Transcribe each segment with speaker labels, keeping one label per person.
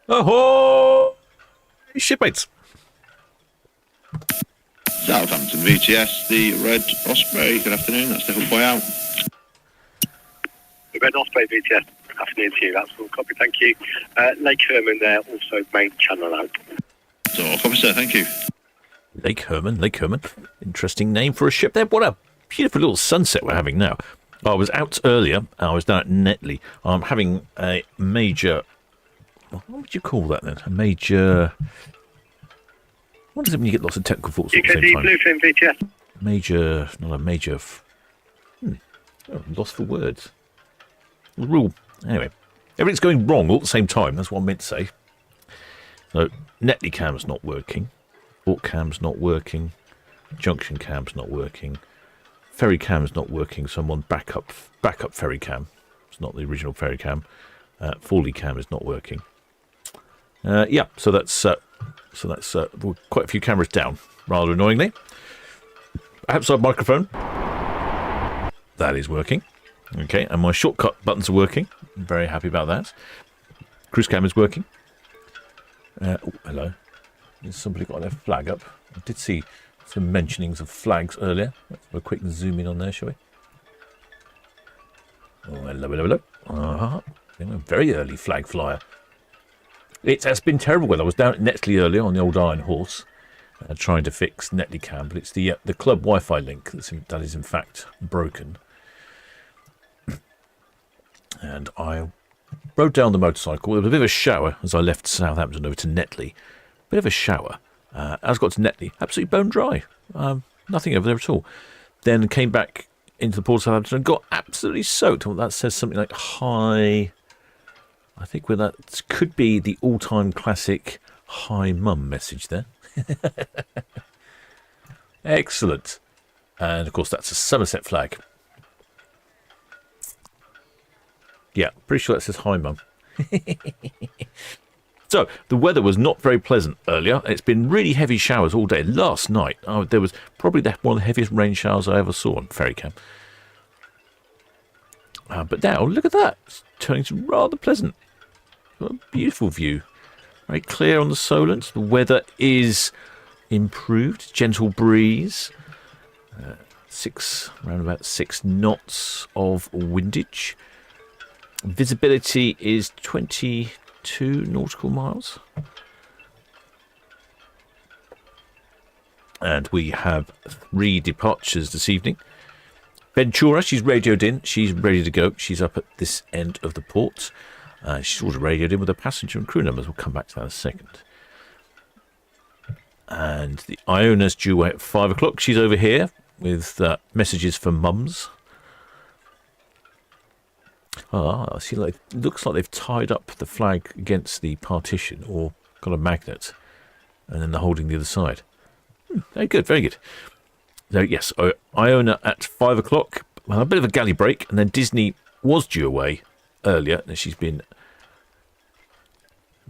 Speaker 1: Ahoy! Shipmates!
Speaker 2: Southampton VTS, the Red Osprey. Good afternoon, that's the hook boy out.
Speaker 3: The Red Osprey VTS, good afternoon to you, that's all copy, thank you. Lake Herman there, also main channel out.
Speaker 2: So, copy sir, thank you.
Speaker 1: Lake Herman. Interesting name for a ship there. What a beautiful little sunset we're having now. I was out earlier, I was down at Netley. I'm having a major... What would you call that then? A major... What is it when you get lots of technical faults at the same time?
Speaker 3: Bluefin VTS.
Speaker 1: Major... Not a major... Oh, lost for words. Rule. Anyway, everything's going wrong all at the same time. That's what I meant to say. So, Netley cam's not working. Port cam's not working. Junction cam's not working. Ferry cam's not working. So I'm on backup ferry cam. It's not the original ferry cam. Forley cam is not working. Yeah, so that's quite a few cameras down, rather annoyingly. Outside microphone, that is working. Okay, and my shortcut buttons are working. I'm very happy about that. Cruise cam is working. Oh, hello. Has somebody got their flag up? I did see some mentionings of flags earlier. Let's have a quick zoom in on there, shall we? Oh, hello. Very early flag flyer. It has been terrible weather. I was down at Netley earlier on the old Iron Horse, trying to fix Netley cam, but it's the club Wi-Fi link that is in fact broken. And I rode down the motorcycle. There was a bit of a shower as I left Southampton over to Netley. Bit of a shower. As I got to Netley, absolutely bone dry. Nothing over there at all. Then came back into the port of Southampton and got absolutely soaked. Well, that says something like high... I think that could be the all-time classic hi mum message there. Excellent. And, of course, that's a Somerset flag. Yeah, pretty sure that says hi mum. So, the weather was not very pleasant earlier. It's been really heavy showers all day. Last night, there was probably one of the heaviest rain showers I ever saw on ferry cam. But now, look at that. It's turning to rather pleasant. What a beautiful view. Very clear on the Solent. The weather is improved. Gentle breeze. Around about 6 knots of windage. Visibility is 22 nautical miles. And we have 3 departures this evening. Ventura, she's radioed in. She's ready to go. She's up at this end of the port. She's also radioed in with her passenger and crew numbers. We'll come back to that in a second. And the Iona's due away at 5 o'clock. She's over here with messages for mums. I see. It looks like they've tied up the flag against the partition or got a magnet, and then they're holding the other side. Very good, very good. So yes, Iona at 5 o'clock. Well, a bit of a galley break, and then Disney was due away earlier, and she's been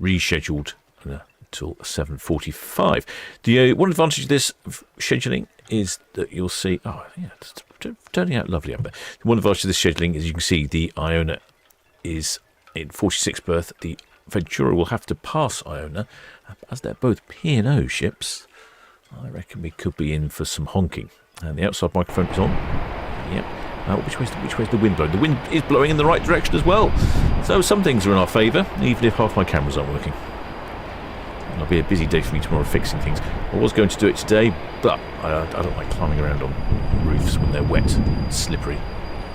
Speaker 1: rescheduled until 7:45. The one advantage of this scheduling is that you'll see. Oh, yeah, it's turning out lovely up there. One advantage of this scheduling is you can see the Iona is in 46th berth. The Ventura will have to pass Iona, as they're both P&O ships. I reckon we could be in for some honking. And the outside microphone is on. Yep. Which way's the wind blowing? The wind is blowing in the right direction as well. So some things are in our favour, even if half my cameras aren't working. It'll be a busy day for me tomorrow fixing things. I was going to do it today, but I don't like climbing around on roofs when they're wet and slippery.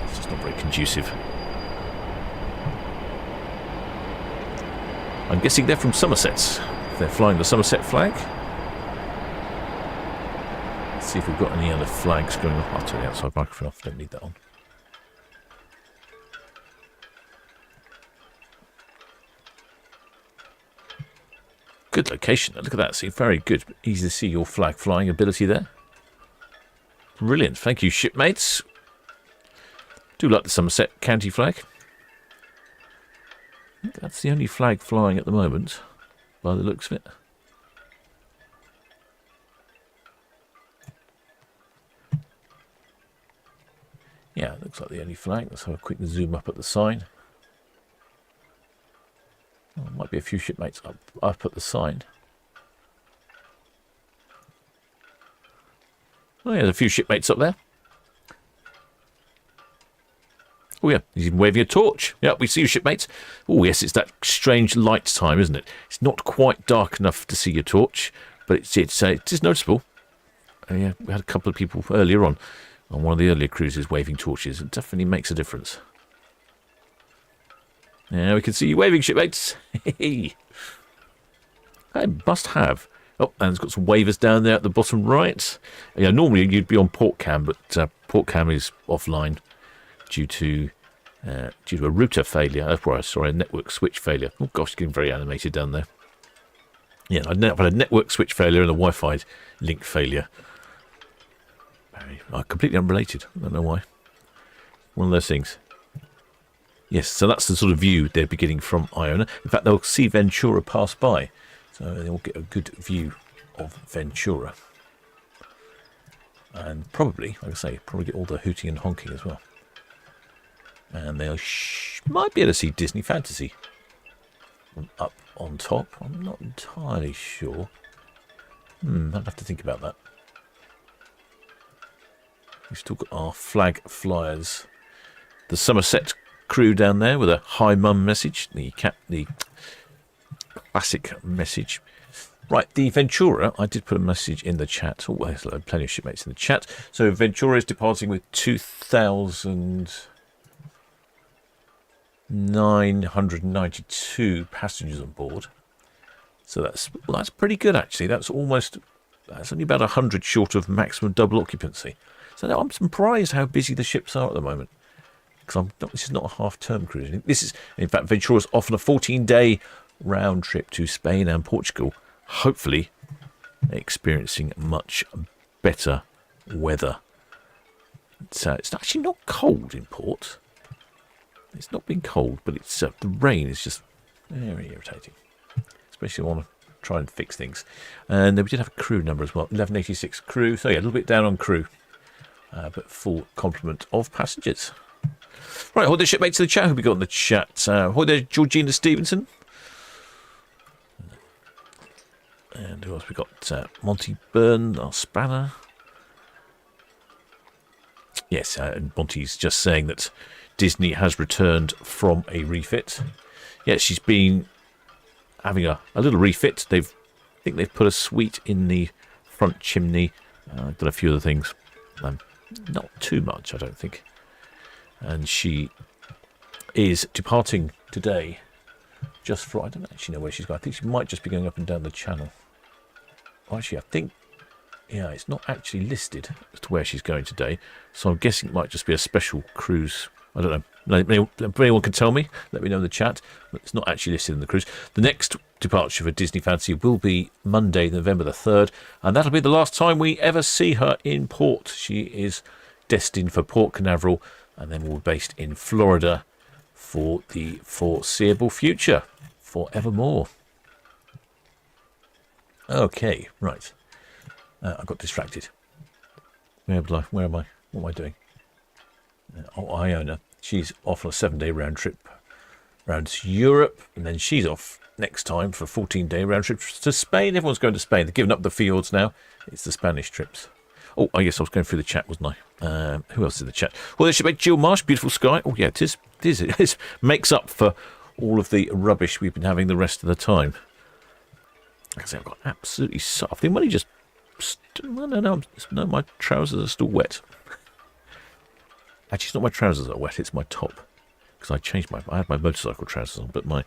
Speaker 1: It's just not very conducive. I'm guessing they're from Somerset. They're flying the Somerset flag. Let's see if we've got any other flags going on. I'll turn the outside microphone off. Don't need that on. Good location. Look at that. See, very good. Easy to see your flag flying ability there. Brilliant. Thank you, shipmates. Do like the Somerset County flag. I think that's the only flag flying at the moment, by the looks of it. Yeah, it looks like the only flag. Let's have a quick zoom up at the sign. Oh, might be a few shipmates up at the sign. Oh, yeah, there's a few shipmates up there. Oh, yeah, he's even waving a torch. Yeah, we see you, shipmates. Oh, yes, it's that strange light time, isn't it? It's not quite dark enough to see your torch, but it is noticeable. Yeah, we had a couple of people earlier on one of the earlier cruises waving torches. It definitely makes a difference. Yeah, we can see you waving, shipmates. I must have. Oh, and it's got some wavers down there at the bottom right. Yeah, normally you'd be on port cam, but port cam is offline due to a router failure. Sorry, a network switch failure. Oh gosh, it's getting very animated down there. Yeah, I've had a network switch failure and a Wi-Fi link failure. Completely unrelated. I don't know why. One of those things. Yes, so that's the sort of view they're beginning from Iona. In fact, they'll see Ventura pass by, so they'll get a good view of Ventura. And probably, like I say, probably get all the hooting and honking as well. And they might be able to see Disney Fantasy from up on top. I'm not entirely sure. I'd have to think about that. We've still got our flag flyers. The Somerset crew down there with a hi mum message. The classic message. Right, the Ventura, I did put a message in the chat. Oh, there's plenty of shipmates in the chat. So Ventura is departing with 2,992 passengers on board. So that's pretty good, actually. That's only about 100 short of maximum double occupancy. So I'm surprised how busy the ships are at the moment. Because this is not a half-term cruise. This is, in fact, Ventura's often a 14-day round trip to Spain and Portugal. Hopefully, experiencing much better weather. It's actually not cold in port. It's not been cold, but it's the rain is just very irritating. Especially when I want to try and fix things. And we did have a crew number as well, 1186 crew. So yeah, a little bit down on crew, but full complement of passengers. Right, hold the shipmates to the chat. Who we got in the chat? Hold there, Georgina Stevenson. And who else we got? Monty Byrne, our spanner. Yes, and Monty's just saying that Disney has returned from a refit. Yes, she's been having a little refit. I think they've put a suite in the front chimney. Done a few other things. Not too much, I don't think. And she is departing today just for, I don't actually know where she's going. I think she might just be going up and down the channel. Actually, I think, yeah, it's not actually listed as to where she's going today. So I'm guessing it might just be a special cruise. I don't know. If anyone can tell me, let me know in the chat. But it's not actually listed in the cruise. The next departure for Disney Fantasy will be Monday, November the 3rd. And that'll be the last time we ever see her in port. She is destined for Port Canaveral and then we'll be based in Florida for the foreseeable future, forevermore. Okay, right. I got distracted. Where am I? What am I doing? Iona. She's off on a 7-day round trip around Europe, and then she's off next time for a 14-day round trip to Spain. Everyone's going to Spain. They're giving up the fjords now. It's the Spanish trips. Oh, I guess I was going through the chat, wasn't I? Who else is in the chat? Well, there should be Jill Marsh, beautiful sky. Oh, yeah, it is. It makes up for all of the rubbish we've been having the rest of the time. Like I say, I've got absolutely soft. I think money just... No, my trousers are still wet. Actually, it's not my trousers that are wet, it's my top. Because I had my motorcycle trousers on, but my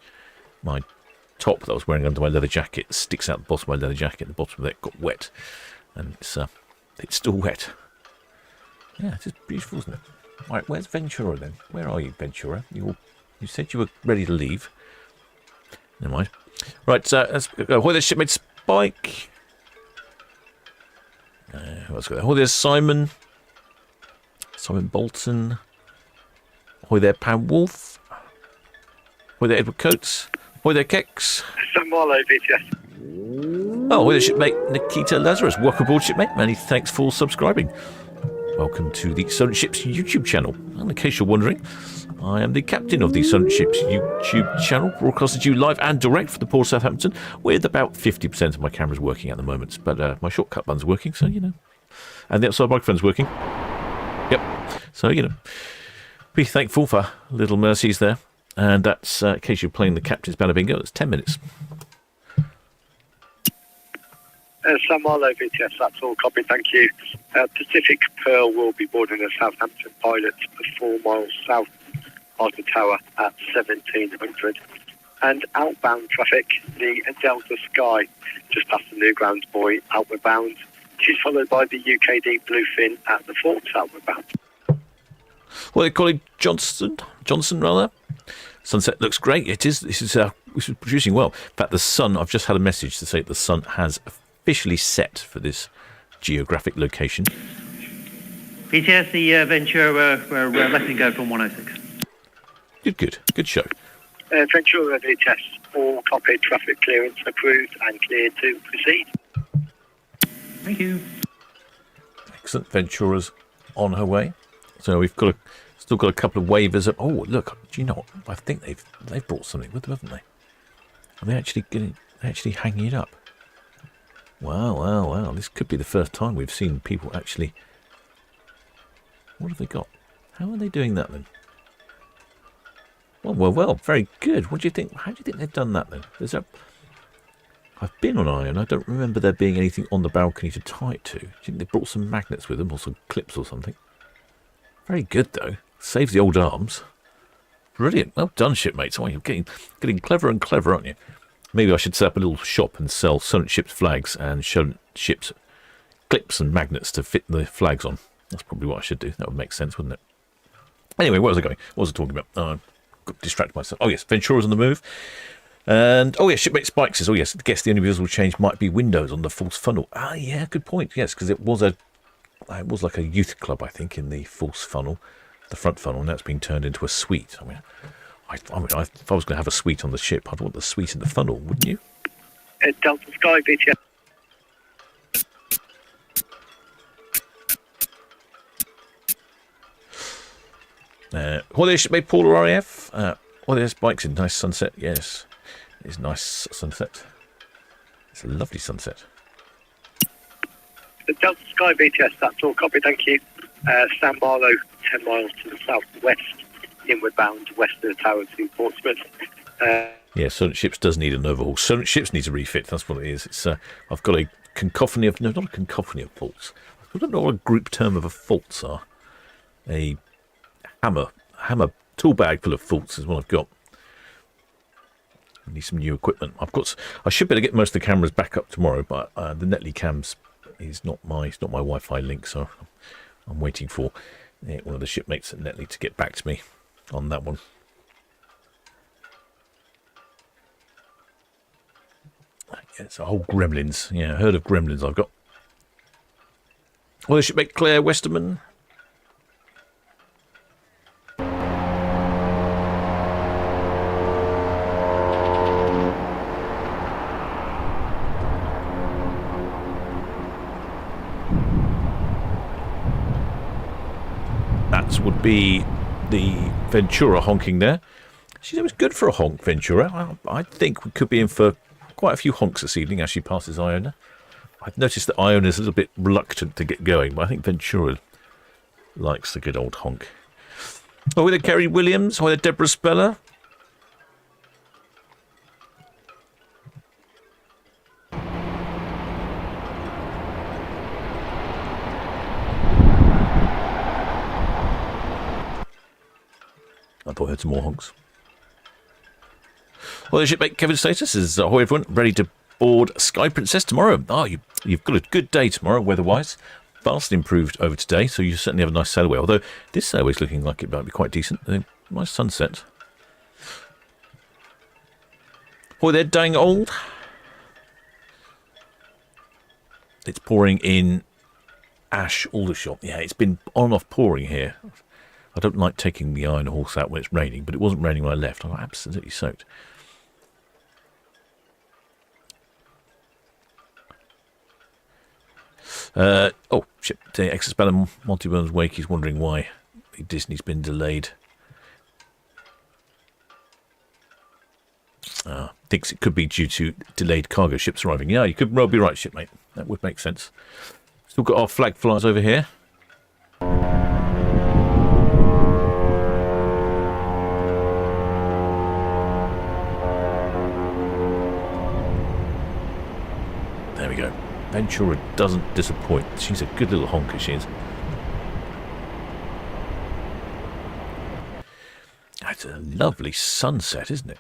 Speaker 1: top that I was wearing under my leather jacket sticks out the bottom of my leather jacket, and the bottom of it got wet. And it's still wet. Yeah, it's just beautiful, isn't it? Right, where's Ventura then? Where are you, Ventura? You said you were ready to leave. Never mind. Right, let's go. Ahoy, there's shipmate Spike. Who else got there? Ahoy, there's Simon Bolton. Ahoy there, Pam Wolf. Ahoy there, Edward Coates. Ahoy there, Kex.
Speaker 3: Sam Marlowe, BTS.
Speaker 1: Oh, ahoy there, shipmate Nikita Lazarus. Welcome aboard, shipmate. Many thanks for subscribing. Welcome to the Solent Ships YouTube channel. And in case you're wondering, I am the captain of the Solent Ships YouTube channel, broadcasting to you live and direct for the port of Southampton, with about 50% of my cameras working at the moment. But my shortcut button's working, so you know. And the outside microphone's working. Yep. So, you know, be thankful for little mercies there. And that's, in case you're playing the Captain's Banner Bingo, that's 10 minutes.
Speaker 3: Sam Marlowe, VTS, that's all copied, thank you. Pacific Pearl will be boarding a Southampton pilot 4 miles south of the tower at 1700. And outbound traffic, the Delta Sky, just past the Newgrounds Buoy, outward bound. She's followed by the UKD Bluefin at the Forks, outward bound.
Speaker 1: Well, they call it Johnson rather. Sunset looks great. It is. This is producing well. In fact, the sun, I've just had a message to say the sun has officially set for this geographic location.
Speaker 4: VTS, the Ventura, we're letting go from 106.
Speaker 1: Good show.
Speaker 3: Ventura, VTS, all copied, traffic clearance approved and cleared to proceed.
Speaker 4: Thank you.
Speaker 1: Excellent. Ventura's on her way. So we've still got a couple of waivers up. Oh, look, do you know what? I think they've brought something with them, haven't they? Are they actually hanging it up? Wow. This could be the first time we've seen people actually... What have they got? How are they doing that then? Well, very good. What do you think? How do you think they've done that then? I've been on Iona. I don't remember there being anything on the balcony to tie it to. Do you think they brought some magnets with them or some clips or something? Very good though. Saves the old arms. Brilliant. Well done, shipmates. Oh, you're getting clever and clever, aren't you? Maybe I should set up a little shop and sell Solent Ships flags and Solent Ships clips and magnets to fit the flags on. That's probably what I should do. That would make sense, wouldn't it? Anyway, where was I going? What was I talking about? I got distracted myself. Oh, yes, Ventura's on the move. And, oh, yes, shipmate Spike says, oh, yes, I guess the only visible change might be windows on the false funnel. Ah, yeah, good point. Yes, because it was like a youth club, I think, in the false funnel, the front funnel, and now it's being turned into a suite. I mean, if I was going to have a suite on the ship, I'd want the suite in the funnel, wouldn't you?
Speaker 3: Delta Sky, VTS.
Speaker 1: Holiday shipmate Paul or RAF. Holiday bikes in nice sunset. Yes, it's nice sunset. It's a lovely sunset.
Speaker 3: Delta Sky, VTS, that's all copy, thank you. Sam Marlowe, 10 miles to the southwest, inward bound, west of the tower to Portsmouth.
Speaker 1: Yeah, Solent Ships does need an overhaul. Solent Ships needs a refit, that's what it is. It's I've got a cacophony of... No, not a cacophony of faults. I don't know what a group term of a faults are. A hammer tool bag full of faults is what I've got. I need some new equipment. I should better get most of the cameras back up tomorrow, but the Netley cams is not my Wi-Fi link, so I'm waiting for one of the shipmates at Netley to get back to me on that one. Yeah, it's a whole gremlins. Yeah, herd of gremlins I've got. Well, the shipmate Claire Westerman. That would be the Ventura honking there. She said it was good for a honk, Ventura. I think we could be in for quite a few honks this evening as she passes Iona. I've noticed that Iona is a little bit reluctant to get going, but I think Ventura likes the good old honk. Oh, with Kerry Williams. Hi there, Deborah Speller. I thought I heard some more honks. Well, the shipmate Kevin Status is ahoy everyone, ready to board Sky Princess tomorrow. Oh, you've got a good day tomorrow, weather-wise. Vastly improved over today, so you certainly have a nice sailaway. Although this sailaway is looking like it might be quite decent. Nice sunset. Boy, they're dang old. It's pouring in Ash Aldershot. Yeah, it's been on and off pouring here. I don't like taking the Iron Horse out when it's raining, but it wasn't raining when I left. I'm absolutely soaked. Oh, ship Exospelum Monty-Burns Wake. He's wondering why Disney's been delayed. Thinks it could be due to delayed cargo ships arriving. Yeah, you could well be right, shipmate. That would make sense. Still got our flag flyers over here. There we go. Ventura doesn't disappoint. She's a good little honker, she is. That's a lovely sunset, isn't it?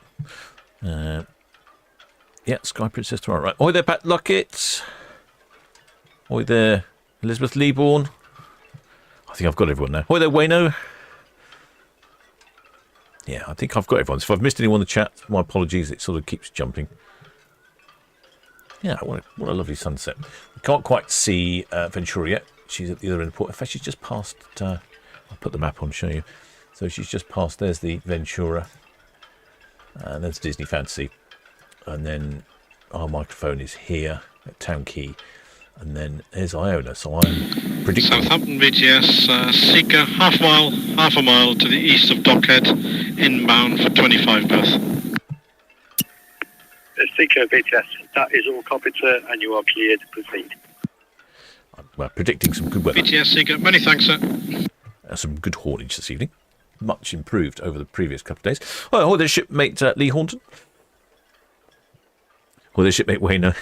Speaker 1: Yeah, Sky Princess tomorrow. Right. Oi there, Pat Lockett. Oi there, Elizabeth Leeborn. I think I've got everyone now. Oi there, Wayno. Yeah, I think I've got everyone. So if I've missed anyone in the chat, my apologies. It sort of keeps jumping. Yeah, what a lovely sunset. We can't quite see Ventura yet. She's at the other end of the port. In fact, she's just past... I'll put the map on, show you. So she's just past. There's the Ventura. And there's Disney Fantasy. And then our microphone is here at Town Quay. And then there's Iona. So I'm predicting...
Speaker 2: Southampton VTS, Seeker, half a mile to the east of Dockhead, inbound for 25 berth.
Speaker 3: Seeker VTS, that is all copied, sir, and you are cleared to proceed.
Speaker 1: I'm predicting some good weather.
Speaker 2: VTS Seeker, many thanks, sir.
Speaker 1: Some good haulage this evening. Much improved over the previous couple of days. Oh, there's shipmate Lee Hornton. Oh, there's shipmate Wayno.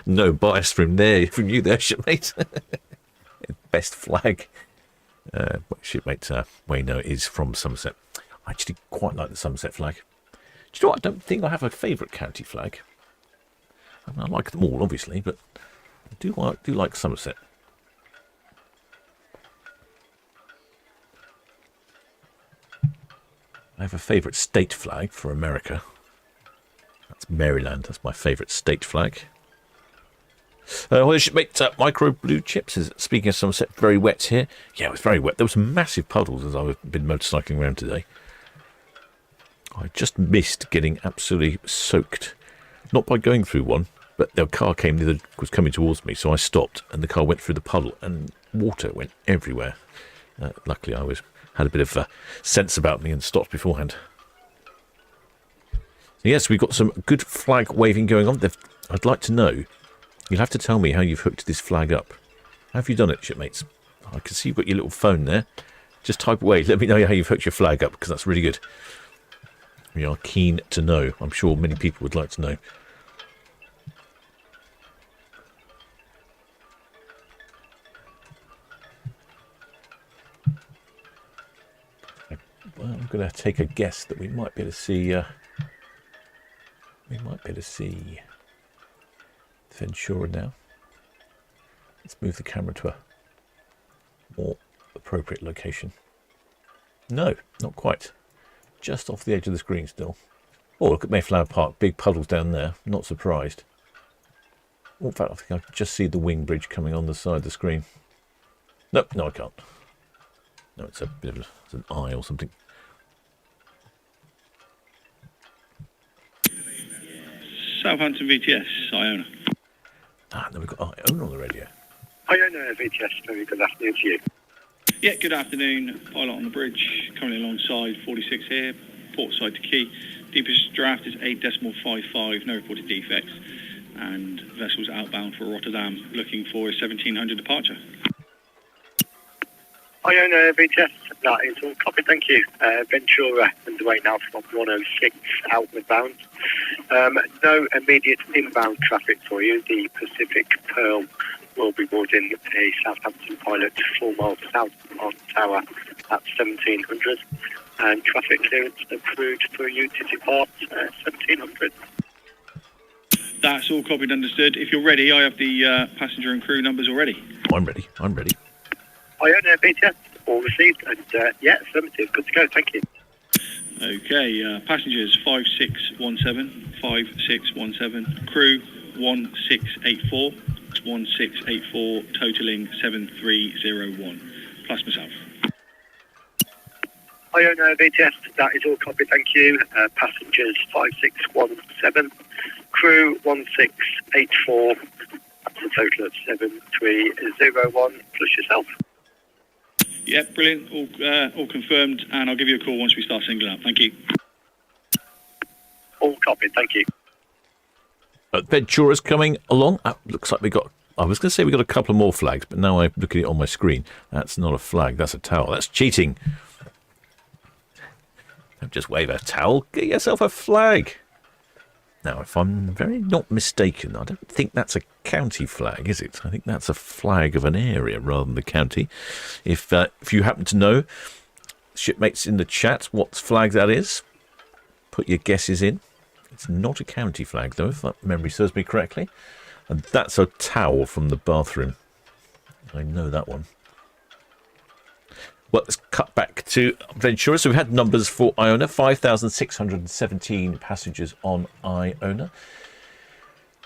Speaker 1: No bias from you there, shipmate. Best flag. Shipmate Wayno is from Somerset. I actually quite like the Somerset flag. Do you know what? I don't think I have a favourite county flag. I mean, I like them all, obviously, but I do like Somerset. I have a favourite state flag for America. That's Maryland. That's my favourite state flag. Well, shipmate Micro Blue Chips is speaking of Somerset. Very wet here. Yeah, it was very wet. There were some massive puddles as I've been motorcycling around today. I just missed getting absolutely soaked. Not by going through one, but the car was coming towards me, so I stopped, and the car went through the puddle, and water went everywhere. Luckily, I had a bit of sense about me and stopped beforehand. So yes, we've got some good flag waving going on. I'd like to know. You'll have to tell me how you've hooked this flag up. How have you done it, shipmates? I can see you've got your little phone there. Just type away. Let me know how you've hooked your flag up, because that's really good. We are keen to know. I'm sure many people would like to know. Well, I'm going to take a guess that we might be able to see. Ventura now. Let's move the camera to a more appropriate location. No, not quite. Just off the edge of the screen still. Oh, look at Mayflower Park. Big puddles down there. Not surprised. Oh, in fact, I think I can just see the wing bridge coming on the side of the screen. Nope, no, I can't. No, it's a bit of it's an eye or something.
Speaker 2: Southampton VTS, Iona.
Speaker 1: Then we've got Iona on the radio.
Speaker 3: Iona VTS, very good afternoon to you.
Speaker 2: Yeah, good afternoon. Pilot on the bridge, currently alongside 46 here, port side to quay. Deepest draft is 8.55, no reported defects. And vessels outbound for Rotterdam, looking for a 1700 departure.
Speaker 3: Iona VTS, that is all copy, thank you. Ventura underway now from 106 outward bound. No immediate inbound traffic for you. The Pacific Pearl will be boarding a Southampton pilot 4 miles south of Tower at 1700. And traffic clearance approved for you to depart at 1700.
Speaker 2: That's all copied, understood. If you're ready, I have the passenger and crew numbers already.
Speaker 1: I'm ready.
Speaker 3: Iona VTS, all received, and yeah, affirmative, good to go, thank you.
Speaker 2: Okay, passengers 5617, crew 1684, 1684, totaling 7301, plus myself.
Speaker 3: Iona VTS, that is all copied, thank you. Passengers 5617, crew 1684, a total of 7301 plus yourself.
Speaker 2: Yeah, brilliant. All confirmed, and I'll give you a call once we start singling up. Thank you.
Speaker 3: All copied, thank you.
Speaker 1: Ventura's coming along. Looks like we got... I was going to say we got a couple more flags, but now I look at it on my screen. That's not a flag, that's a towel. That's cheating. Don't just wave a towel. Get yourself a flag. Now, if I'm very not mistaken, I don't think that's a county flag, is it? I think that's a flag of an area rather than the county. If you happen to know, shipmates in the chat, what flag that is, put your guesses in. It's not a county flag, though, if that memory serves me correctly. And that's a towel from the bathroom. I know that one. Well, let's cut back to Ventura. So we've had numbers for Iona. 5,617 passengers on Iona.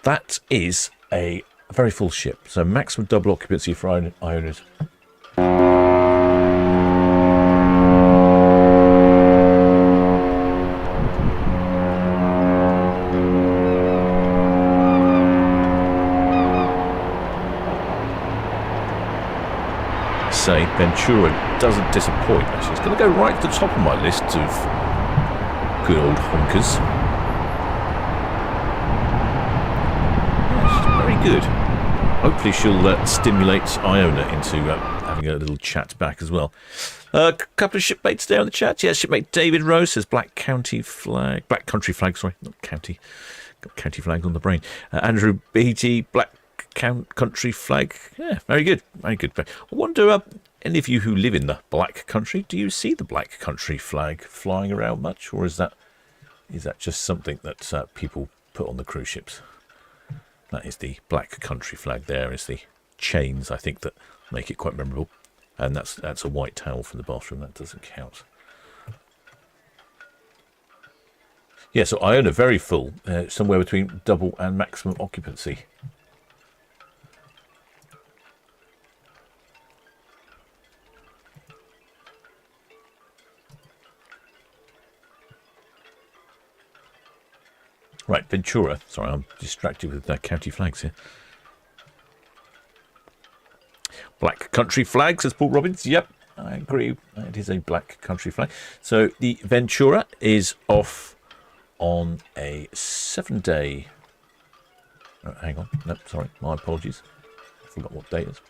Speaker 1: That is a very full ship. So maximum double occupancy for Ionas. Say Ventura doesn't disappoint. Actually, it's going to go right to the top of my list of good old honkers. Yes, very good. Hopefully she'll stimulate Iona into having a little chat back as well. A couple of shipmates there in the chat. Yes, shipmate David Rose says Black Country flag, sorry, not county. Got county flag on the brain. Andrew Beatty, Black Country flag. Yeah, very good, very good. I wonder, any of you who live in the Black Country, do you see the Black Country flag flying around much, or is that just something that people put on the cruise ships? That is the Black Country flag. There is the chains, I think, that make it quite memorable, and that's a white towel from the bathroom. That doesn't count. Yeah, so Iona very full, somewhere between double and maximum occupancy. Right, Ventura. Sorry, I'm distracted with county flags here. Black Country flag, says Paul Robbins. Yep, I agree. It is a Black Country flag. So the Ventura is off on a 7-day... Oh, hang on. No, sorry. My apologies. I forgot what day it is.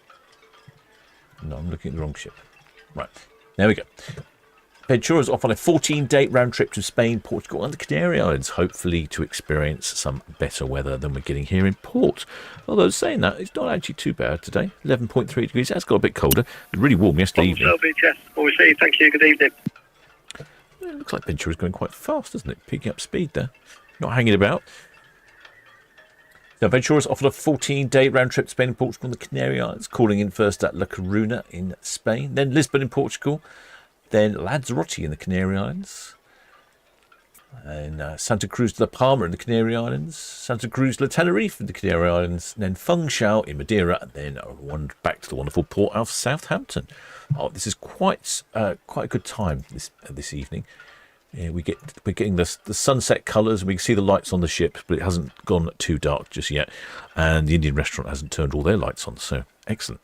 Speaker 1: No, I'm looking at the wrong ship. Right, there we go. Ventura's off on a 14-day round trip to Spain, Portugal and the Canary Islands, hopefully to experience some better weather than we're getting here in port. Although saying that, it's not actually too bad today. 11.3 degrees. It has got a bit colder. It was really warm yesterday evening.
Speaker 3: Thank you. Good evening.
Speaker 1: It looks like Ventura's going quite fast, doesn't it? Picking up speed there. Not hanging about. Now, Ventura's offered a 14-day round trip to Spain and Portugal and the Canary Islands, calling in first at La Coruna in Spain, then Lisbon in Portugal, then Lanzarote in the Canary Islands, and Santa Cruz de la Palma in the Canary Islands, Santa Cruz de la Tenerife in the Canary Islands, and then Funchal in Madeira, and then one back to the wonderful port of Southampton. Oh, this is quite a good time this evening. Yeah, we're getting the sunset colours, and we can see the lights on the ship, but it hasn't gone too dark just yet, and the Indian restaurant hasn't turned all their lights on, so excellent.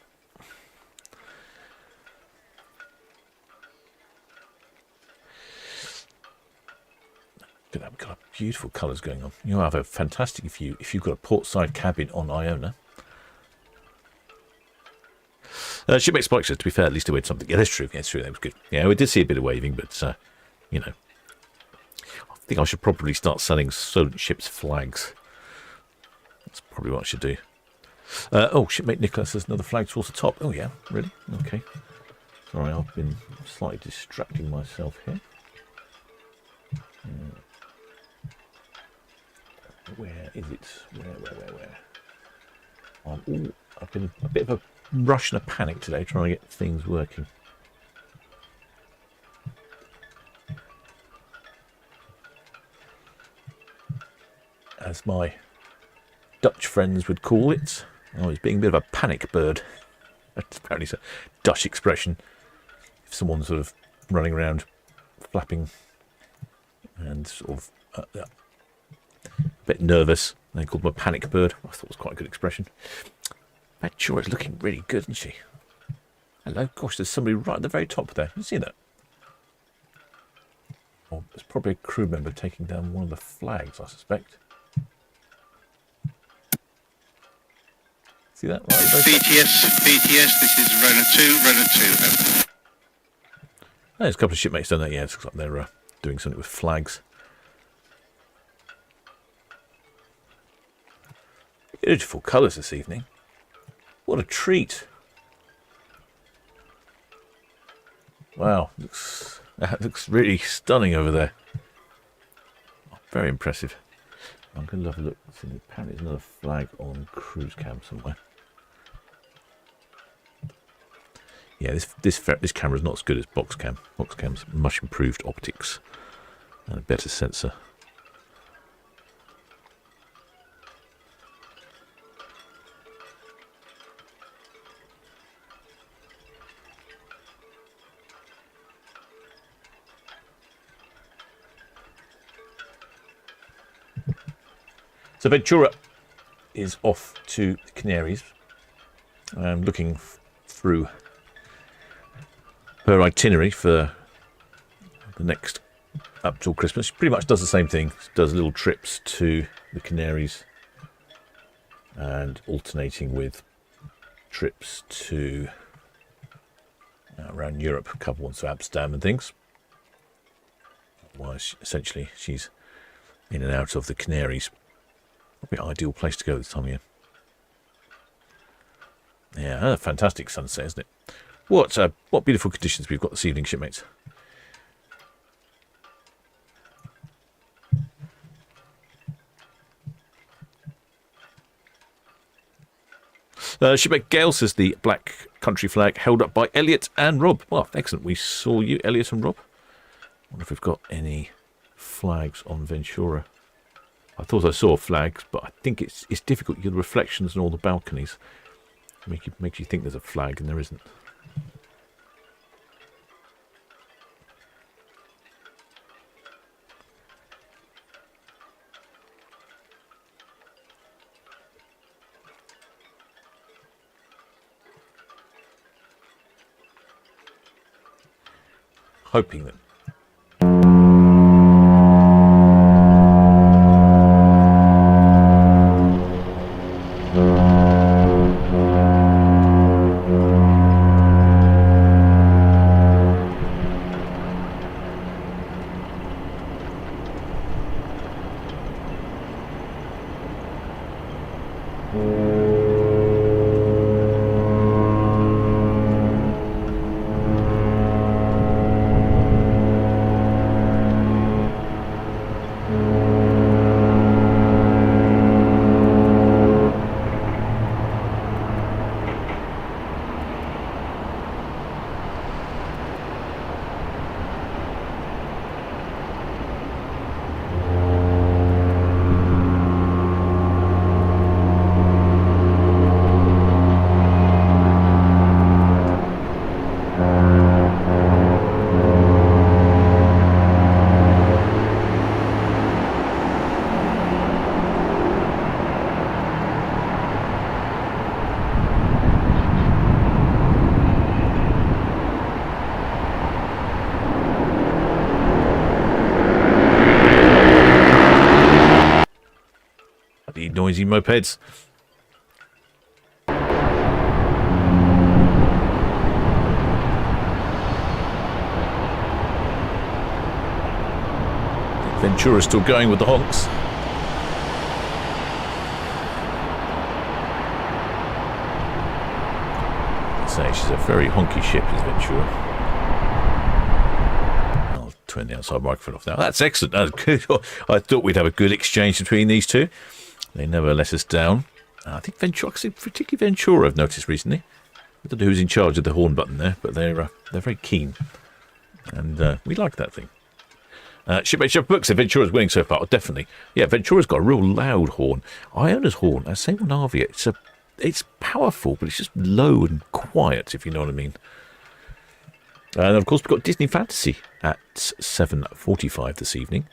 Speaker 1: Look at that, we've got beautiful colours going on. You'll have a fantastic view if you've got a portside cabin on Iona. Shipmate Spike says, to be fair, at least I weighed something. Yeah, that's true. Yeah, that's true. That was good. Yeah, we did see a bit of waving, but, you know, I think I should probably start selling Solent Ships flags. That's probably what I should do. Oh, shipmate Nicholas says another flag towards the top. Oh, yeah, really? Okay. Sorry, I've been slightly distracting myself here. Where is it? Where? I've been a bit of a rush and a panic today trying to get things working. As my Dutch friends would call it, I was being a bit of a panic bird. That's apparently a Dutch expression. If someone's sort of running around flapping and sort of a bit nervous, they called them a panic bird. I thought it was quite a good expression. Ventura's looking really good, isn't she? Hello. Gosh, there's somebody right at the very top there. You see that? Oh, there's probably a crew member taking down one of the flags, I suspect. See that? Right,
Speaker 5: BTS, this is Rona 2, over.
Speaker 1: There's a couple of shipmates down there. Yeah, it looks like they're doing something with flags. Beautiful colours this evening. What a treat. Wow, that looks really stunning over there. Oh, very impressive. I'm going to have a look. Apparently there's another flag on cruise cam somewhere. Yeah, this camera is not as good as box cam. Box cam's much improved optics and a better sensor. So Ventura is off to the Canaries. I'm looking through her itinerary for the next up till Christmas. She pretty much does the same thing. She does little trips to the Canaries and alternating with trips to around Europe, a couple ones to Amsterdam and things. Otherwise, essentially, she's in and out of the Canaries. Probably an ideal place to go this time of year. Yeah, a fantastic sunset, isn't it? What beautiful conditions we've got this evening, shipmates. Shipmate Gale says the black country flag held up by Elliot and Rob. Well, excellent. We saw you, Elliot and Rob. I wonder if we've got any flags on Ventura. I thought I saw flags, but I think it's difficult. You get the reflections and all the balconies. Makes you think there's a flag and there isn't. Hoping that noisy mopeds. Ventura's still going with the honks. I'd say she's a very honky ship, is Ventura. I'll turn the outside microphone off now. That's excellent. That's good. I thought we'd have a good exchange between these two. They never let us down. I think Ventura, particularly Ventura, I've noticed recently. I don't know who's in charge of the horn button there, but they're very keen, and we like that thing. Shipmate Chef Book said Ventura's winning so far. Oh, definitely, yeah. Ventura's got a real loud horn. Iona's horn, same with Navia. It's powerful, but it's just low and quiet, if you know what I mean. And of course, we've got Disney Fantasy at 7:45 this evening.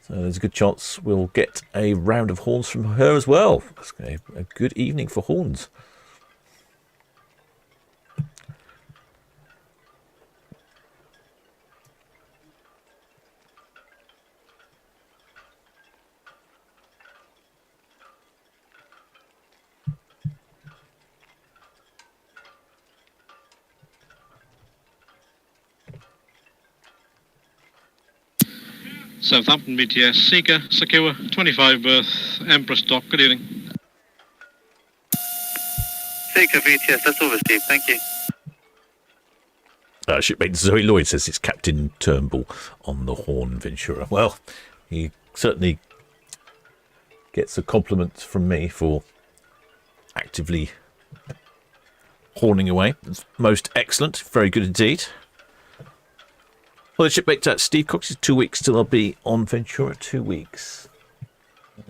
Speaker 1: So there's a good chance we'll get a round of horns from her as well. That's a good evening for horns.
Speaker 5: Southampton BTS, Seeker, secure, 25 berth, Empress Dock, good evening.
Speaker 3: Seeker VTS, that's all received, thank you.
Speaker 1: Shipmate Zoe Lloyd says it's Captain Turnbull on the horn, Ventura. Well, he certainly gets a compliment from me for actively horning away. It's most excellent, very good indeed. Well, the shipmate Steve Cox is 2 weeks till I'll be on Ventura. 2 weeks.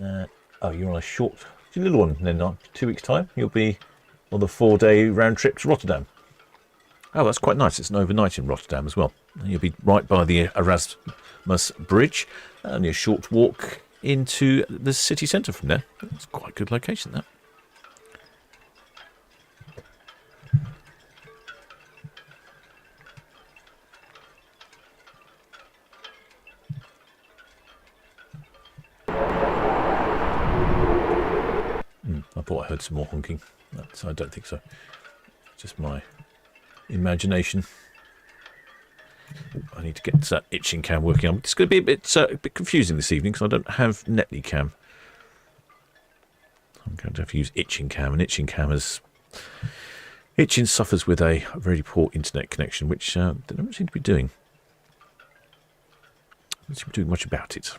Speaker 1: Oh, you're on a short, little one then, 2 weeks' time. You'll be on the 4-day round trip to Rotterdam. Oh, that's quite nice. It's an overnight in Rotterdam as well. You'll be right by the Erasmus Bridge. Only a short walk into the city centre from there. It's quite a good location, that. I thought I heard some more honking. I don't think so. Just my imagination. I need to get that itching cam working on. It's going to be a bit confusing this evening because I don't have Netley cam. I'm going to have to use itching cam, and itching suffers with a very poor internet connection, which they don't seem to be doing. Don't seem to be doing much about it.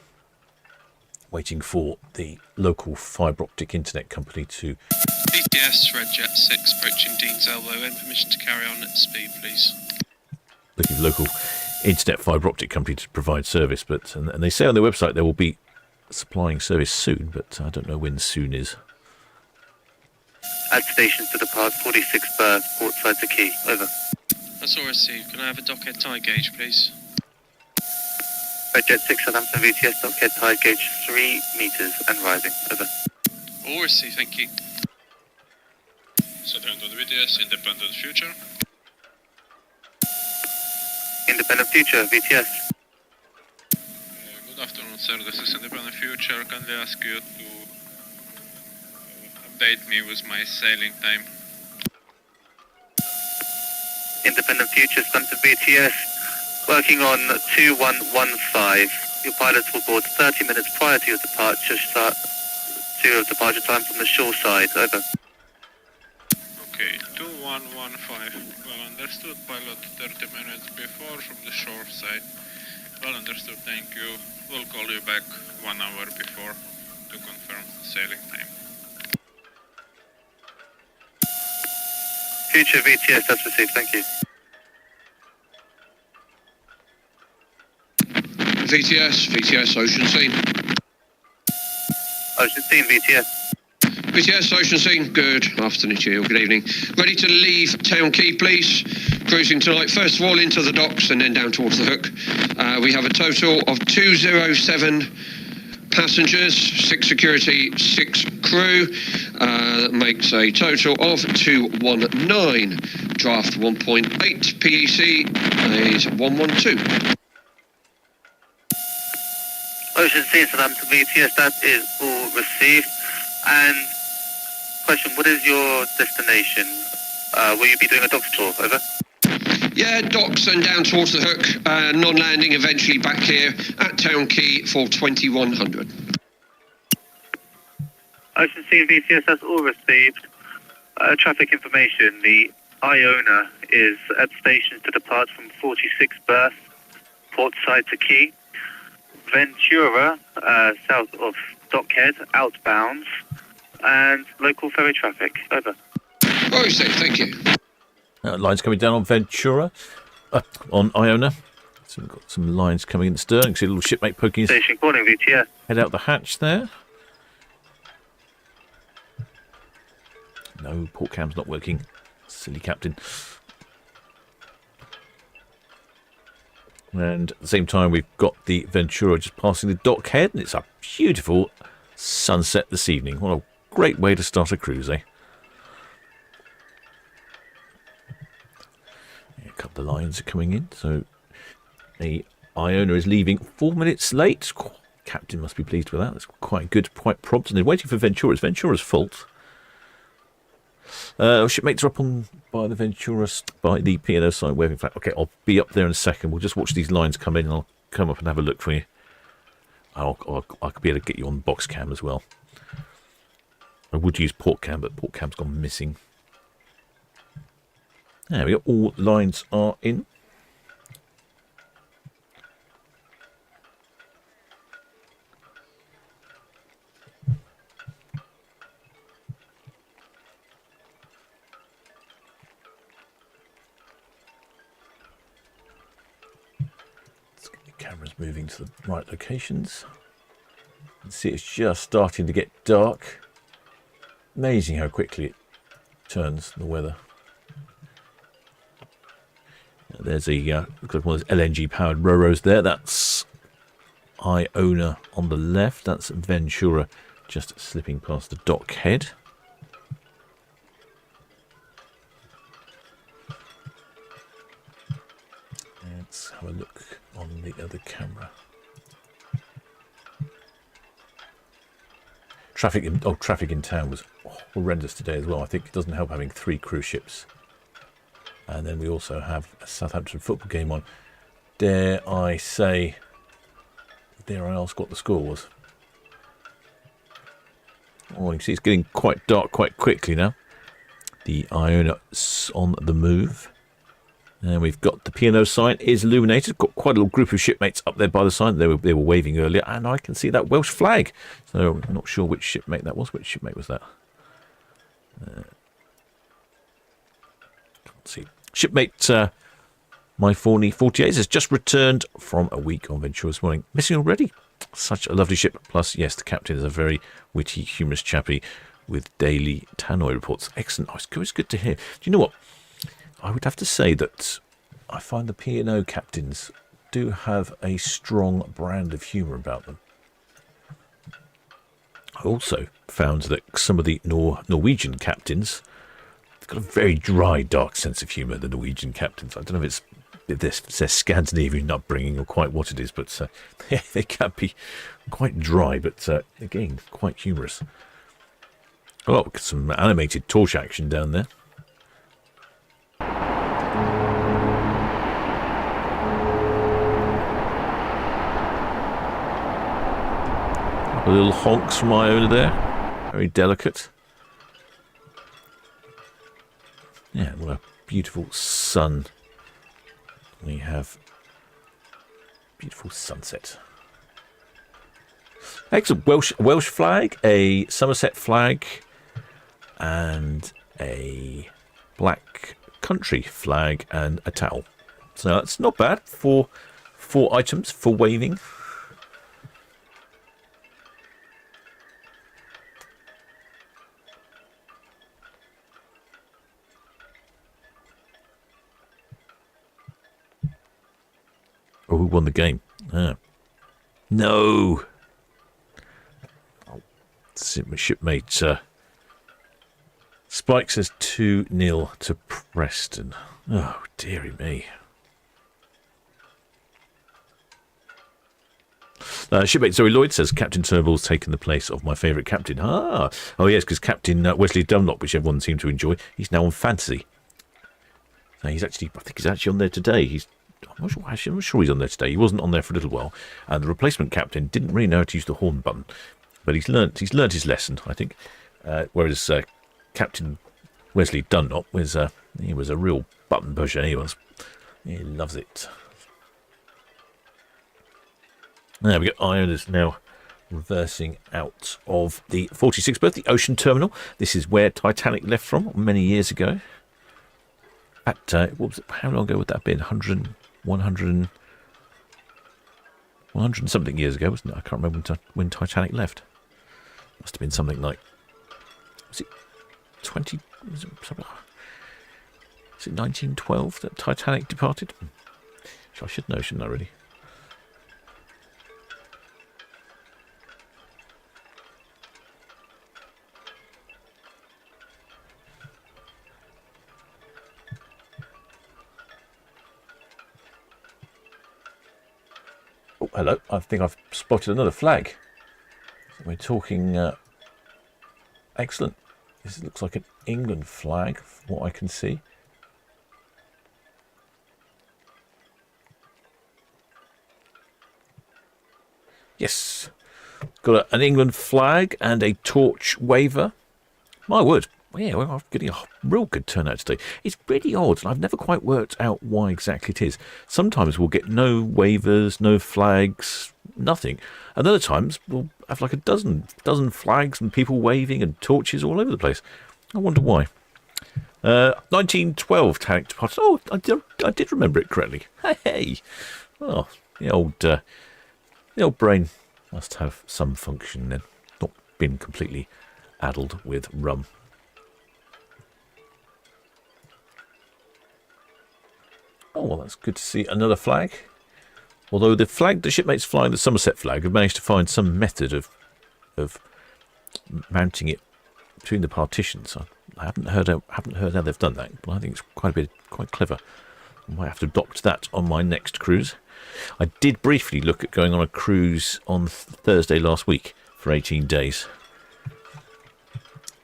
Speaker 1: Waiting for the local fibre optic internet company to.
Speaker 5: BTS, Red Jet 6, approaching Dean's Elbow, and permission to carry on at speed, please.
Speaker 1: Looking for local internet fibre optic company to provide service, but and they say on their website they will be supplying service soon, but I don't know when soon is.
Speaker 3: Add stations to depart 46 berth, port side to Quay, over.
Speaker 5: That's all received. Can I have a dockhead tide gauge, please?
Speaker 3: Red Jet 6 Southampton VTS, dockhead tide gauge 3 metres and rising, over.
Speaker 5: All received, thank you. Southampton VTS, Independent Future.
Speaker 3: Independent Future, VTS.
Speaker 5: Good afternoon, sir. This is Independent Future. Can I ask you to update me with my sailing time?
Speaker 3: Independent Future, Southampton VTS, working on 2115. Your pilots will board 30 minutes prior to your departure, to your departure time from the shore side, over.
Speaker 5: Okay, 2115. Well understood, pilot 30 minutes before from the shore side. Well understood, thank you. We'll call you back 1 hour before to confirm the sailing time.
Speaker 3: Future VTS, that's received, thank you.
Speaker 6: VTS, Ocean Scene.
Speaker 3: Ocean Scene, VTS.
Speaker 6: VTS, Ocean Scene, good afternoon to you, good evening. Ready to leave Town Quay, please. Cruising tonight, first of all into the docks and then down towards the hook. We have a total of 207 passengers, 6 security, 6 crew. That makes a total of 219. Draft 1.8, PEC is 112.
Speaker 3: Ocean Scene, Southampton VTS, that is all received. And question, what is your destination? Will you be doing a docks tour, over?
Speaker 6: Yeah, docks and down towards the hook, non-landing eventually back here at Town Quay for 2100.
Speaker 3: Ocean Scene VTS, that's all received. Traffic information, the Iona is at stations to depart from 46 berth, port side to Quay. Ventura, south of Dockhead, outbounds, and local ferry traffic, over.
Speaker 6: Oh, safe, thank you.
Speaker 1: Lines coming down on Ventura, on Iona. So we've got some lines coming in stern. You can see a little shipmate poking his
Speaker 3: Station calling VTS.
Speaker 1: head out the hatch there. No, port cam's not working. Silly captain. And at the same time, we've got the Ventura just passing the dock head, and it's a beautiful sunset this evening. What a great way to start a cruise, eh? Yeah, a couple of lines are coming in, so the Iona is leaving 4 minutes late. Captain must be pleased with that. That's quite good, quite prompt. And they're waiting for Ventura. It's Ventura's fault. Shipmates are up on by the Ventura, by the P&O side waving flag. Okay, I'll be up there in a second. We'll just watch these lines come in and I'll come up and have a look for you. I could be able to get you on box cam as well. I would use port cam, but port cam's gone missing. There we go. All lines are in. Let's get the cameras moving to the right locations. You can see it's just starting to get dark. Amazing how quickly it turns, the weather. There's a looks like one of those LNG powered Roros there. That's Iona on the left. That's Ventura just slipping past the dock head. Let's have a look on the other camera. Traffic in town was horrendous today as well. I think it doesn't help having 3 cruise ships. And then we also have a Southampton football game on. Dare I ask what the score was? Oh, you can see it's getting quite dark quite quickly now. The Iona's on the move. And we've got the P&O sign is illuminated. Got quite a little group of shipmates up there by the sign. They were waving earlier. And I can see that Welsh flag. So I'm not sure which shipmate that was. Which shipmate was that? Can't see. Shipmate Mayflawer 48 has just returned from a week on Ventura this morning. Missing already? Such a lovely ship. Plus, yes, the captain is a very witty, humorous chappy with daily tannoy reports. Excellent. Oh, it's good to hear. Do you know what? I would have to say that I find the P&O captains do have a strong brand of humour about them. I also found that some of the Norwegian captains have got a very dry, dark sense of humour, the Norwegian captains. I don't know if it's their Scandinavian upbringing or quite what it is, but they can be quite dry, but again, quite humorous. Oh, some animated torch action down there. A little honks from Iona there. Very delicate. Yeah, what a beautiful sun. We have beautiful sunset. Excellent. Welsh flag, a Somerset flag, and a black country flag and a towel. So that's not bad for 4 items for waving. Oh, who won the game? No! Shipmate Spike says 2-0 to Preston. Oh, dearie me. Shipmate Zoe Lloyd says Captain Turnbull's taken the place of my favourite captain. Oh yes, because Captain Wesley Dunlop, which everyone seemed to enjoy, he's now on Fantasy. I think he's actually on there today. I'm not sure he's on there today. He wasn't on there for a little while, and the replacement captain didn't really know how to use the horn button, but he's learnt his lesson, I think. Whereas Captain Wesley Dunlop was a real button pusher. He loves it. There we go. Iona's now reversing out of the 46th berth, the Ocean Terminal. This is where Titanic left from many years ago. How long ago would that have been? 100 and something years ago, wasn't it? I can't remember when Titanic left. Must have been something like, was it 1912 that Titanic departed? I should know, shouldn't I, really? Oh, hello. I think I've spotted another flag. We're talking... excellent. This looks like an England flag, from what I can see. Yes. Got an England flag and a torch waver. My word. Yeah, well, I'm getting a real good turnout today. It's pretty odd, and I've never quite worked out why exactly it is. Sometimes we'll get no wavers, no flags, nothing. And other times we'll have like a dozen flags and people waving and torches all over the place. I wonder why. 1912 tank departed. Oh, I did remember it correctly. Hey. Oh, the old brain must have some function then. Not been completely addled with rum. Oh, well, that's good to see another flag. Although the shipmates flying the Somerset flag have managed to find some method of mounting it between the partitions. I haven't heard how they've done that, but I think it's quite clever. I might have to adopt that on my next cruise. I did briefly look at going on a cruise on Thursday last week for 18 days.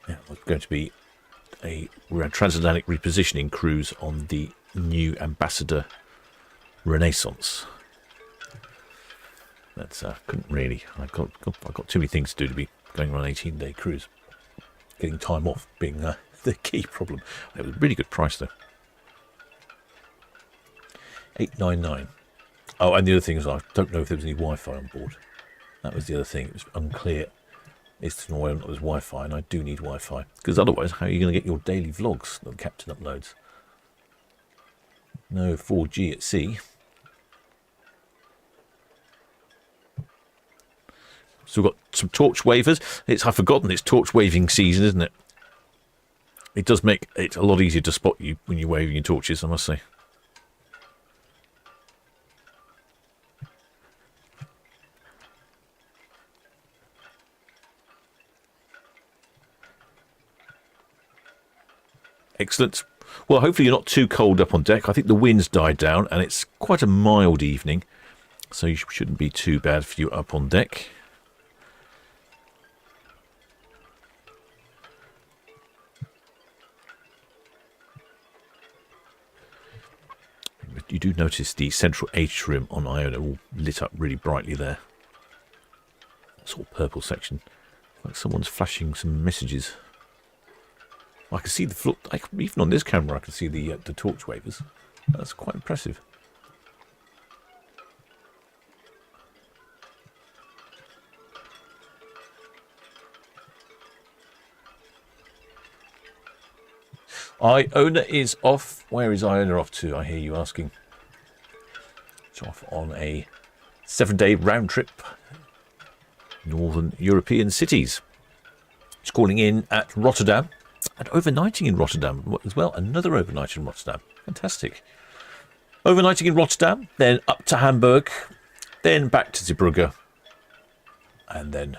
Speaker 1: Yeah, it's going to be a transatlantic repositioning cruise on the new Ambassador Renaissance. That's couldn't really. I've got too many things to do to be going on an 18-day cruise. Getting time off being the key problem. It was a really good price though. $8.99. Oh, and the other thing is I don't know if there was any Wi-Fi on board. That was the other thing. It was unclear as to whether or not there was Wi-Fi, and I do need Wi-Fi because otherwise, how are you going to get your daily vlogs that the captain uploads? No 4G at sea. So we've got some torch wavers. I've forgotten it's torch waving season, isn't it? It does make it a lot easier to spot you when you're waving your torches, I must say. Excellent. Well, hopefully you're not too cold up on deck. I think the wind's died down and it's quite a mild evening, so you shouldn't be too bad for you up on deck. You do notice the central atrium on Iona all lit up really brightly there. That sort of purple section. Like someone's flashing some messages. I can see the floor. Even on this camera, I can see the torch wavers. That's quite impressive. Iona is off. Where is Iona off to? I hear you asking. It's off on a 7-day round trip. Northern European cities. It's calling in at Rotterdam. And overnighting in Rotterdam as well. Another overnight in Rotterdam. Fantastic. Overnighting in Rotterdam, then up to Hamburg, then back to Zeebrugge, and then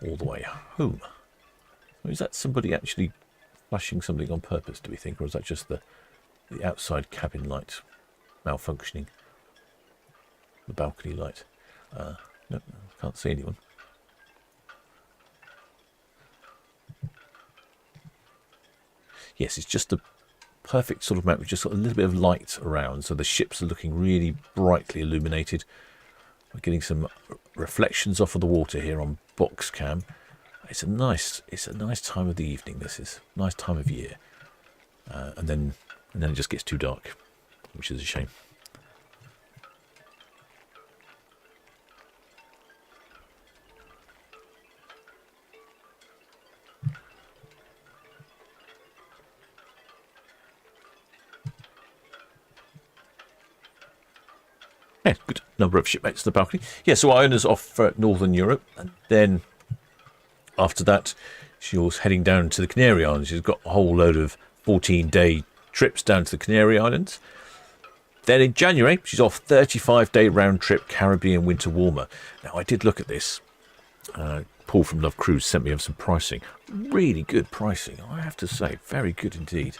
Speaker 1: all the way home. Is that somebody actually flashing something on purpose, do we think? Or is that just the outside cabin light malfunctioning? The balcony light? No, can't see anyone. Yes, it's just the perfect sort of map. We've just got a little bit of light around, so the ships are looking really brightly illuminated. We're getting some reflections off of the water here on box cam. It's a nice time of the evening. This is a nice time of year, and then it just gets too dark, which is a shame. Yeah, good number of shipmates to the balcony. Yeah, so Iona's off for Northern Europe, and then after that, she was heading down to the Canary Islands. She's got a whole load of 14-day trips down to the Canary Islands. Then in January, she's off 35-day round trip Caribbean winter warmer. Now, I did look at this. Paul from Love Cruise sent me some pricing. Really good pricing, I have to say. Very good indeed.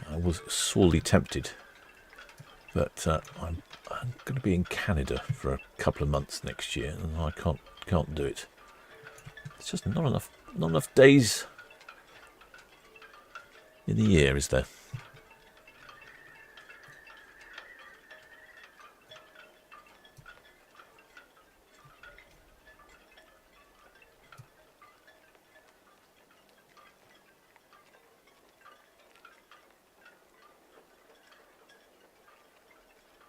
Speaker 1: I was sorely tempted. But I'm going to be in Canada for a couple of months next year, and I can't do it. It's just not enough days in the year, is there?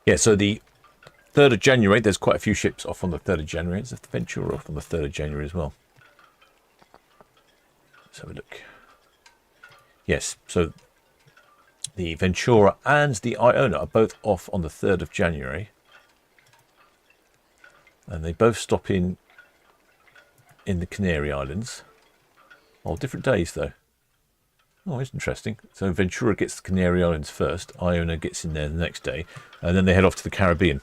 Speaker 1: Yeah, so the 3rd of January, there's quite a few ships off on the 3rd of January. There's the Ventura off on the 3rd of January as well. Let's have a look. Yes, so the Ventura and the Iona are both off on the 3rd of January. And they both stop in the Canary Islands. Oh, different days, though. Oh, it's interesting. So Ventura gets the Canary Islands first. Iona gets in there the next day. And then they head off to the Caribbean.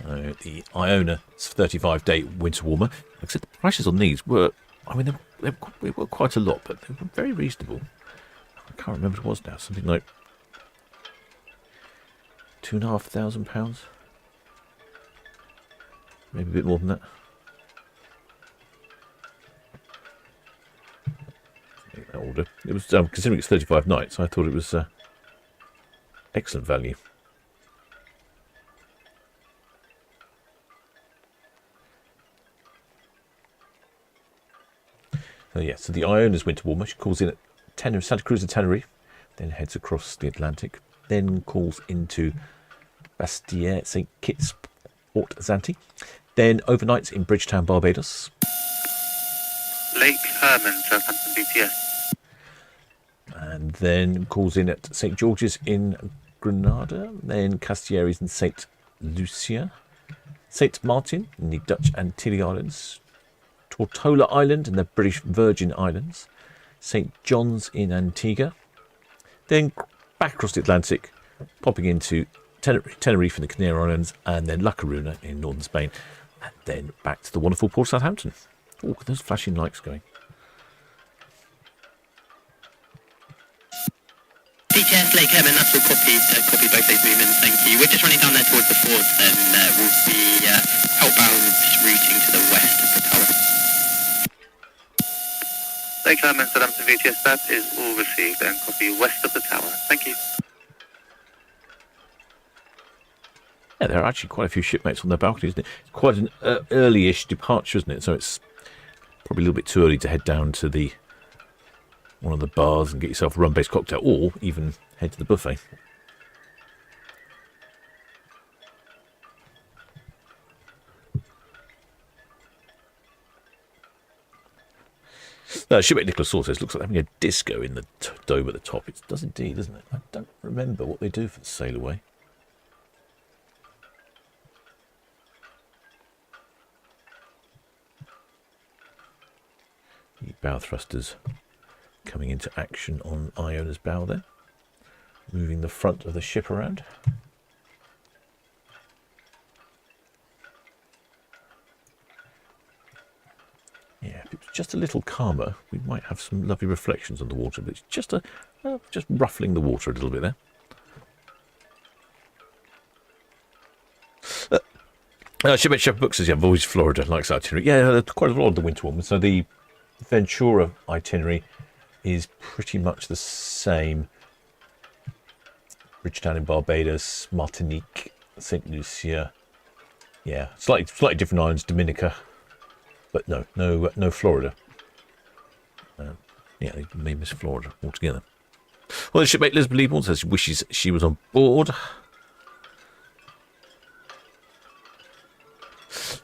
Speaker 1: The Iona 35-day winter warmer. Like I said, the prices on these were, I mean, they were quite a lot, but they were very reasonable. I can't remember what it was now. Something like £2,500. Maybe a bit more than that. Make that order. It was considering it's 35 nights. I thought it was excellent value. So yeah, so the Iona's winter warmer. She calls in at Santa Cruz de Tenerife, then heads across the Atlantic, then calls into Bastia, St. Kitts, Port Zante, then overnights in Bridgetown, Barbados.
Speaker 3: Lake Herman, Southampton BTS.
Speaker 1: And then calls in at St. George's in Grenada, then Castilleries in St. Lucia, St. Martin in the Dutch Antilles Islands, Tortola Island in the British Virgin Islands, St. John's in Antigua, then back across the Atlantic, popping into Tenerife in the Canary Islands, and then La Coruna in northern Spain, and then back to the wonderful port of Southampton. Oh, look at those flashing lights going.
Speaker 7: PTS Lake Herman, that's all copied. Copy both those movements, thank you. We're just running down there towards the fort, and we'll be outbound routing to the west of the tower.
Speaker 3: Lake Herman, Southampton BTS, that is all received, and copy west of the tower. Thank you.
Speaker 1: Yeah, there are actually quite a few shipmates on their balcony, isn't it? It's quite an early-ish departure, isn't it? So it's probably a little bit too early to head down to one of the bars and get yourself a rum-based cocktail, or even head to the buffet. Shipmate Nicholas Saw says, looks like having a disco in the dome at the top. It does indeed, doesn't it? I don't remember what they do for the sail away. The bow thrusters coming into action on Iona's bow there, moving the front of the ship around. Yeah, if it was just a little calmer, we might have some lovely reflections on the water, but it's just just ruffling the water a little bit there. Shipmate Shepherd Book says, yeah, Voyage Florida likes that itinerary. Yeah, quite a lot of the winter one. So the Ventura itinerary is pretty much the same. Bridgetown in Barbados, Martinique, St. Lucia. Yeah, slightly different islands, Dominica. But no Florida. Yeah, they may miss Florida altogether. Well, the shipmate Liz Believable says she wishes she was on board.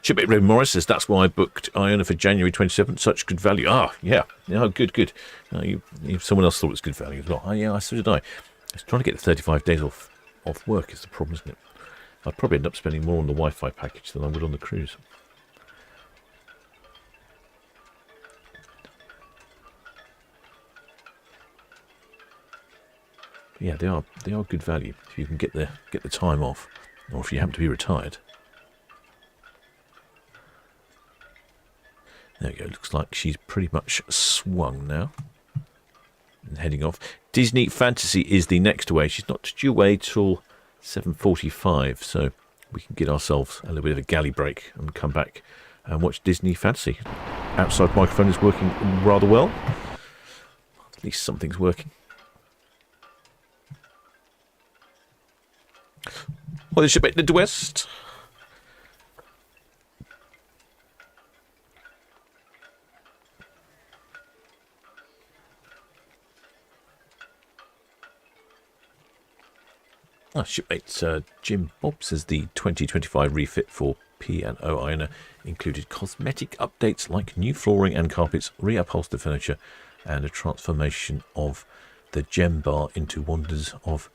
Speaker 1: Shipmate Ray Morris says that's why I booked Iona for January 27th. Such good value. Ah, yeah, good. Someone else thought it was good value as well. Oh, yeah, so did I. I was trying to get the 35 days off work is the problem, isn't it? I'd probably end up spending more on the Wi-Fi package than I would on the cruise. But yeah, they are good value if you can get the time off, or if you happen to be retired. There we go. Looks like she's pretty much swung now and heading off. Disney Fantasy is the next away. She's not due away till 7:45, so we can get ourselves a little bit of a galley break and come back and watch Disney Fantasy. Outside microphone is working rather well. At least something's working. Well, the shipmate Linda West. Shipmates Jim Bob says the 2025 refit for P&O Iona included cosmetic updates like new flooring and carpets, reupholstered furniture, and a transformation of the gem bar into Wonders of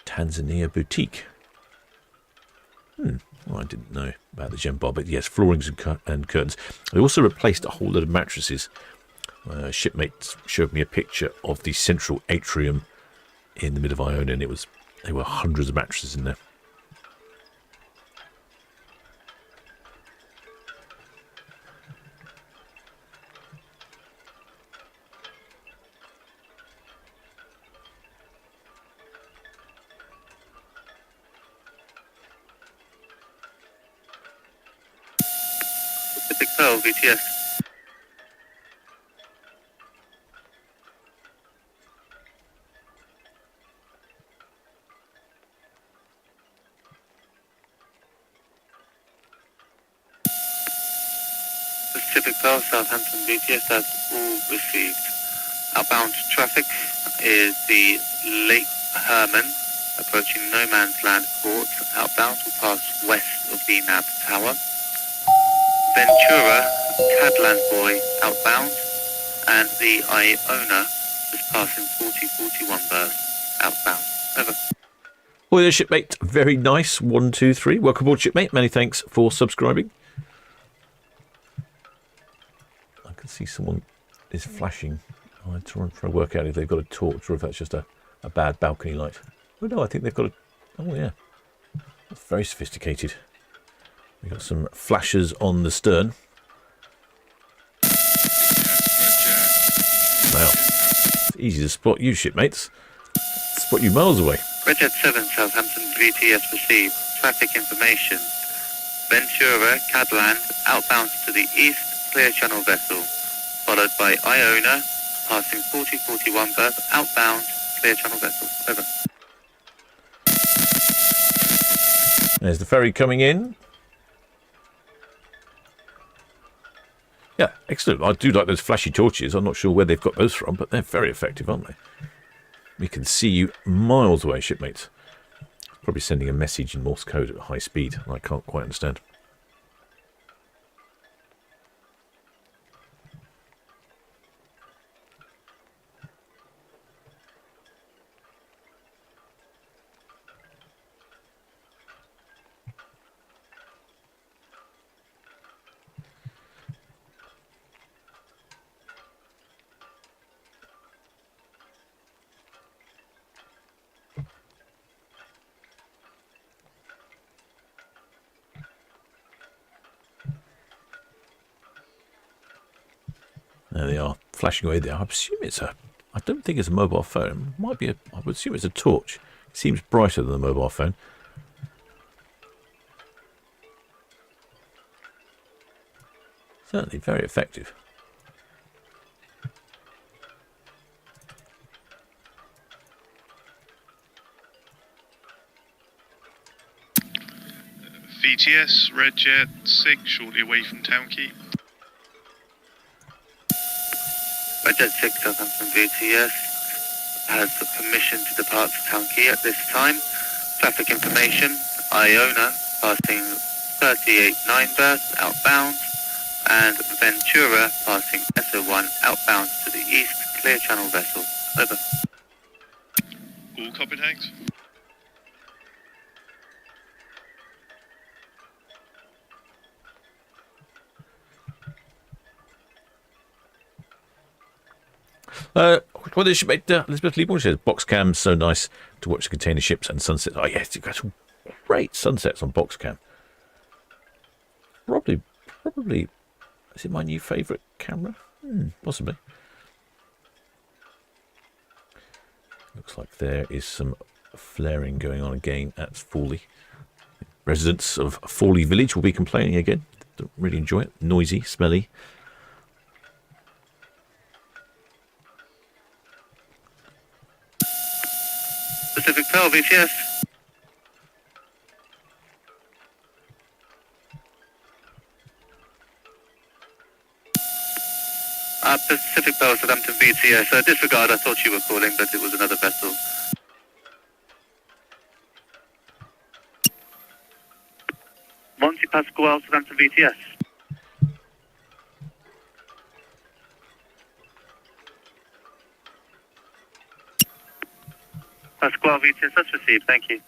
Speaker 1: Tanzania boutique. Well, I didn't know about the gem bar, but yes, floorings and curtains. They also replaced a whole lot of mattresses. Shipmates showed me a picture of the central atrium in the middle of Iona, and there were hundreds of mattresses in there.
Speaker 3: Pacific Pearl, VTS. Pacific Pearl, Southampton, VTS, that's all received. Outbound traffic is the Lake Herman, approaching No Man's Land port. Outbound will pass west of the Nab Tower. Ventura, Cadland Buoy, outbound, and the Iona is passing 4041 berth, outbound. Over.
Speaker 1: Well, there, Shipmate. Very nice. 1, 2, 3. Welcome aboard, Shipmate. Many thanks for subscribing. I can see someone is flashing. I'm trying to work out if they've got a torch or if that's just a bad balcony light. Oh, no, I think they've got a... Oh, yeah. That's very sophisticated. We've got some flashes on the stern. Wow. It's easy to spot you, Shipmates. Spot you miles away.
Speaker 3: Red Jet 7, Southampton, VTS received. Traffic information. Ventura, Cadland, outbound to the east, clear channel vessel. Followed by Iona, passing 4041 berth, outbound, clear channel vessel. Over.
Speaker 1: There's the ferry coming in. Yeah, excellent. I do like those flashy torches. I'm not sure where they've got those from, but they're very effective, aren't they? We can see you miles away, Shipmates. Probably sending a message in Morse code at high speed, and I can't quite understand. There they are, flashing away there. I assume it's a... I don't think it's a mobile phone. It might be a... I would assume it's a torch. It seems brighter than a mobile phone. Certainly very effective.
Speaker 5: VTS, Red Jet 6, shortly away from Town Quay.
Speaker 3: Red Jet 6, Southampton, VTS has permission to depart for Town Quay at this time. Traffic information, Iona passing 38.9 berth, outbound, and Ventura passing SO1 outbound to the east, clear channel vessel. Over.
Speaker 5: All copied, Hanks.
Speaker 1: Well, this should make Elizabeth Liebman says box cams so nice to watch the container ships and sunsets. Oh yes, you've got some great sunsets on box cam. Probably is it my new favourite camera? Possibly. Looks like there is some flaring going on again at Fawley. Residents of Fawley Village will be complaining again. Don't really enjoy it. Noisy, smelly.
Speaker 3: Pacific Pearl, VTS. Pacific Pearl, Southampton, VTS. Disregard, I thought you were calling, but it was another vessel. you, Pascal, Southampton VTS. Pascal VTS, that's received, thank you.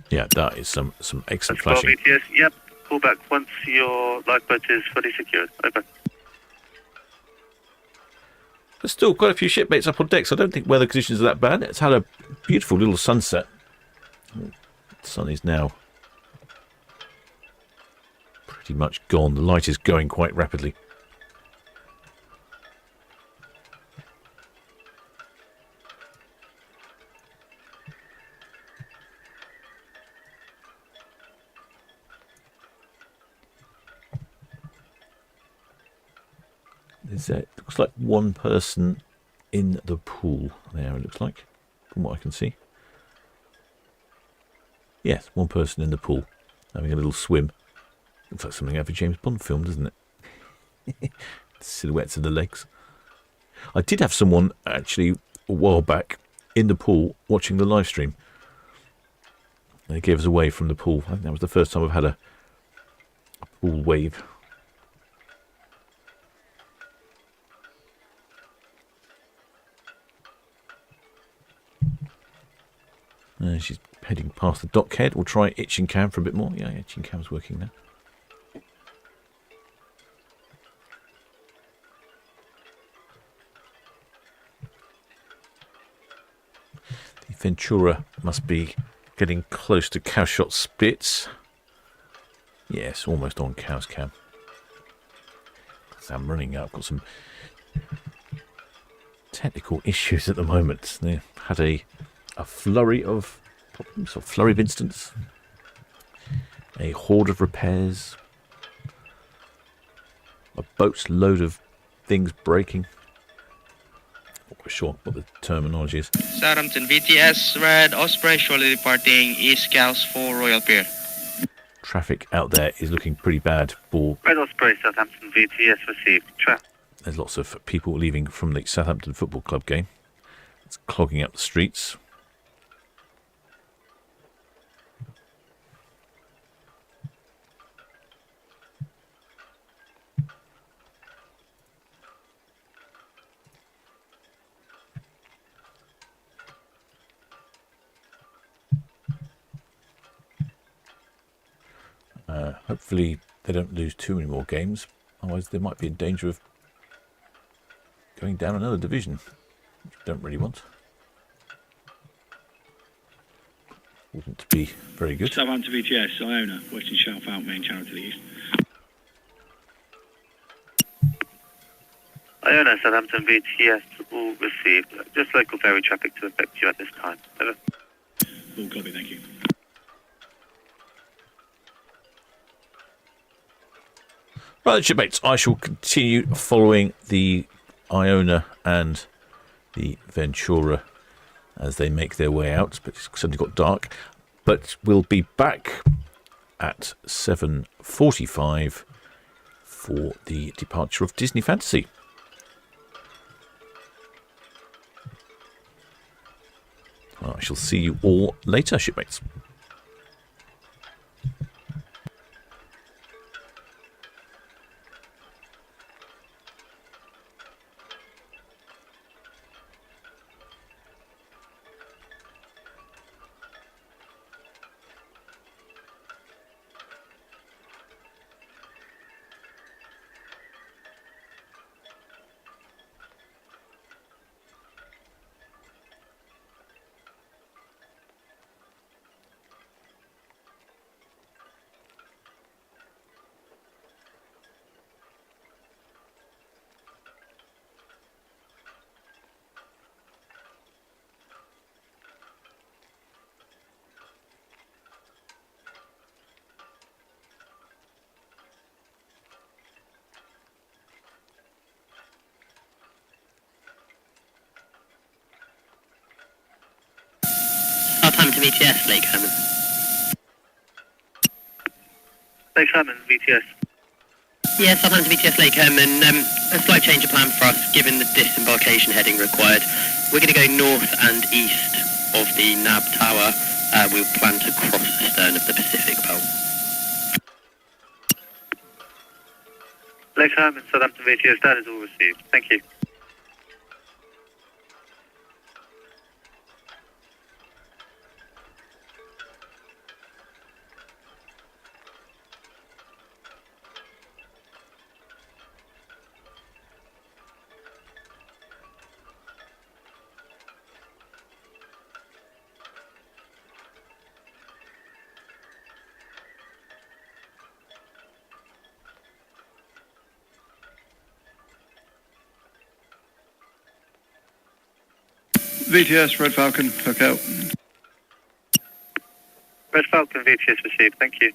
Speaker 1: Yeah, that is some excellent
Speaker 3: Pascal
Speaker 1: flashing.
Speaker 3: VTS, yep. Call back once your lifeboat is fully secured. Over.
Speaker 1: There's still quite a few shipmates up on decks. I don't think weather conditions are that bad. It's had a beautiful little sunset. The sun is now pretty much gone. The light is going quite rapidly. It looks like one person in the pool there, it looks like, from what I can see. Yes, one person in the pool, having a little swim. Looks like something out of a James Bond film, doesn't it? Silhouettes of the legs. I did have someone, actually, a while back, in the pool, watching the live stream. They gave us away from the pool. I think that was the first time I've had a pool wave. She's heading past the dockhead. We'll try itching cam for a bit more. Yeah, itching cam's working now. The Ventura must be getting close to Cowshot Spits. Yes, almost on Cow's cam. So I'm running out. I've got some technical issues at the moment. They had a flurry of problems, or flurry of incidents, a horde of repairs, a boat's load of things breaking. Not quite sure what the terminology is.
Speaker 8: Southampton VTS, Red Osprey, shortly departing East Cows for Royal Pier.
Speaker 1: Traffic out there is looking pretty bad for...
Speaker 3: Red Osprey, Southampton VTS received.
Speaker 1: There's lots of people leaving from the Southampton Football Club game. It's clogging up the streets. Hopefully they don't lose too many more games, otherwise they might be in danger of going down another division, which we don't really want. Wouldn't be very good.
Speaker 2: Southampton VTS, Iona, Western Shelf out main channel to the east.
Speaker 3: Iona, Southampton VTS, all received. Just local ferry traffic to affect you at this time. Over.
Speaker 2: All copy, thank you.
Speaker 1: Right, shipmates, I shall continue following the Iona and the Ventura as they make their way out, but it's suddenly got dark. But we'll be back at 7:45 for the departure of Disney Fantasy. I shall see you all later, shipmates.
Speaker 7: Southampton VTS, Lake Herman.
Speaker 3: Lake Herman, VTS.
Speaker 7: Yeah, Southampton VTS, Lake Herman. A slight change of plan for us, given the disembarkation heading required. We're going to go north and east of the Nab Tower, we'll plan to cross the stern of the Pacific Pearl.
Speaker 4: Lake Herman, Southampton VTS, that is all received. Thank you.
Speaker 9: VTS, Red Falcon, look out.
Speaker 4: Red Falcon VTS received. Thank you.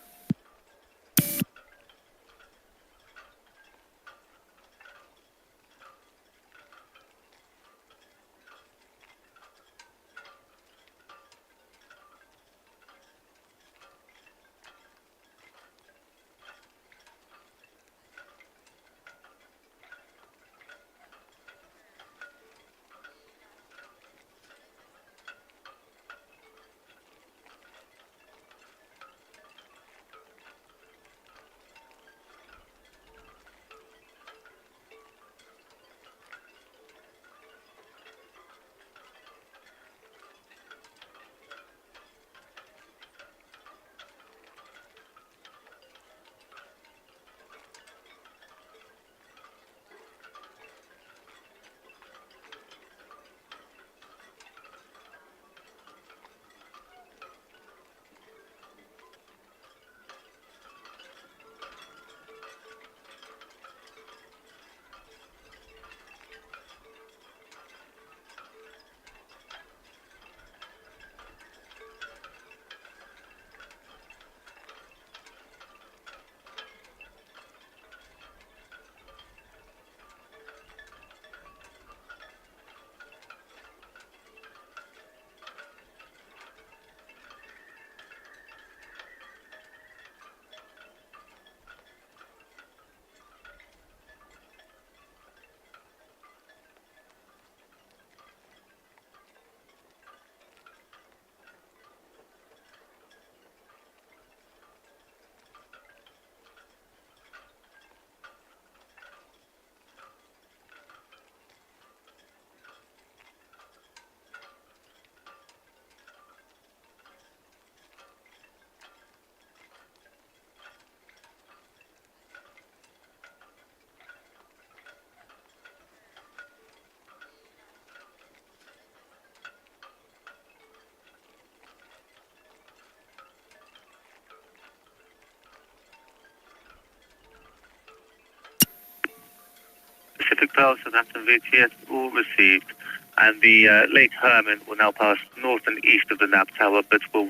Speaker 4: Pacific Pearl, Southampton VTS, all received. And the Lake Herman will now pass north and east of the Nab Tower, but will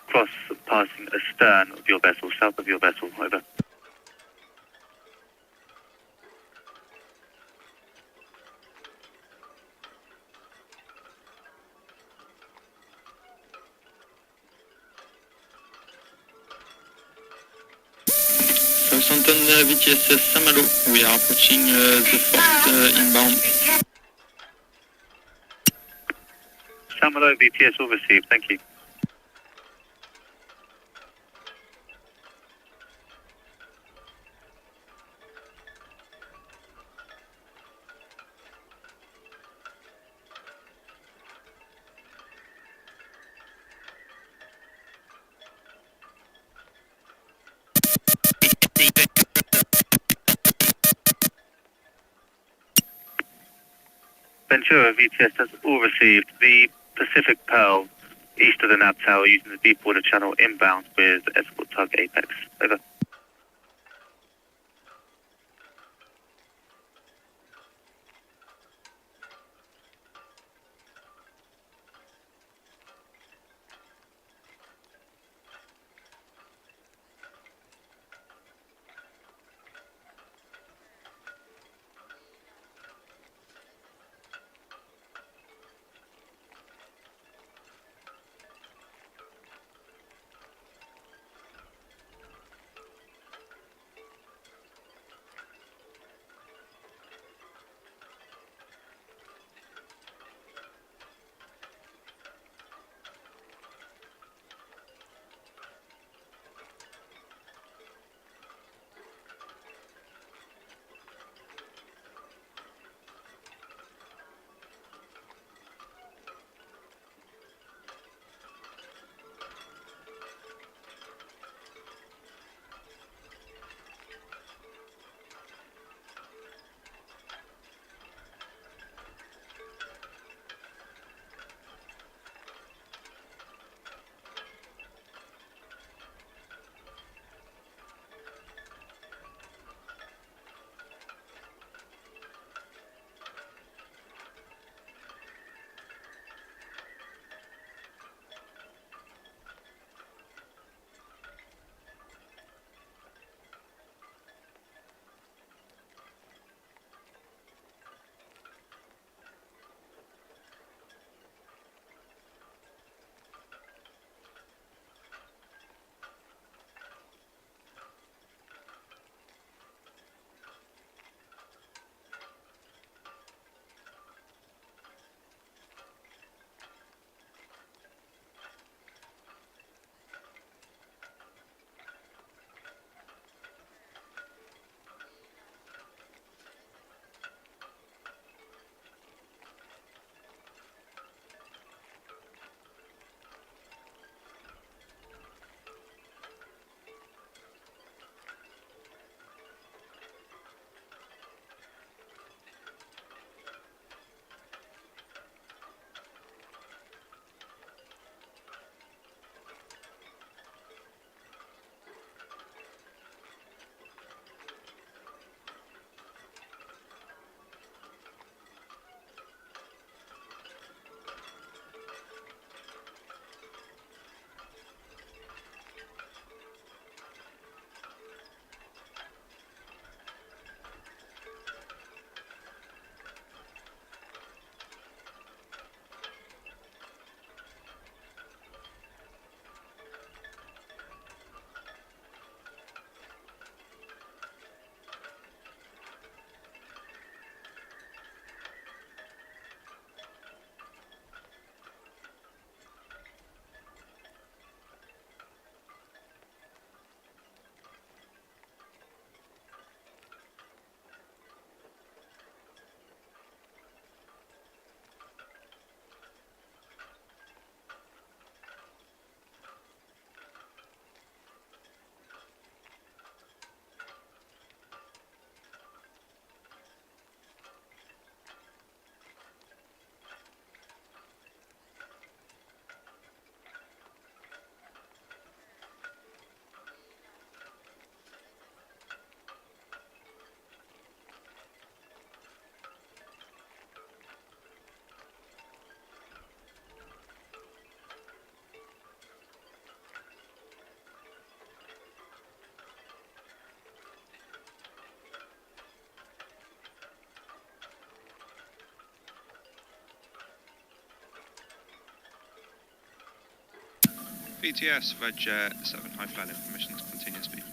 Speaker 4: cross passing astern of your vessel, south of your vessel. Over.
Speaker 10: Southampton VTS Saint-Malo, we are approaching the fort inbound.
Speaker 4: Saint-Malo VTS, all received. Thank you. Ventura VTS has all received. The Pacific Pearl east of the Nab Tower using the Deepwater Channel inbound with escort tug Apex. Over.
Speaker 5: VTS, Veg 7, high flight information to continue speed.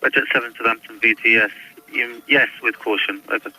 Speaker 4: Budget 7 Southampton VTS. Yes, with caution. Over.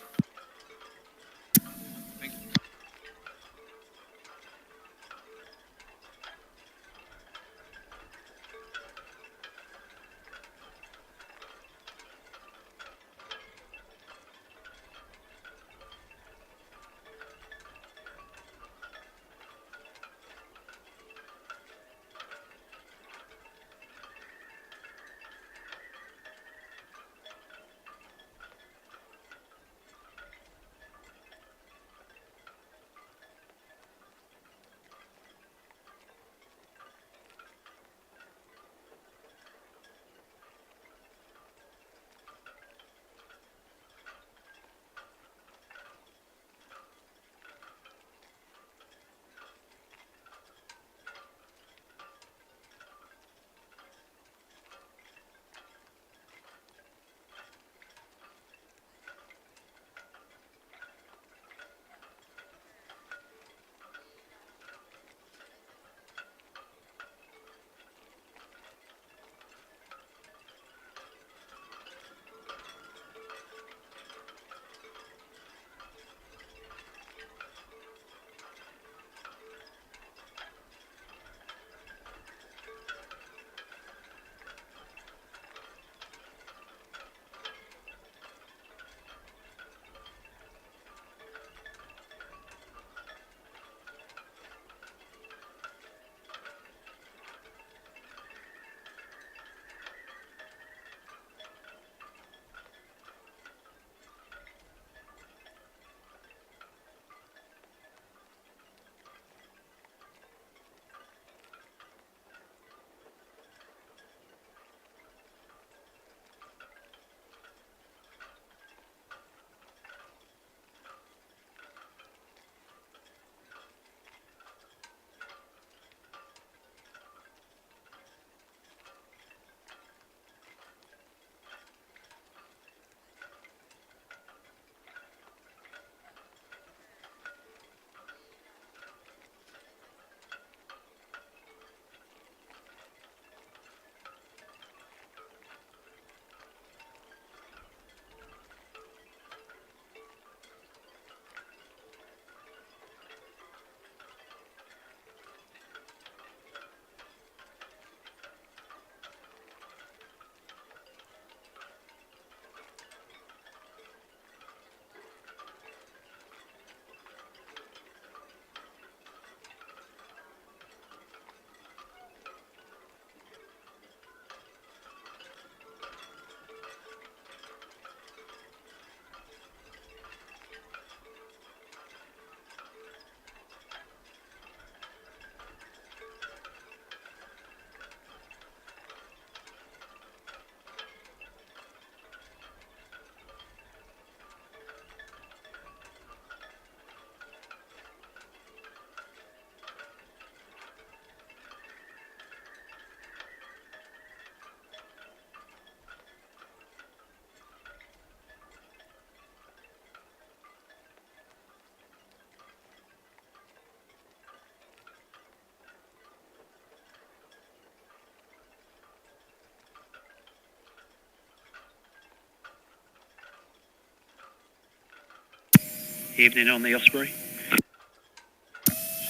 Speaker 11: Evening on the Osprey.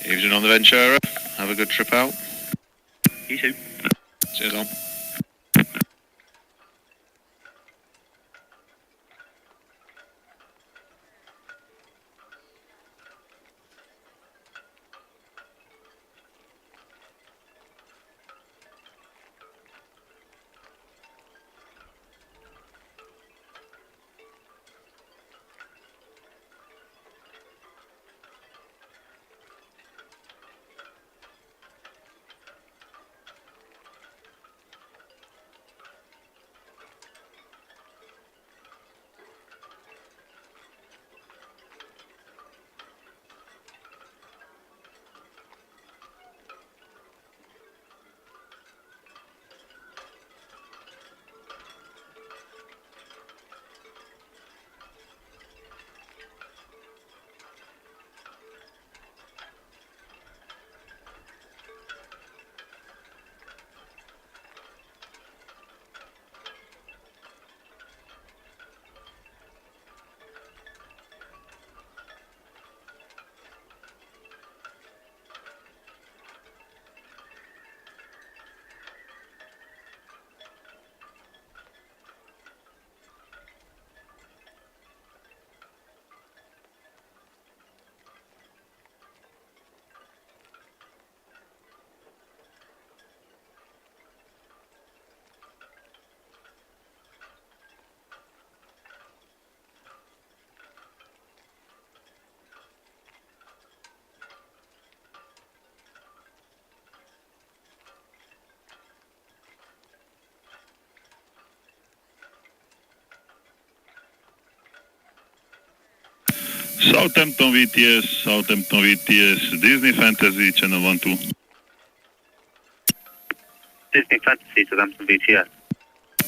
Speaker 5: Evening on the Ventura. Have a good trip out.
Speaker 11: You too.
Speaker 5: Cheers on.
Speaker 12: Southampton VTS, Disney Fantasy, Channel 1-2.
Speaker 4: Disney Fantasy, Southampton VTS.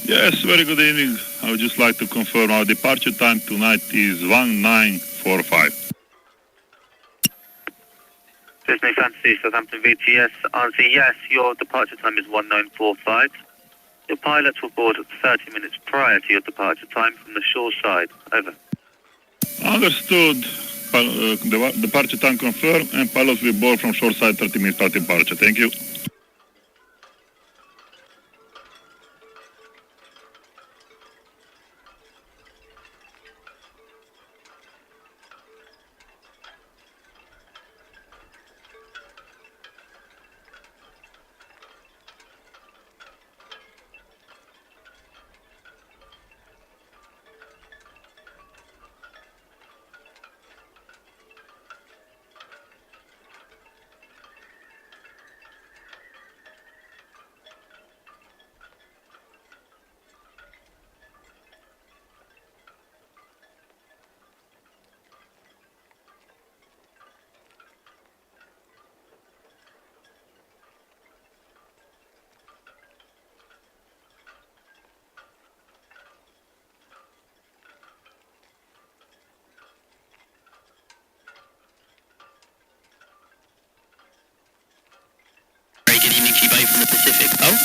Speaker 12: Yes, very good evening. I would just like to confirm our departure time tonight is 1945.
Speaker 4: Disney Fantasy, Southampton VTS. Answer yes, your departure time is 1945. Your pilots will board 30 minutes prior to your departure time from the shore side. Over.
Speaker 12: Understood. Departure time confirmed, and pilots will board from shore side 30 minutes after departure. Thank you.
Speaker 7: Very good evening to you both from the Pacific. Oh?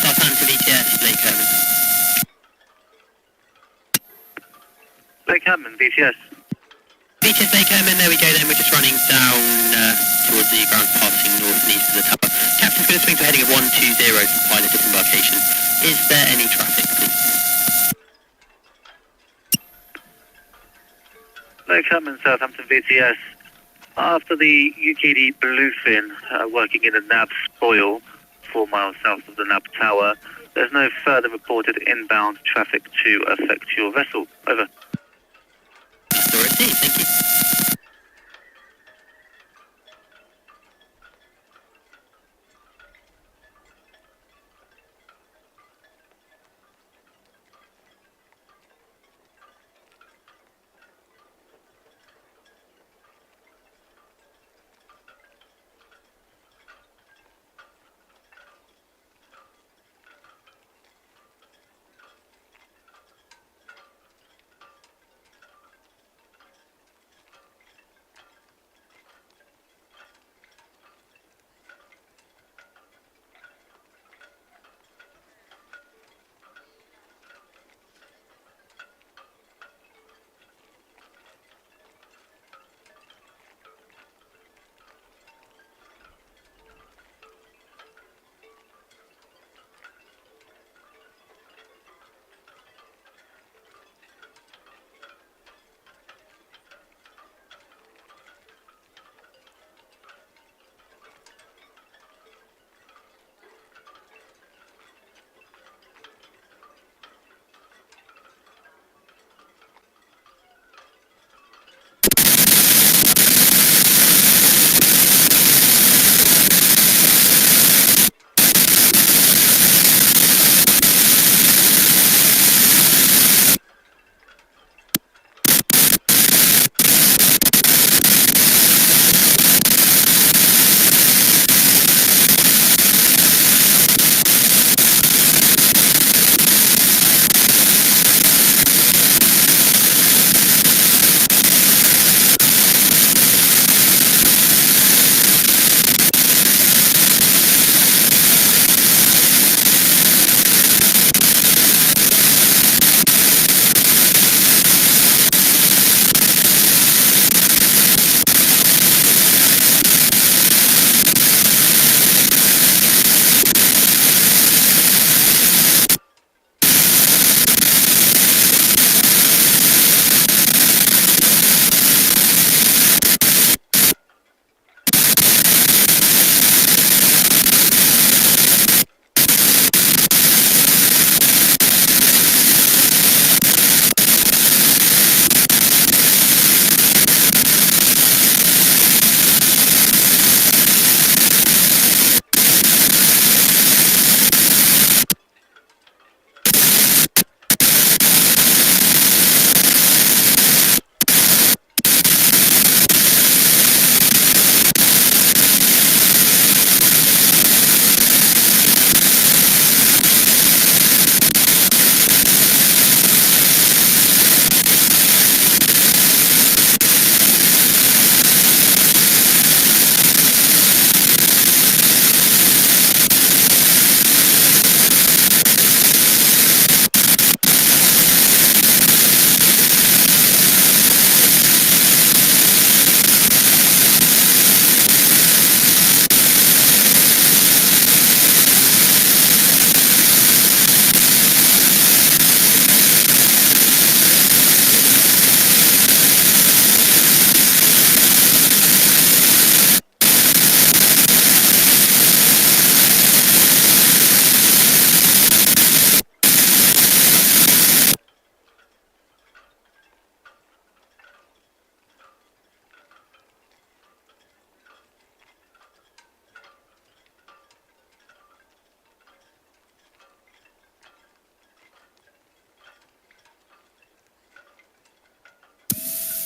Speaker 7: Southampton VTS, Lake Herman.
Speaker 4: Lake Herman, VTS.
Speaker 7: VTS Lake Herman, there we go then, we're just running down towards the ground, passing north and east of the tower. Captain's going to swing for heading of 120 for pilot disembarkation. Is there any traffic, please?
Speaker 4: Lake Herman, Southampton VTS. After the UKD Bluefin working in the Nab spoil 4 miles south of the Nab Tower, there's no further reported inbound traffic to affect your vessel. Over.
Speaker 7: That's all right, thank you.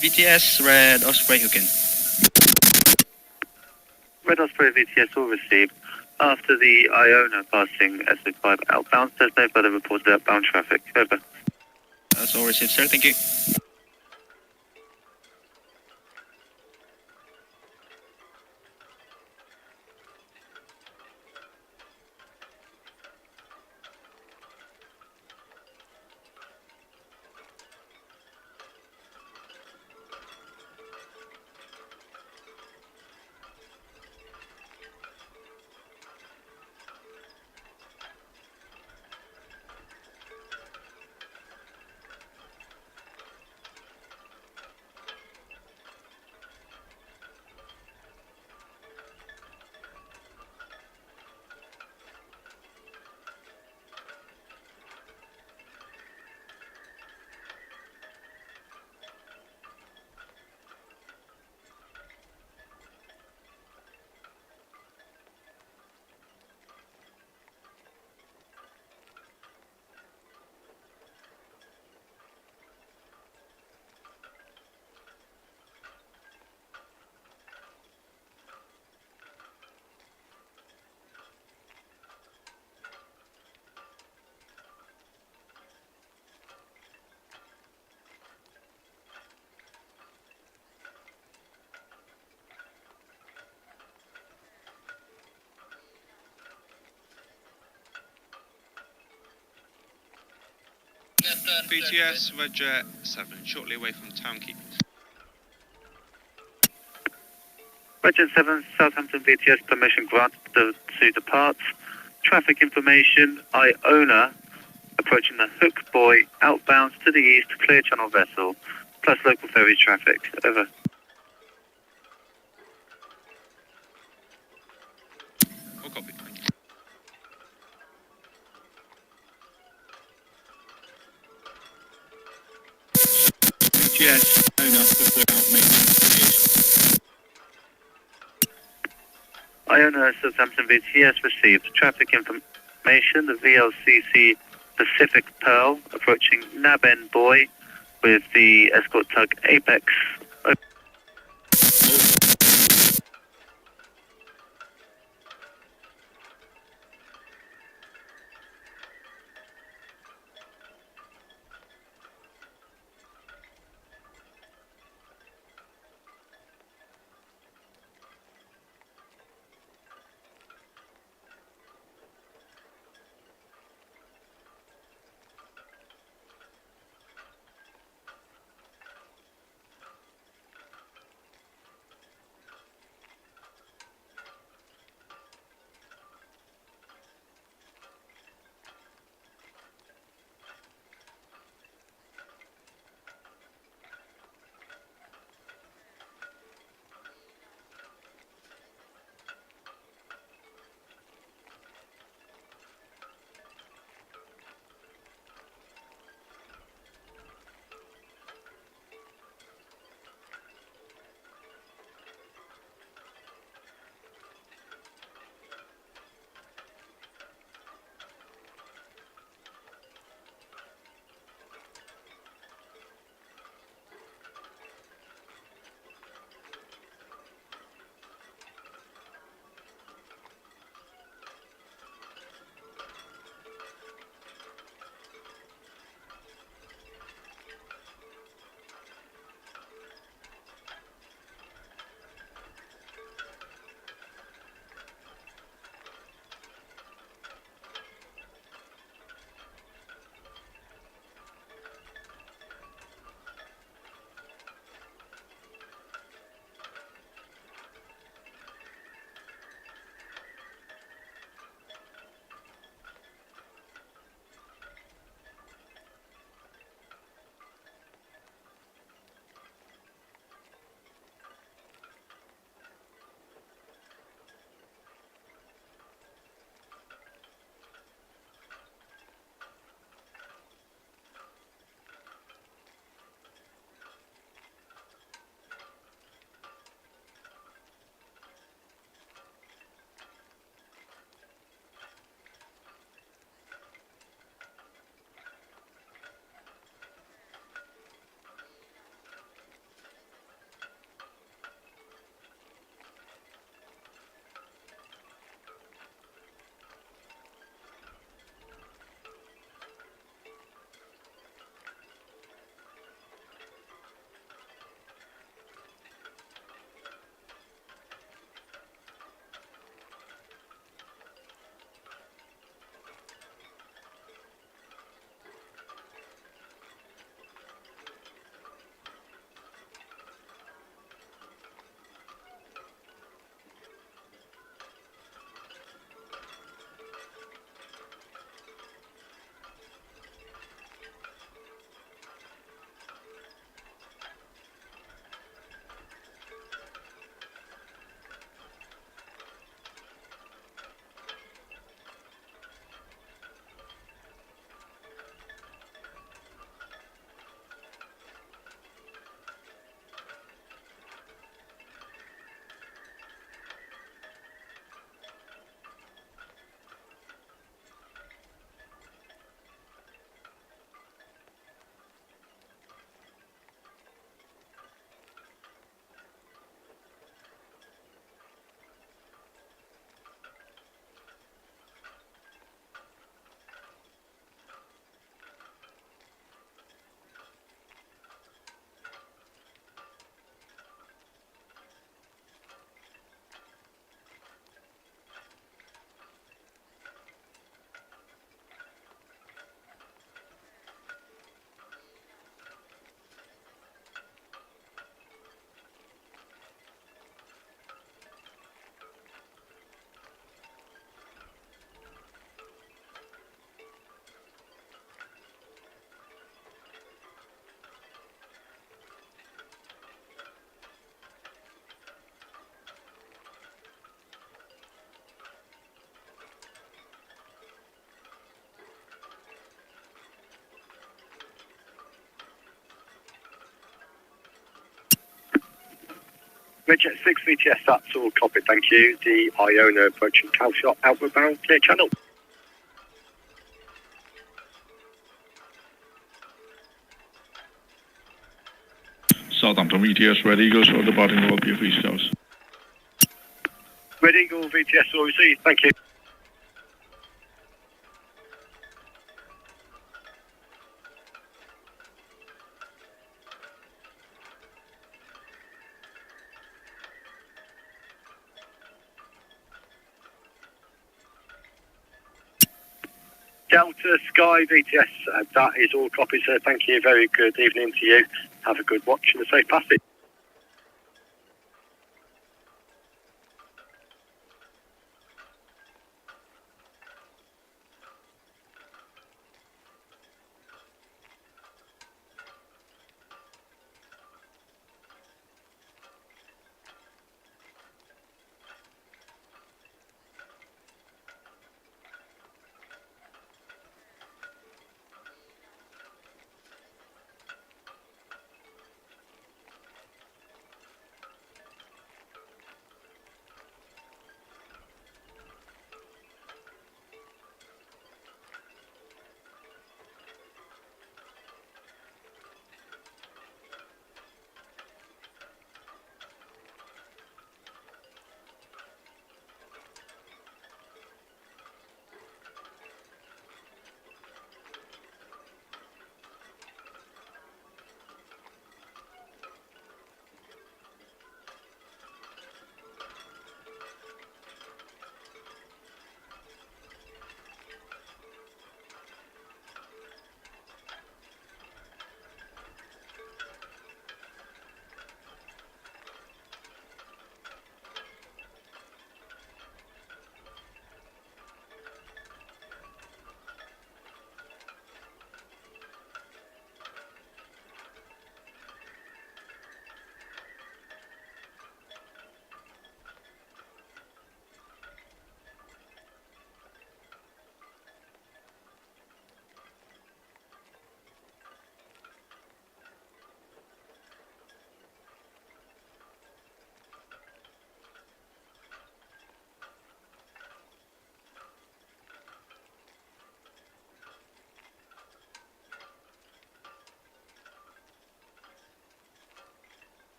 Speaker 8: VTS, Red Osprey hooking.
Speaker 4: Red Osprey VTS all received. After the Iona passing SO5 outbound, there's no further reported outbound traffic. Over.
Speaker 8: That's all received, sir. Thank you.
Speaker 5: VTS, Wedge 7, shortly away from Town Quay.
Speaker 4: Wedge 7, Southampton VTS, permission granted to depart. Traffic information, Iona, approaching the Hook Buoy, outbound to the east, clear channel vessel, plus local ferry traffic. Over.
Speaker 5: All copy.
Speaker 9: Yes, owner, without me.
Speaker 4: Iona, Southampton VTS received traffic information, the VLCC Pacific Pearl, approaching Nab Tower with the escort tug Apex. Over.
Speaker 3: Redjet 6 VTS, that's all copied, thank you. The Iona approaching Calshot, outward bound, clear channel.
Speaker 12: Southampton VTS, Red Eagles, or departing all PFE scouts.
Speaker 3: Red Eagle VTS all received, thank you. Delta Sky VTS, that is all copied, sir. Thank you. Very good evening to you. Have a good watch and a safe passage.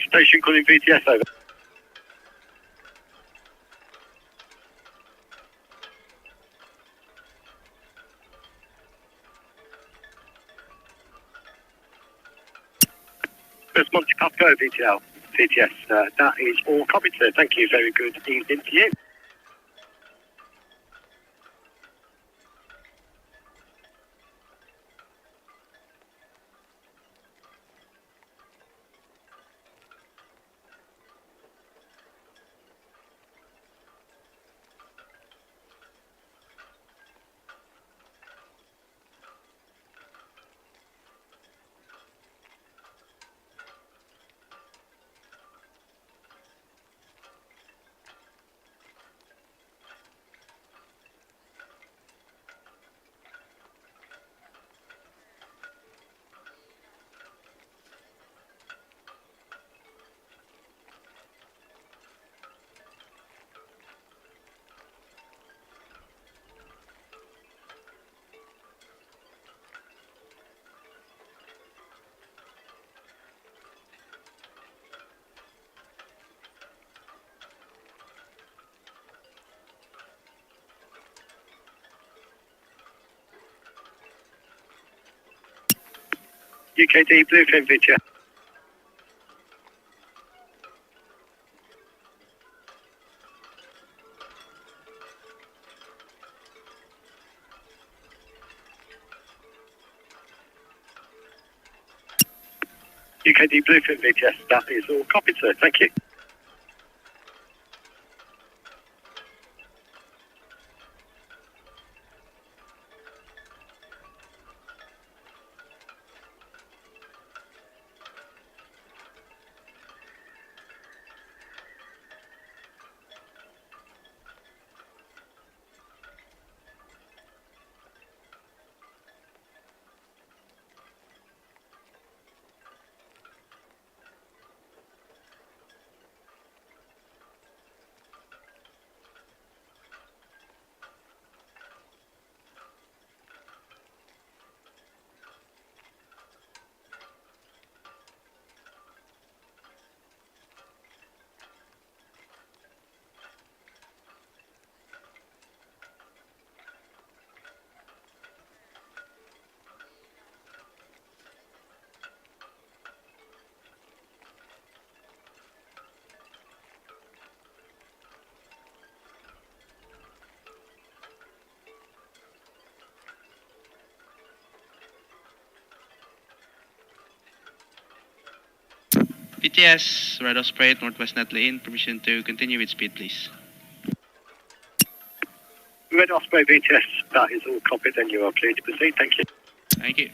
Speaker 3: Station calling VTS over. First Monte Pasco VTS. That is all copied, sir. Thank you. Very good evening to you. UKD Bluefin VTS. UKD Bluefin VTS. That is all copied, sir. Thank you.
Speaker 8: VTS, Red Osprey, Northwest Netley in. Permission to continue with speed, please.
Speaker 3: Red Osprey VTS. That is all copied and you are clear to proceed. Thank you.
Speaker 8: Thank you.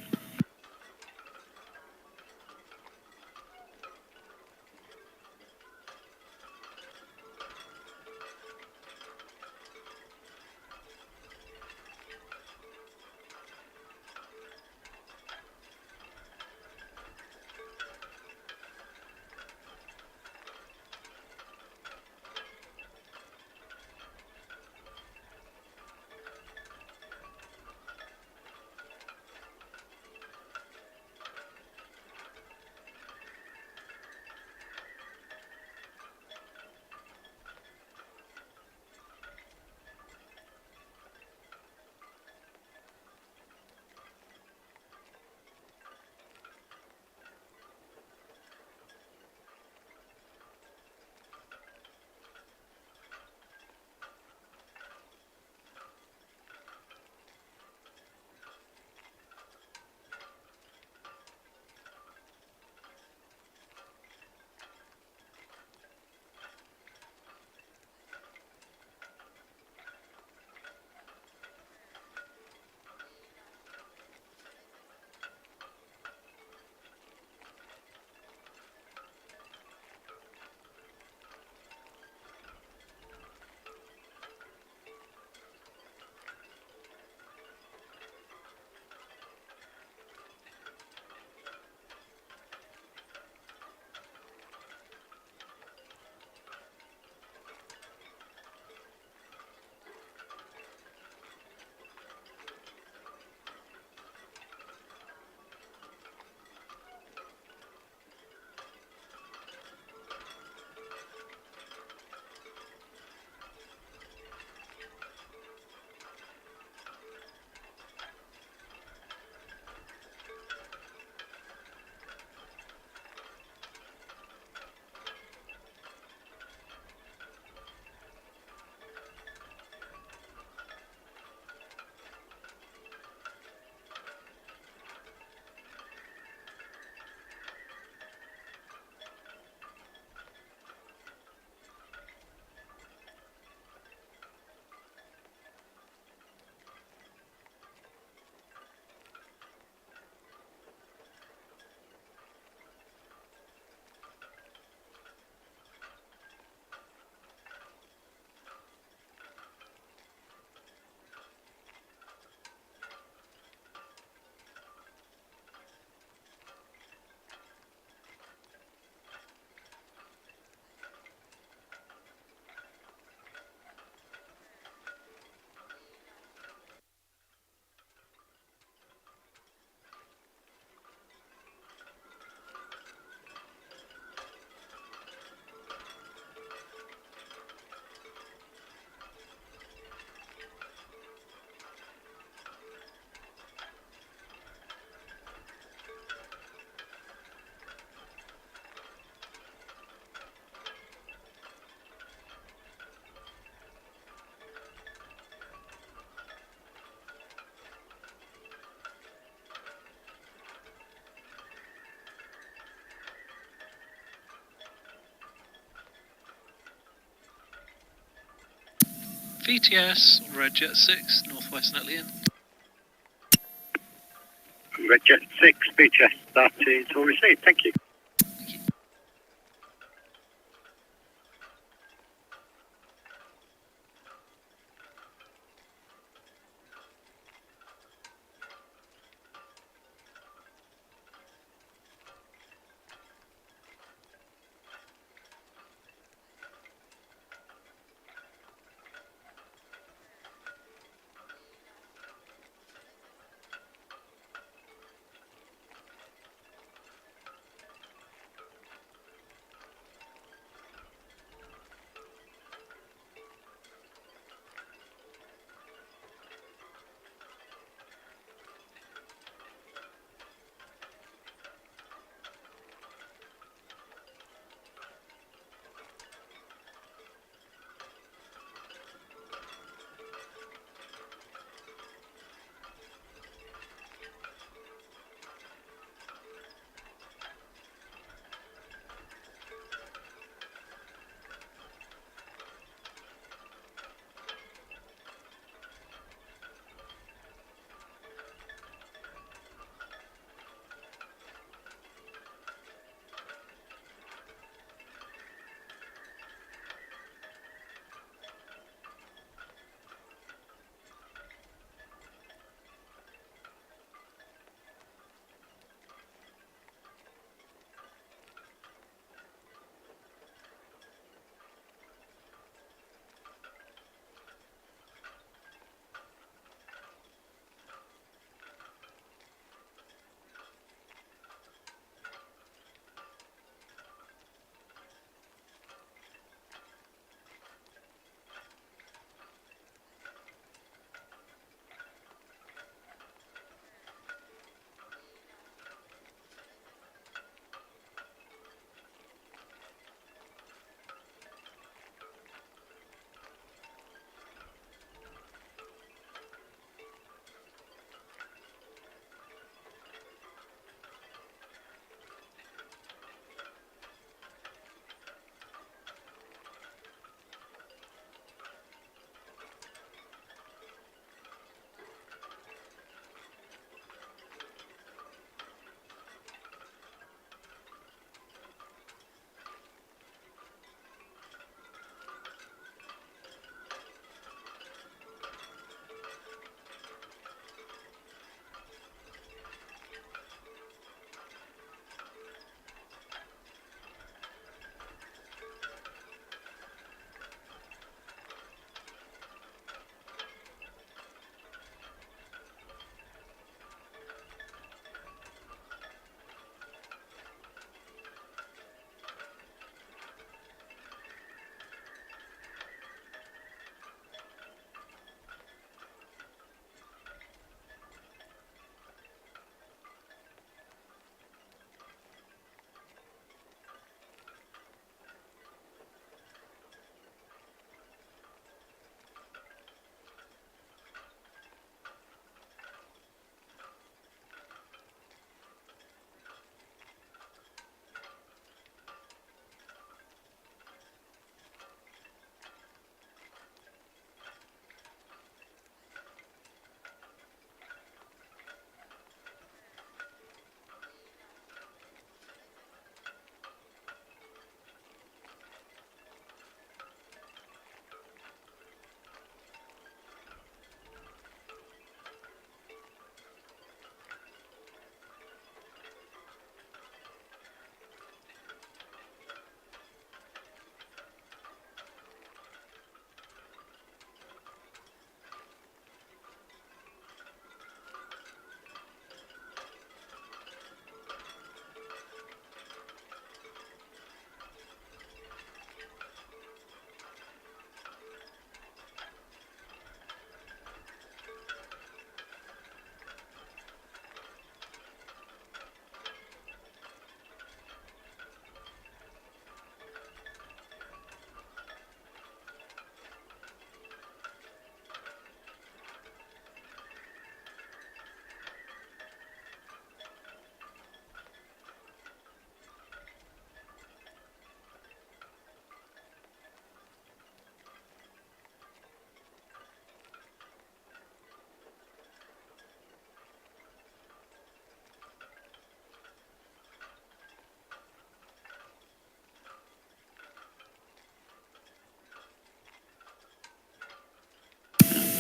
Speaker 13: VTS, Redjet 6, Northwest Netley.
Speaker 3: Redjet 6, BTS, that is all received. Thank you.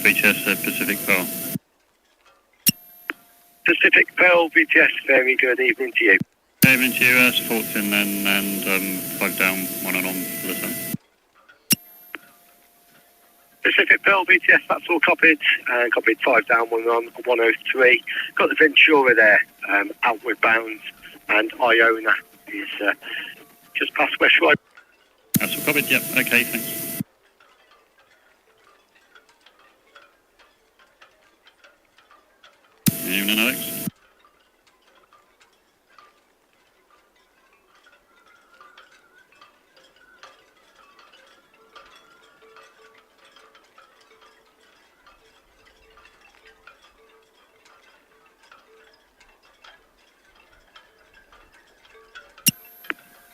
Speaker 12: VTS Pacific Pearl.
Speaker 3: Pacific Pearl, VTS, very good evening to you.
Speaker 12: Good evening to you, support's in then, and plug down one and on for the sun.
Speaker 3: Pacific Pearl, VTS, that's all copied. Copied 5 down, 1 on, 103. Got the Ventura there, outward bound, and Iona is just past West Ryde.
Speaker 12: That's all copied, yep, okay, thanks. Good evening, Alex.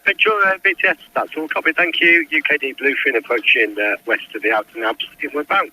Speaker 3: Ventura, VTS, that's all copied, thank you. UKD Bluefin approaching west of the outer nabs, inward bound.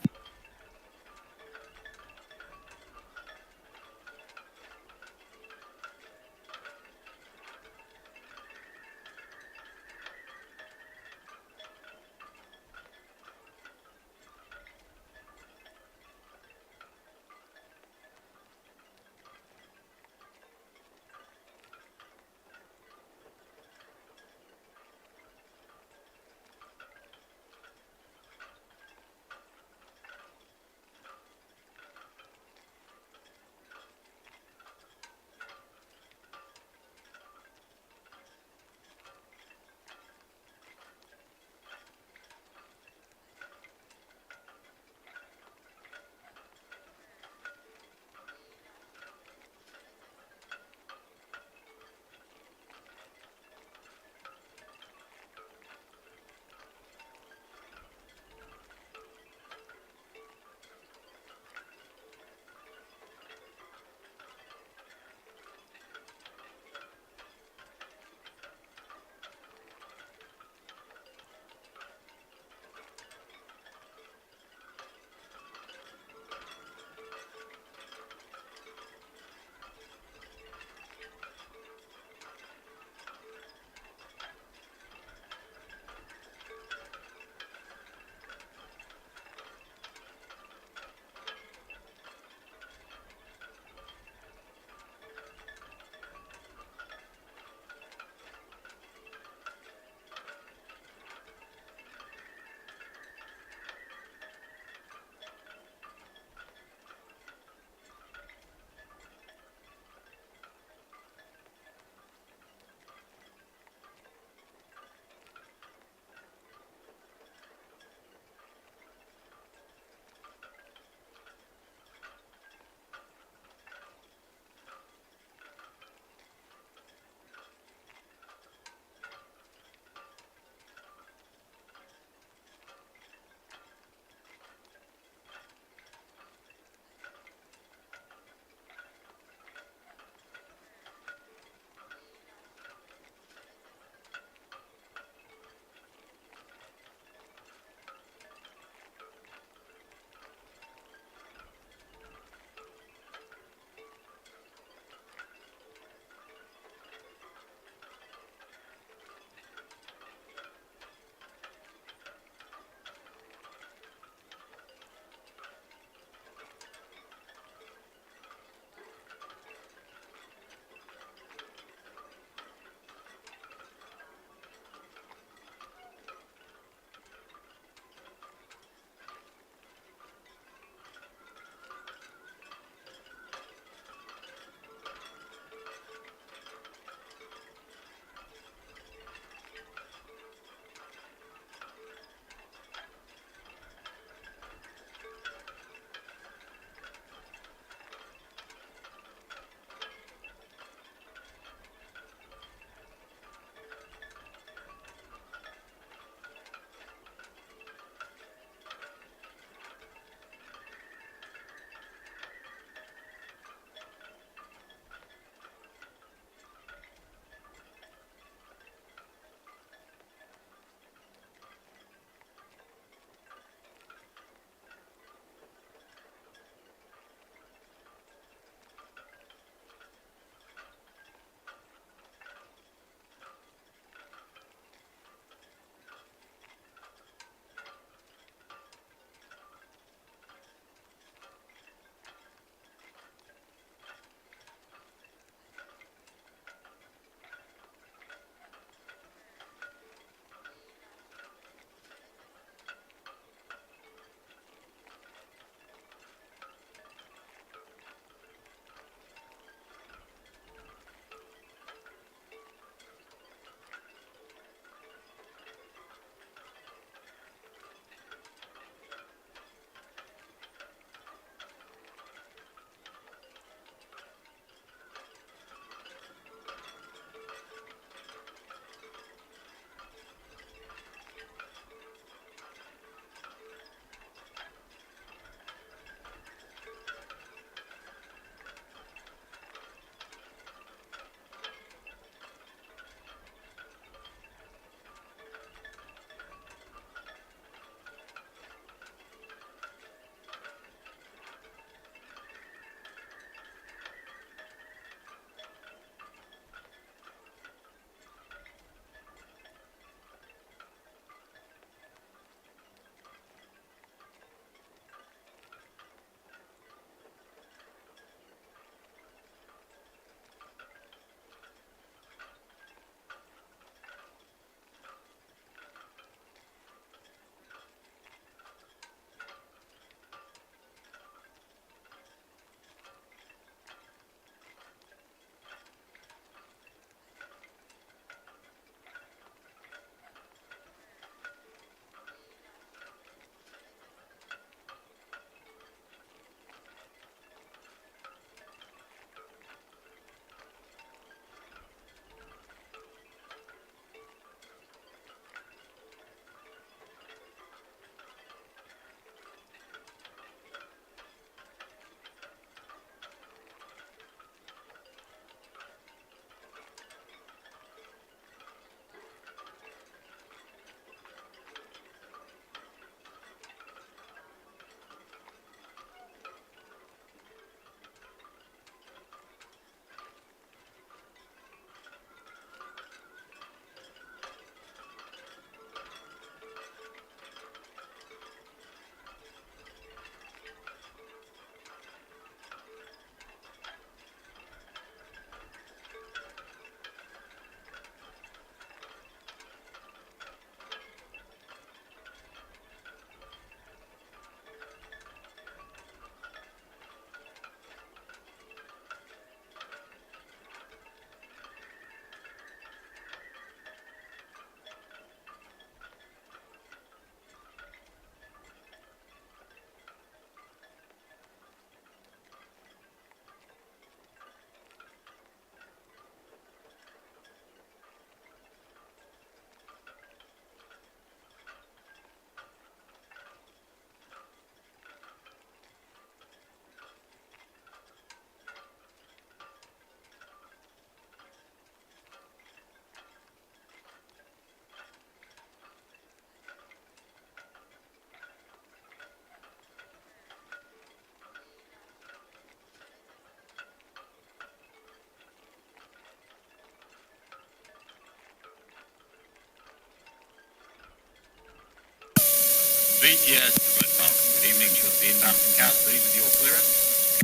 Speaker 9: VTS, Red Falcon, good evening. She'll be inbound from Cats, please, with your clearance.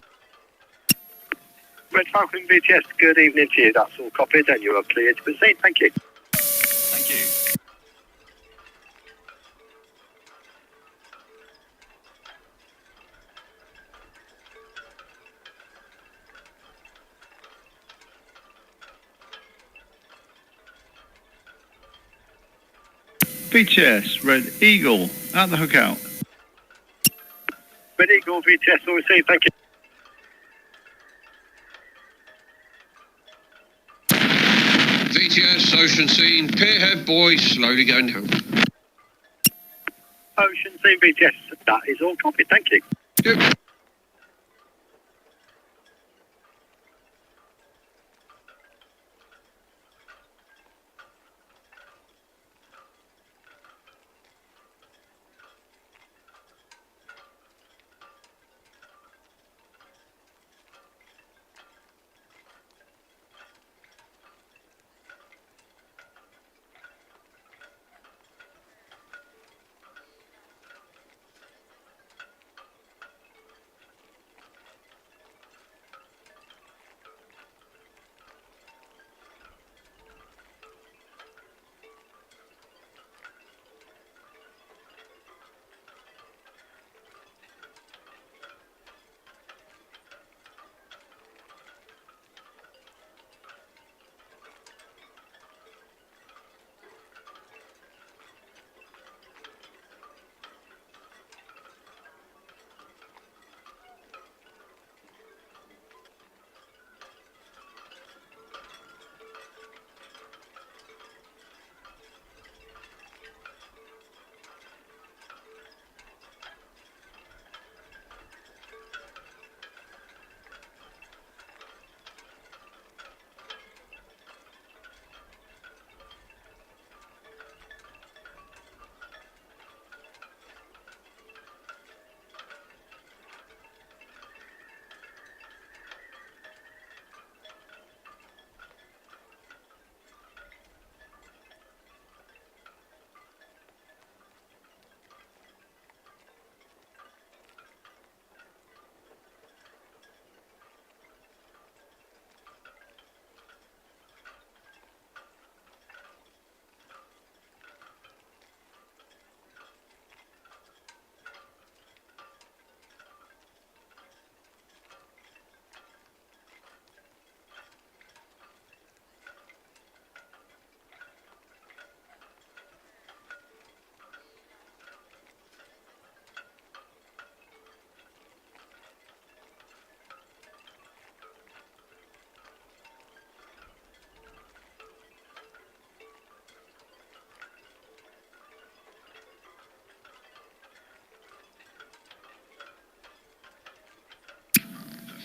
Speaker 3: Red Falcon VTS, good evening to you. That's all copied and you are clear to proceed. Thank you.
Speaker 9: Thank you.
Speaker 2: VTS, Red Eagle, at the hookout.
Speaker 3: Red Eagle VTS, all received. Thank you.
Speaker 6: VTS, ocean scene, pierhead boy, slowly going down.
Speaker 3: Ocean Scene VTS, that is all copied. Thank you.
Speaker 6: Yep.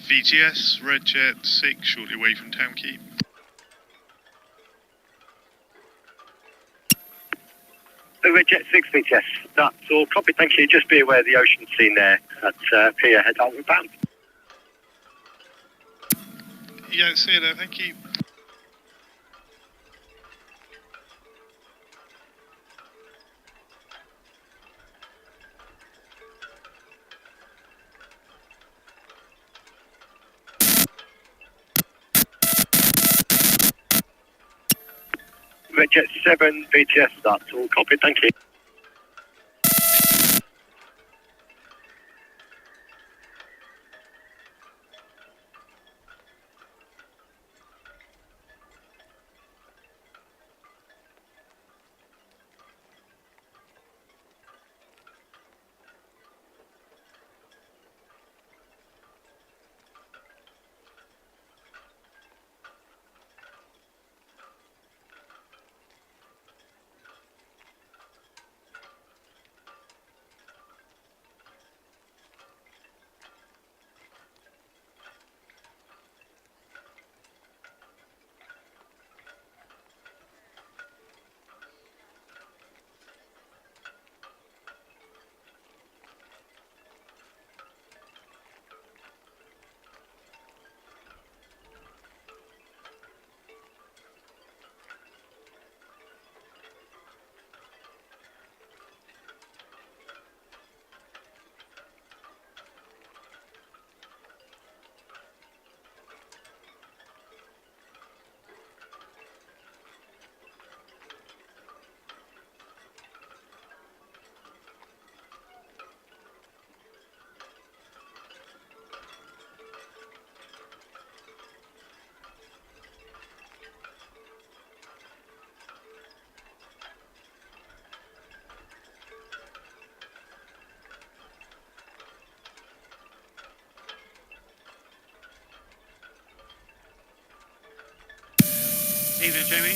Speaker 12: VTS, Red Jet 6, shortly away from Town Quay.
Speaker 3: Red Jet 6 VTS, that's all copied. Thank you. Just be aware of the ocean scene there at Pier Head outward bound.
Speaker 12: Yeah, see you there, thank you.
Speaker 3: Red Jet 7 VTS, that's all copied. Thank you.
Speaker 2: Evening, Jamie.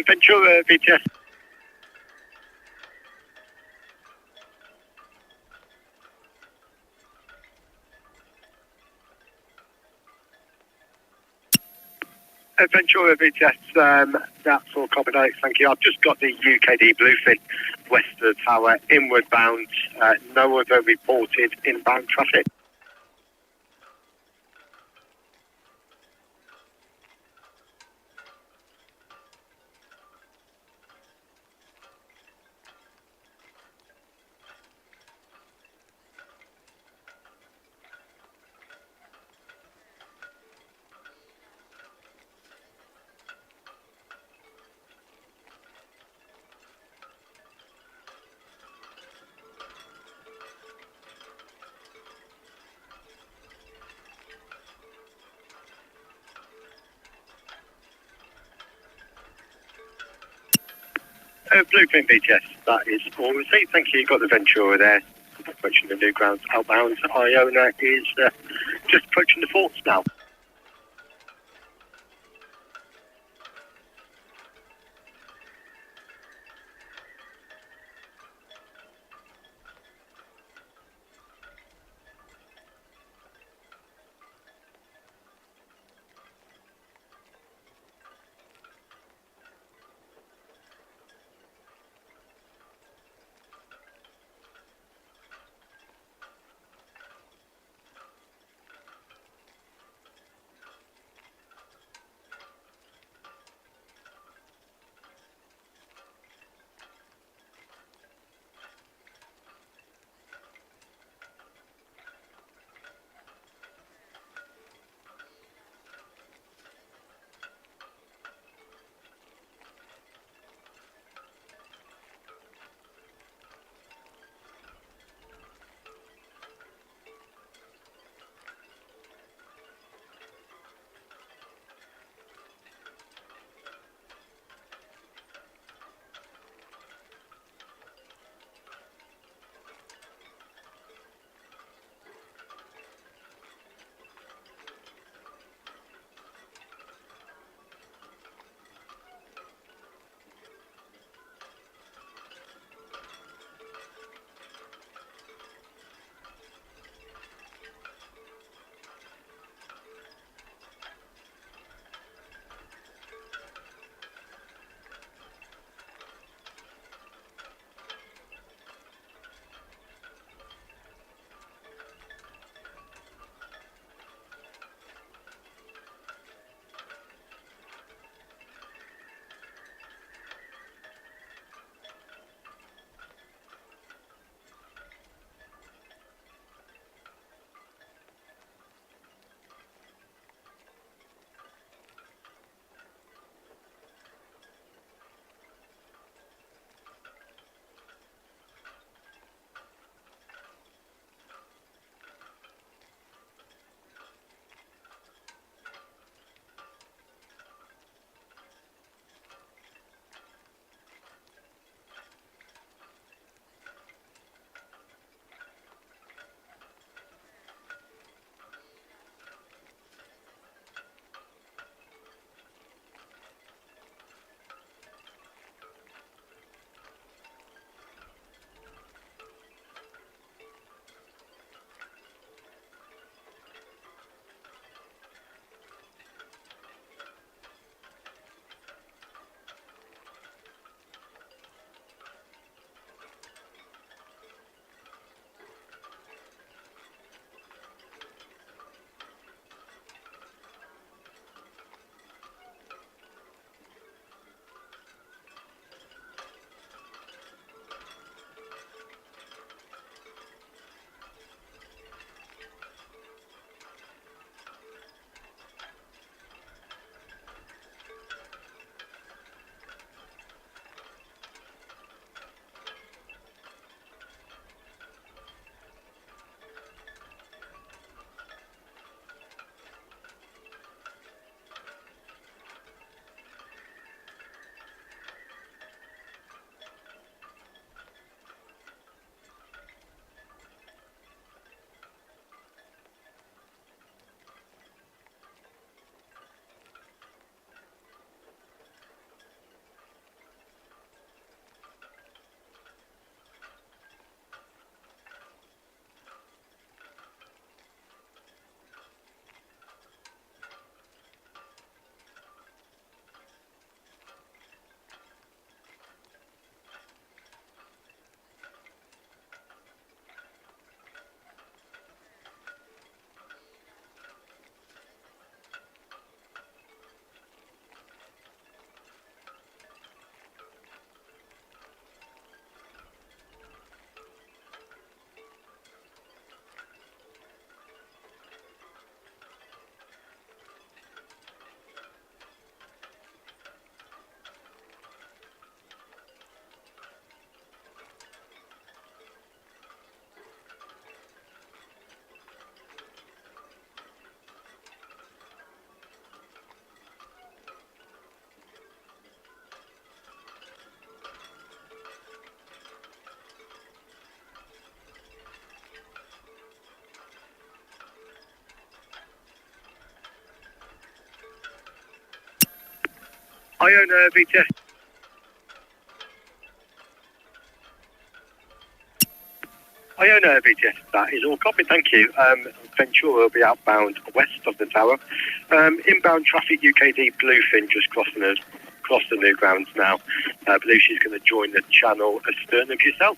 Speaker 3: Ventura, VTS. Ventura VTS, that's all copied out, thank you. I've just got the UKD Bluefin west of the tower, inward bound, no other reported inbound traffic. Blueprint VTS, that is all received. Thank you. You've got the Ventura there. Approaching the new grounds outbound. Iona is just approaching the forts now. Iona, VTS. Iona, VTS, that is all copy, thank you. Ventura will be outbound west of the tower. Inbound traffic UKD Bluefin just crossing the new grounds now. I believe she's going to join the channel astern of yourself.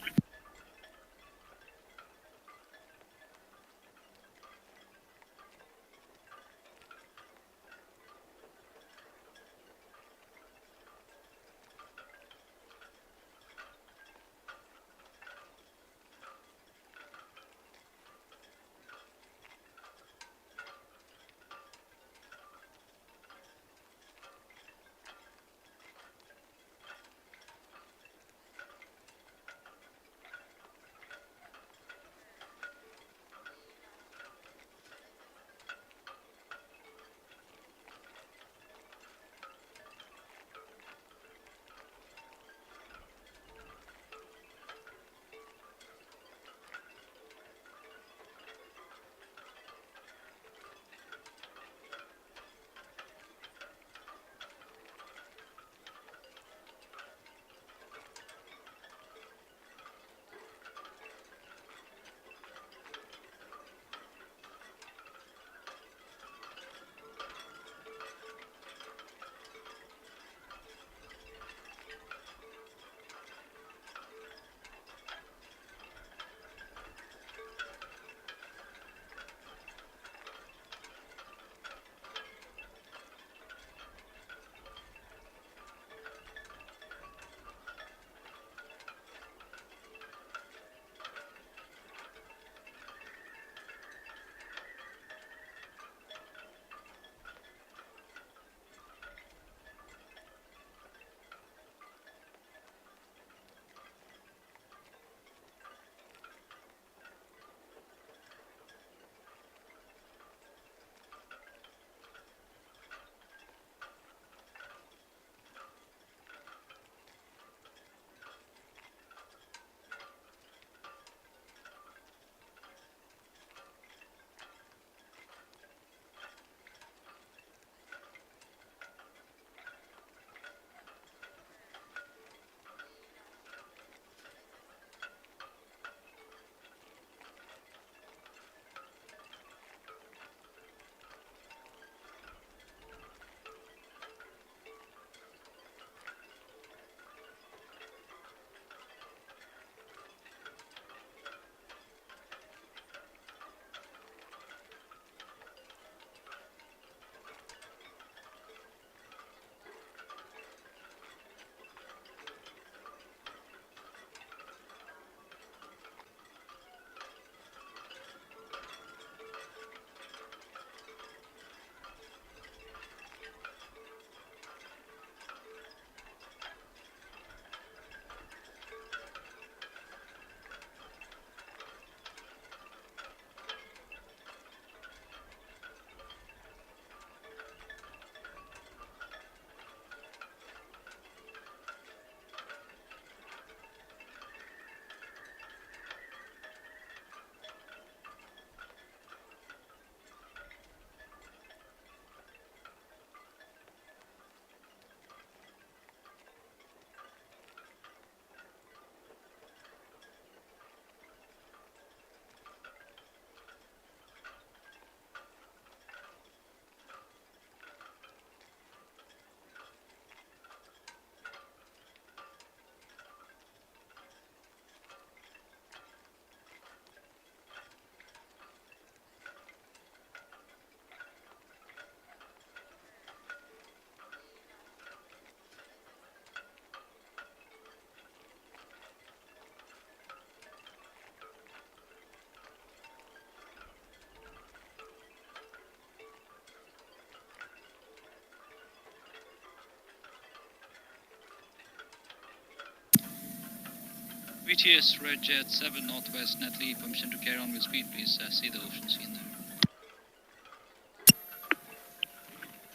Speaker 13: VTS Red Jet 7 Northwest Netley, permission to carry on with speed, please. See the ocean scene there.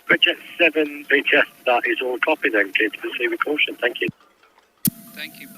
Speaker 3: Bridget 7, VTS, that is all copy then. Keep the sea with caution, thank you.
Speaker 13: Thank you.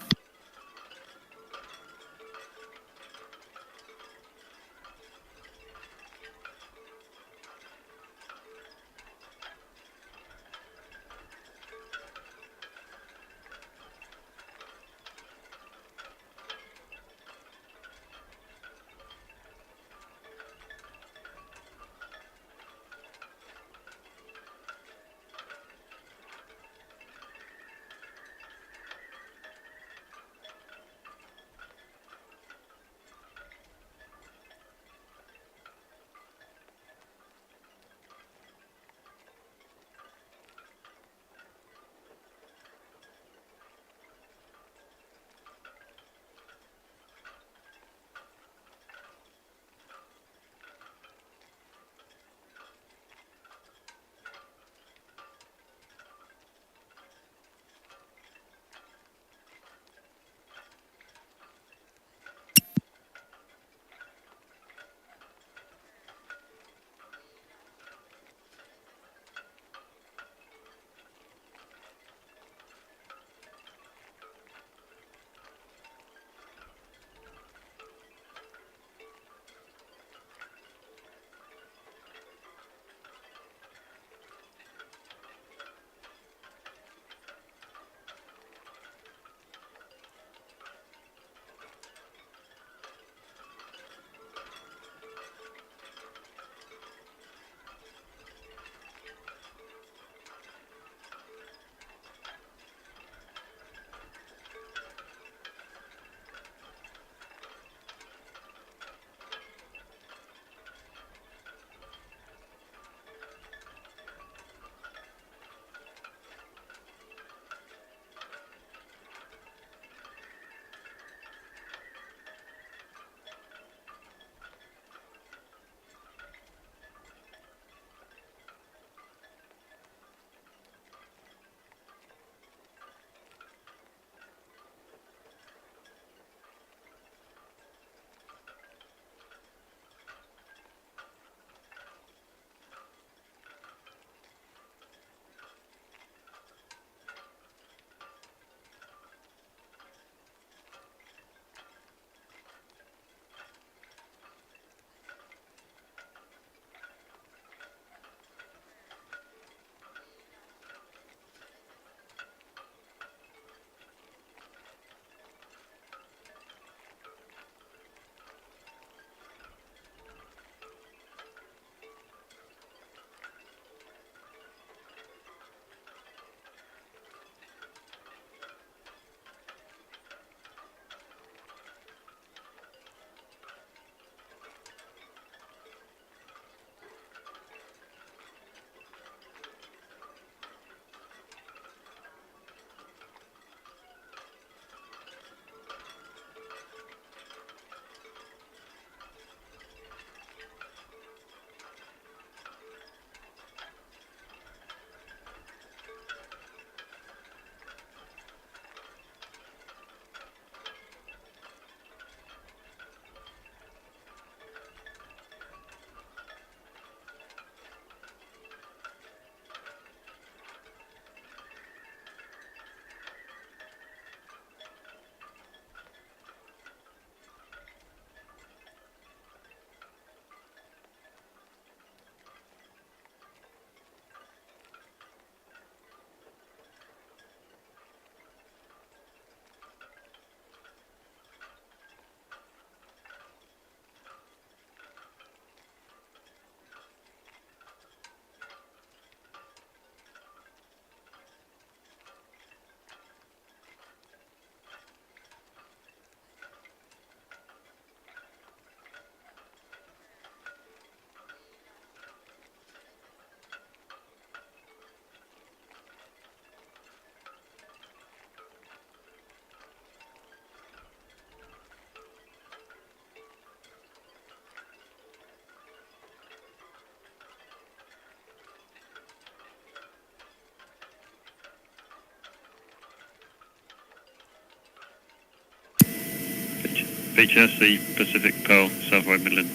Speaker 12: VTS Pacific Pearl, South Right Midland.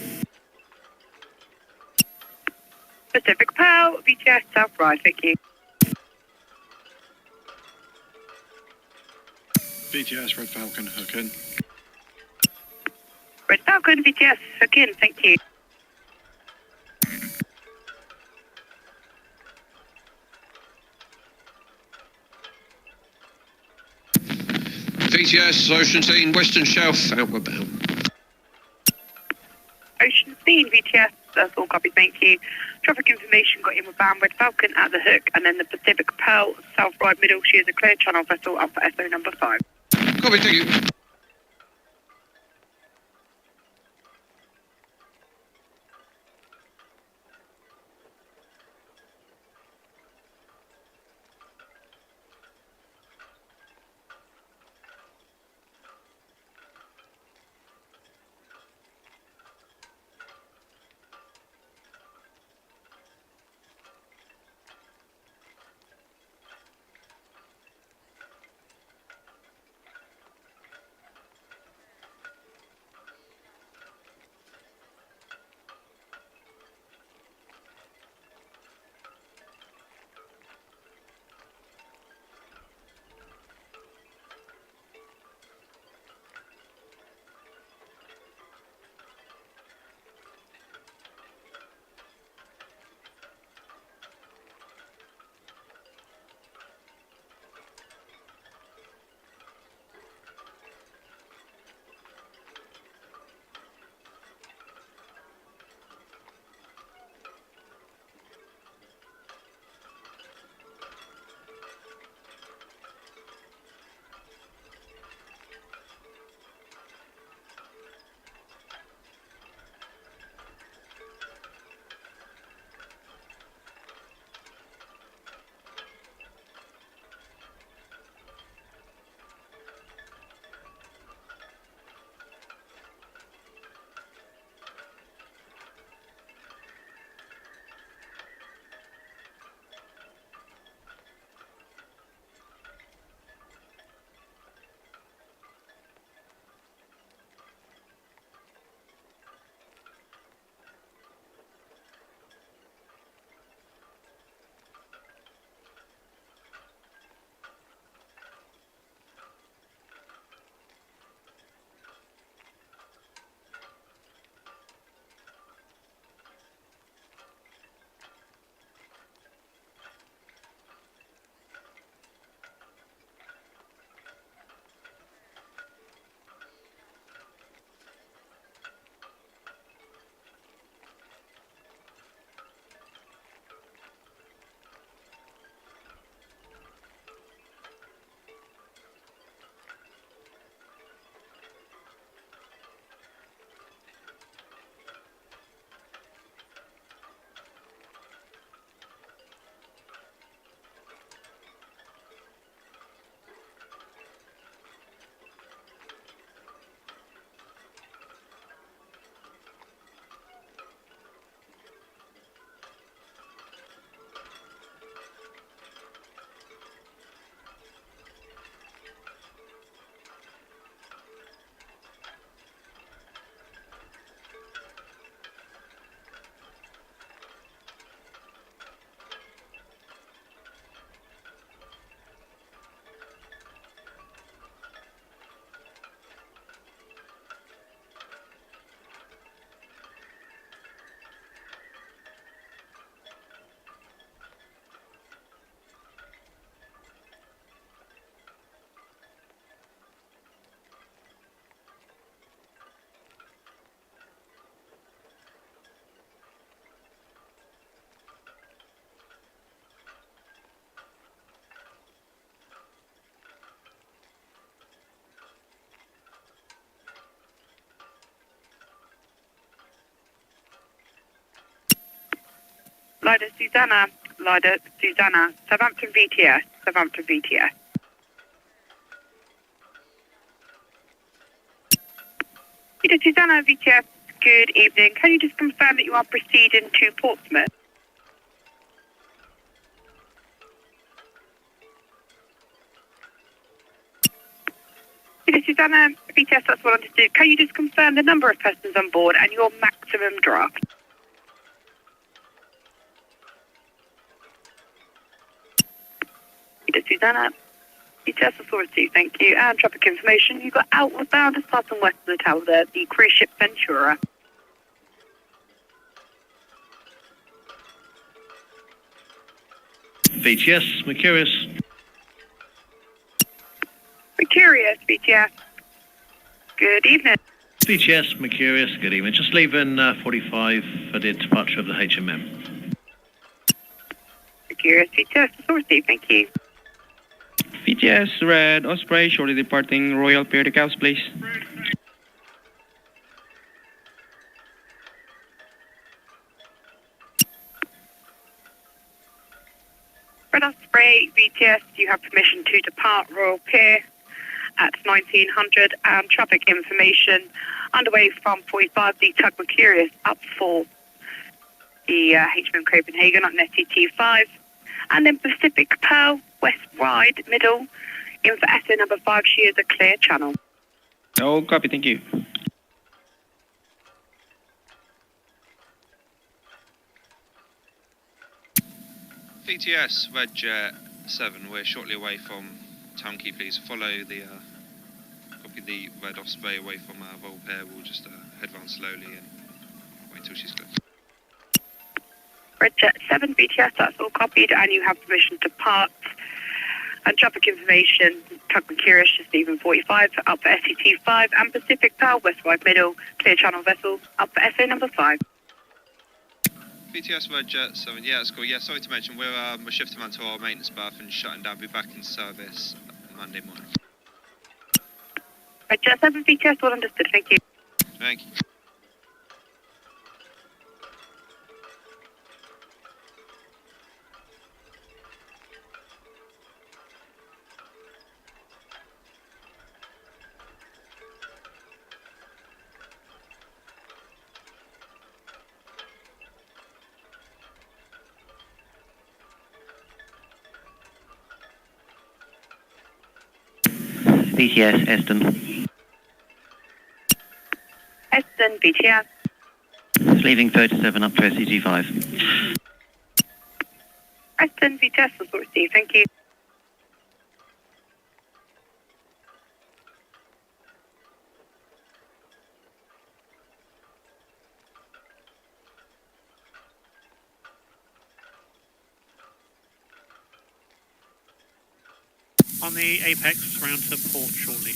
Speaker 14: Pacific Pearl, VTS South Right, thank you.
Speaker 11: VTS Red Falcon, hook in.
Speaker 14: Red Falcon, VTS, hook in, thank you.
Speaker 6: VTS, Ocean Scene, Western Shelf, outward bound.
Speaker 14: Ocean Scene, VTS, that's all copied, thank you. Traffic information got inward bound, Red Falcon at the hook, and then the Pacific Pearl, South Right Middle, she is a clear channel vessel up for SO number 5.
Speaker 6: Copy, thank you.
Speaker 14: Lider Susanna, Southampton VTS, Southampton VTS. Lider Susanna VTS, good evening. Can you just confirm that you are proceeding to Portsmouth? Lider Susanna, VTS, that's what I understood. Can you just confirm the number of persons on board and your maximum draft? Susanna, VTS, that's what I received, thank you. And traffic information, you've got outward bound as far and west of the tower there, the cruise ship Ventura.
Speaker 15: VTS, Mercurius.
Speaker 14: Mercurius, VTS. Good evening.
Speaker 15: VTS, Mercurius, good evening. Just leaving 45 for the departure of the HMM.
Speaker 14: Mercurius, VTS, that's what I received, thank you.
Speaker 8: VTS, Red Osprey, shortly departing Royal Periodic House, please.
Speaker 14: Red Osprey, VTS, you have permission to depart Royal Pier at 1900 and traffic information underway from 45, the tug Mercurius up for the HMM Copenhagen on SCT5 and then Pacific Pearl, West Ride, middle, in for SA number 5, she is a clear channel.
Speaker 8: Oh, copy, thank you.
Speaker 5: VTS, Red Jet 7, we're shortly away from Town Quay, please. Follow the, copy the Red Osprey away from Royal Pier. We'll just head round slowly and wait until she's clear.
Speaker 14: Red Jet 7, VTS, that's all copied, and you have permission to part. And traffic information, tug Mercurius, just leaving 45, up for SCT5, and Pacific Pearl, West Ride Middle, clear channel vessel, up for SA number 5.
Speaker 5: VTS Red Jet 7, yeah, that's cool. Yeah, sorry to mention, we're shifting around to our maintenance berth and shutting down. Be back in service Monday morning.
Speaker 14: Red Jet 7, VTS, all understood, thank you.
Speaker 5: Thank you.
Speaker 8: VTS, Eston.
Speaker 14: Eston, VTS.
Speaker 8: It's leaving 37 up to SCG5.
Speaker 14: Eston, VTS, that's all received, thank you.
Speaker 15: On the Apex, round to port shortly.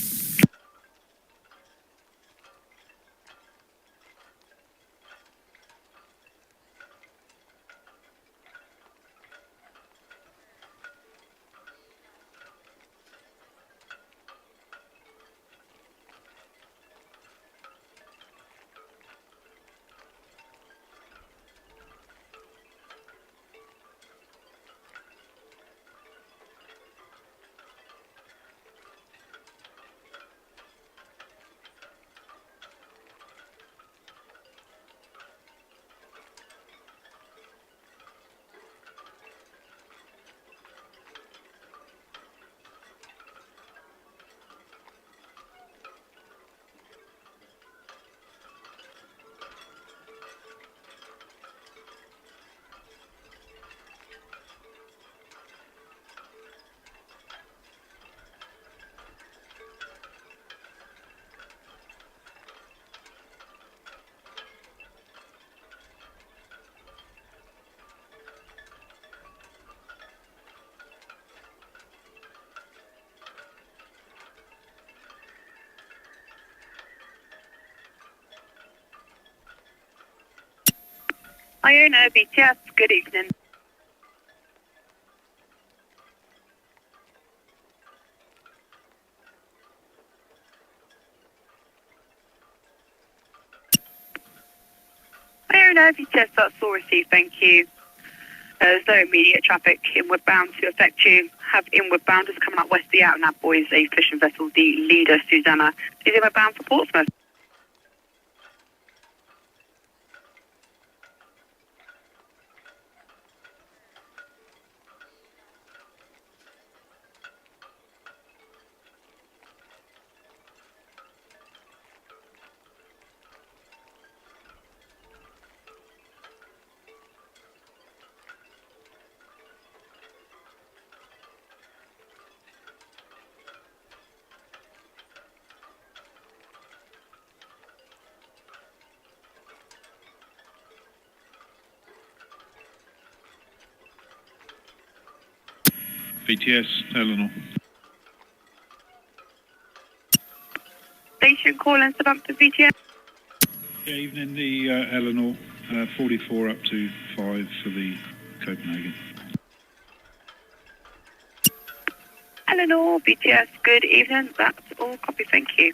Speaker 14: Iona, VTS, good evening. Iona, VTS, that's all received, thank you. There's no immediate traffic inward bound to affect you. Have inward bounders coming up west of the out Nab Boys, a fishing vessel, the leader, Susanna, is inward bound for Portsmouth.
Speaker 12: VTS, Eleanor.
Speaker 14: Station calling Southampton VTS.
Speaker 12: Yeah, evening, the Eleanor, 44 up to 5 for the Copenhagen.
Speaker 14: Eleanor, VTS, good evening. That's all. Copy, thank you.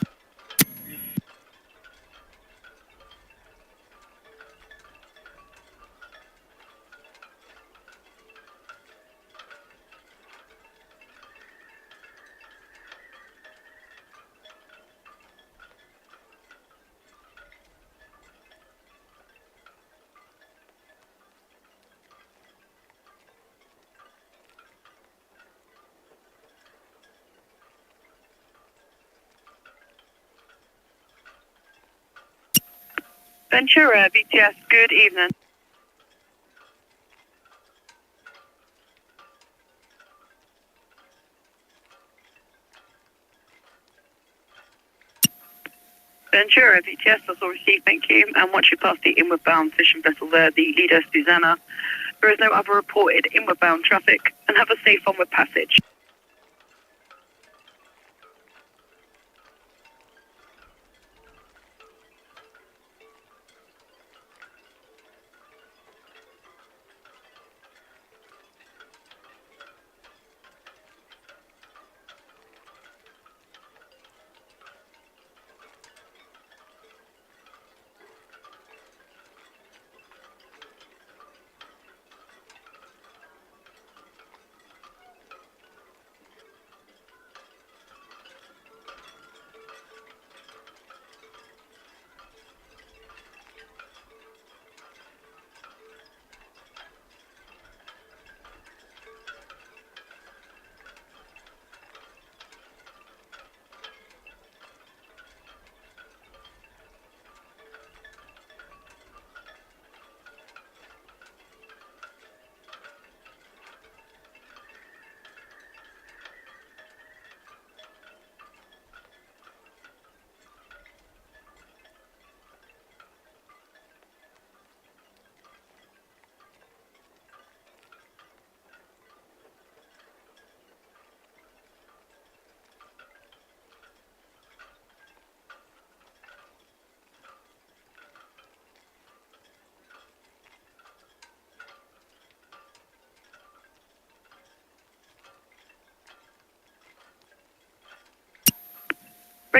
Speaker 14: Ventura, VTS, good evening. Ventura, VTS, that's all received, thank you. And once you pass the inward bound fishing vessel there, the leader, Susanna, there is no other reported inward bound traffic, and have a safe onward passage.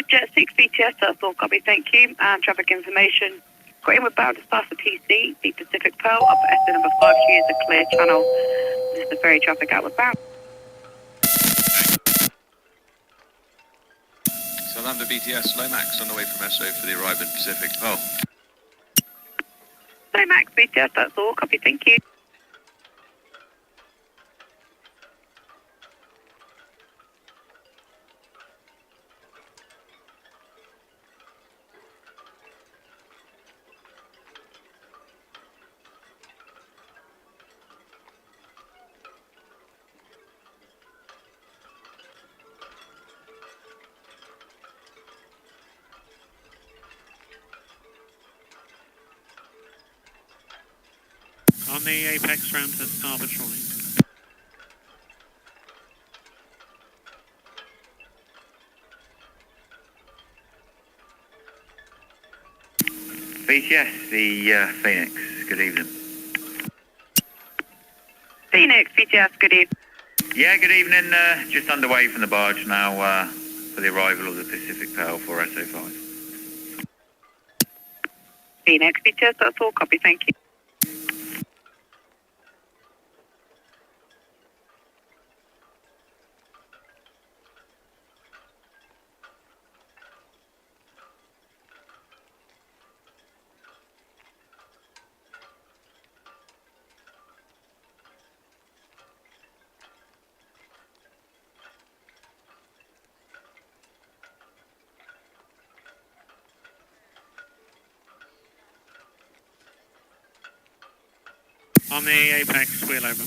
Speaker 14: Jet 6 VTS, that's all copy, thank you. And traffic information. Got inward bound as past the PC, the Pacific Pearl, up at SN number 5, she is a clear channel. This is the ferry traffic outward bound.
Speaker 16: Southampton BTS, Lomax on the way from SO for the arrival at Pacific Pearl.
Speaker 14: Lomax VTS, that's all copy, thank you.
Speaker 11: On the apex round to starboard trolley.
Speaker 9: VTS, the Phoenix, good evening.
Speaker 14: Phoenix, VTS, good evening.
Speaker 9: Yeah, good evening, just underway from the barge now for the arrival of the Pacific Pearl for SO5.
Speaker 14: Phoenix, VTS, that's all copy, thank you.
Speaker 11: On the apex, wheel over.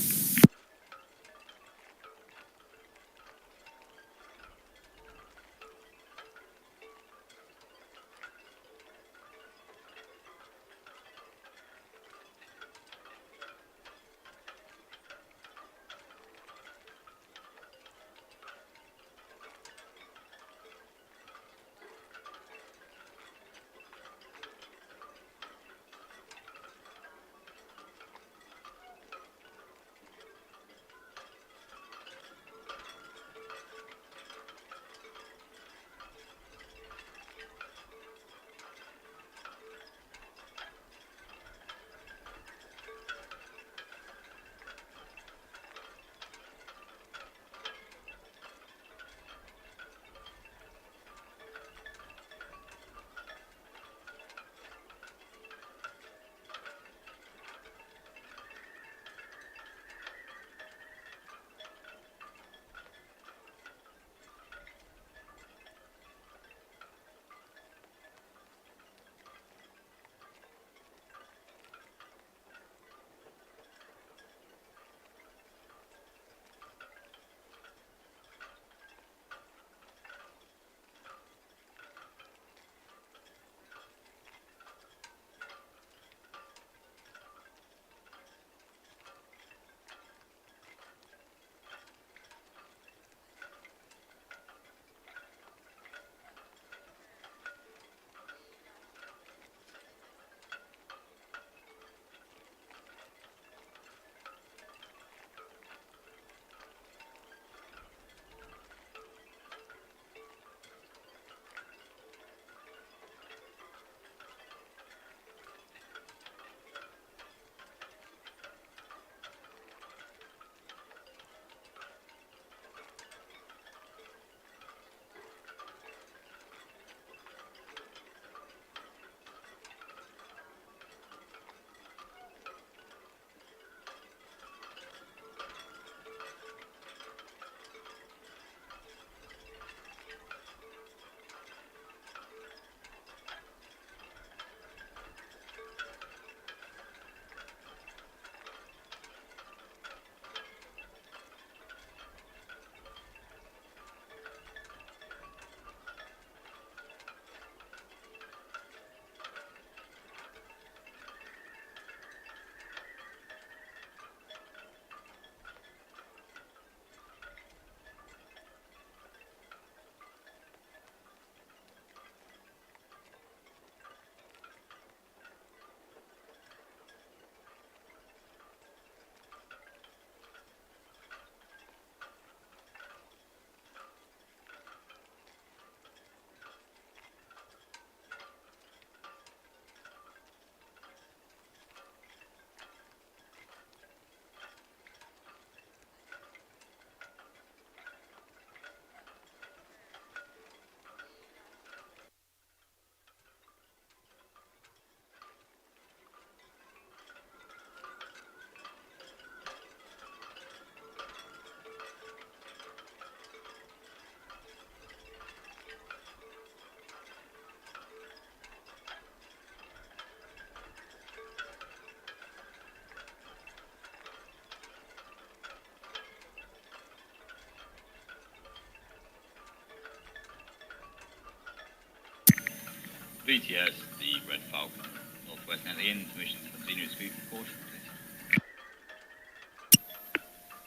Speaker 17: VTS, the Red Falcon, Northwest Nelly in, permission to continue speed for caution, please.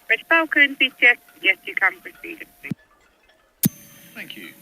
Speaker 14: Red Falcon, BTS, yes, you can proceed.
Speaker 17: Thank you.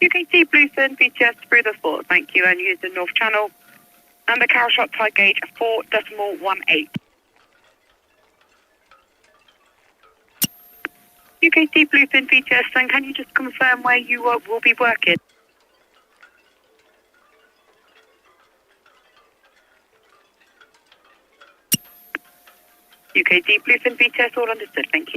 Speaker 14: UKT Bluefin, BTS through the fort, thank you, and use the North Channel. And the Carol Shot tide gauge 4.18. UKT Bluefin, BTS, and can you just confirm where you will be working? UKT Bluefin, BTS, all understood, thank you.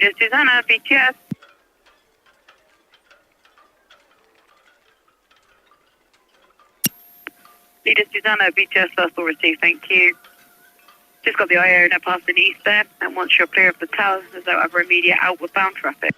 Speaker 14: Leader Susanna, BTS. Leader Susanna, BTS first will receive, thank you. Just got the Iona passing east there, and once you're clear of the towers, there's no other immediate outward bound traffic.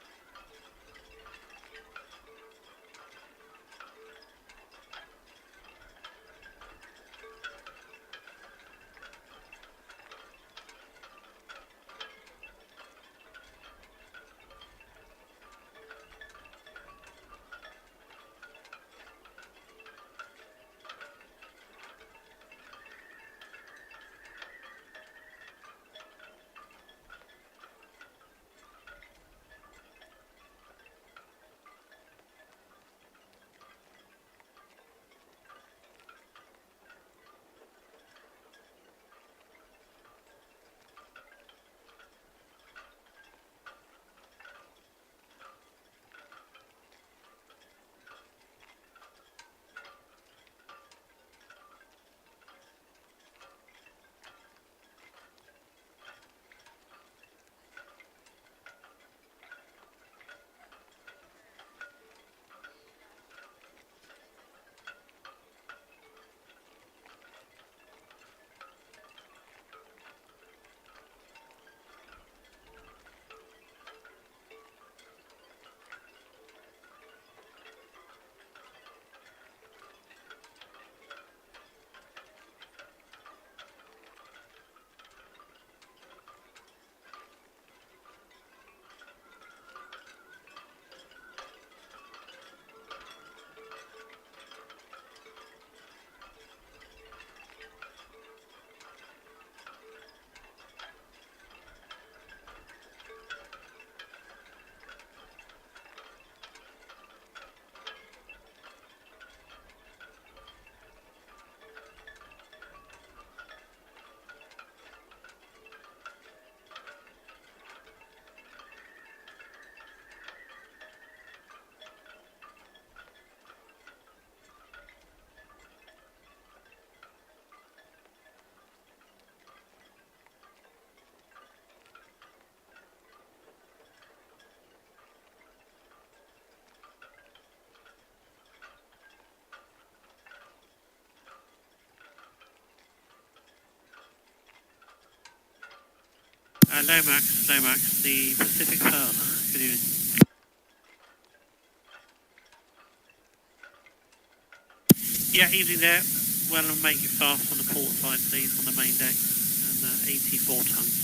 Speaker 11: Lomax, the Pacific Pearl. Good evening. Yeah, evening there. Well, and make it fast on the port side, please, on the main deck, and 84 tons.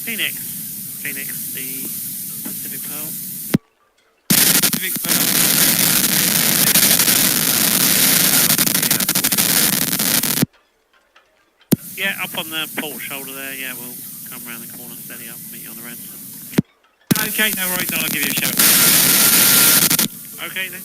Speaker 11: Phoenix, the Pacific Pearl.
Speaker 16: Pacific Pearl.
Speaker 11: Yeah, up on the port shoulder there. Yeah, we'll come around the corner, steady up, meet you on the red.
Speaker 16: Okay, no worries, I'll give you a shout.
Speaker 11: Okay then.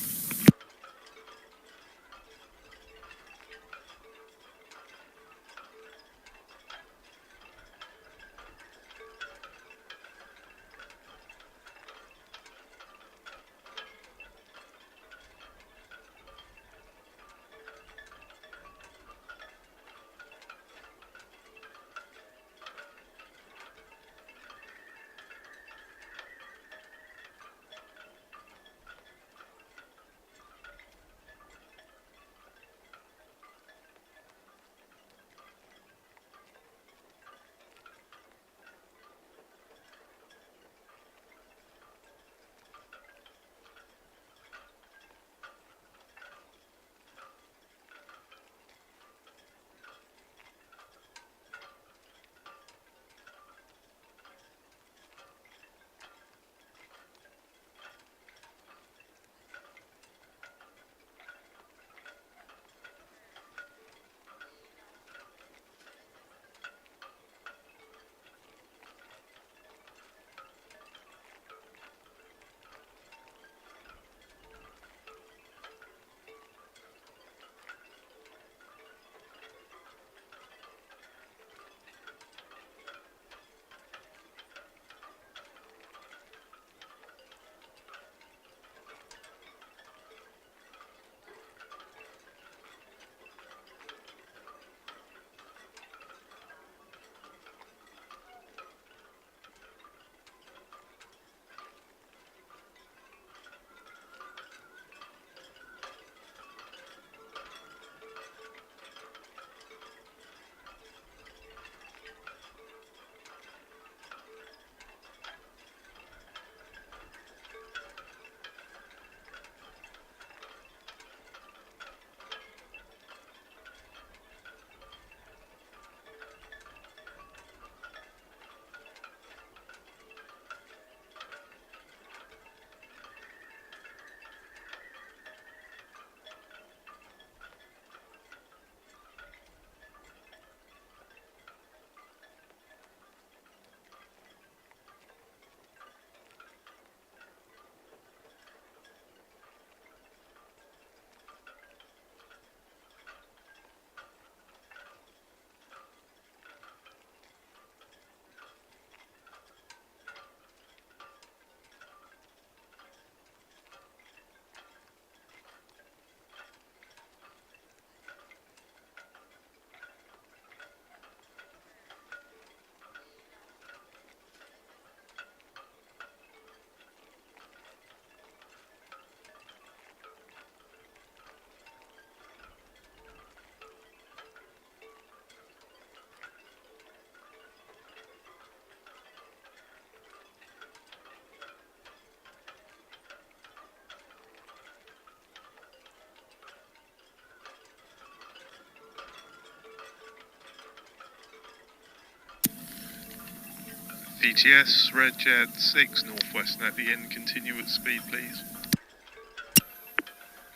Speaker 5: VTS, Red Jet 6 Northwest at the end, continue at speed please.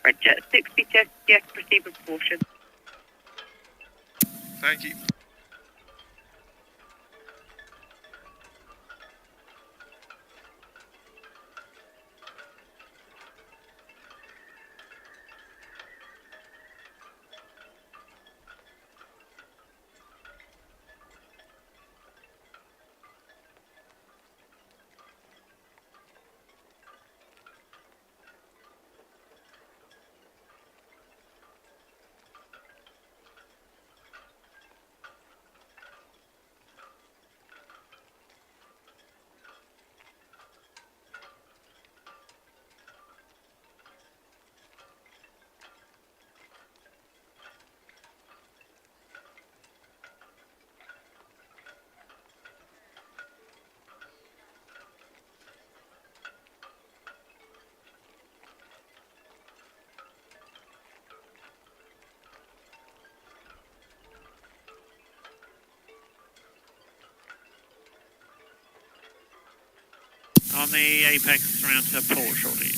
Speaker 14: Red Jet 6, VTS, yes, proceed with caution.
Speaker 5: Thank you.
Speaker 11: on the apex around to port shortly.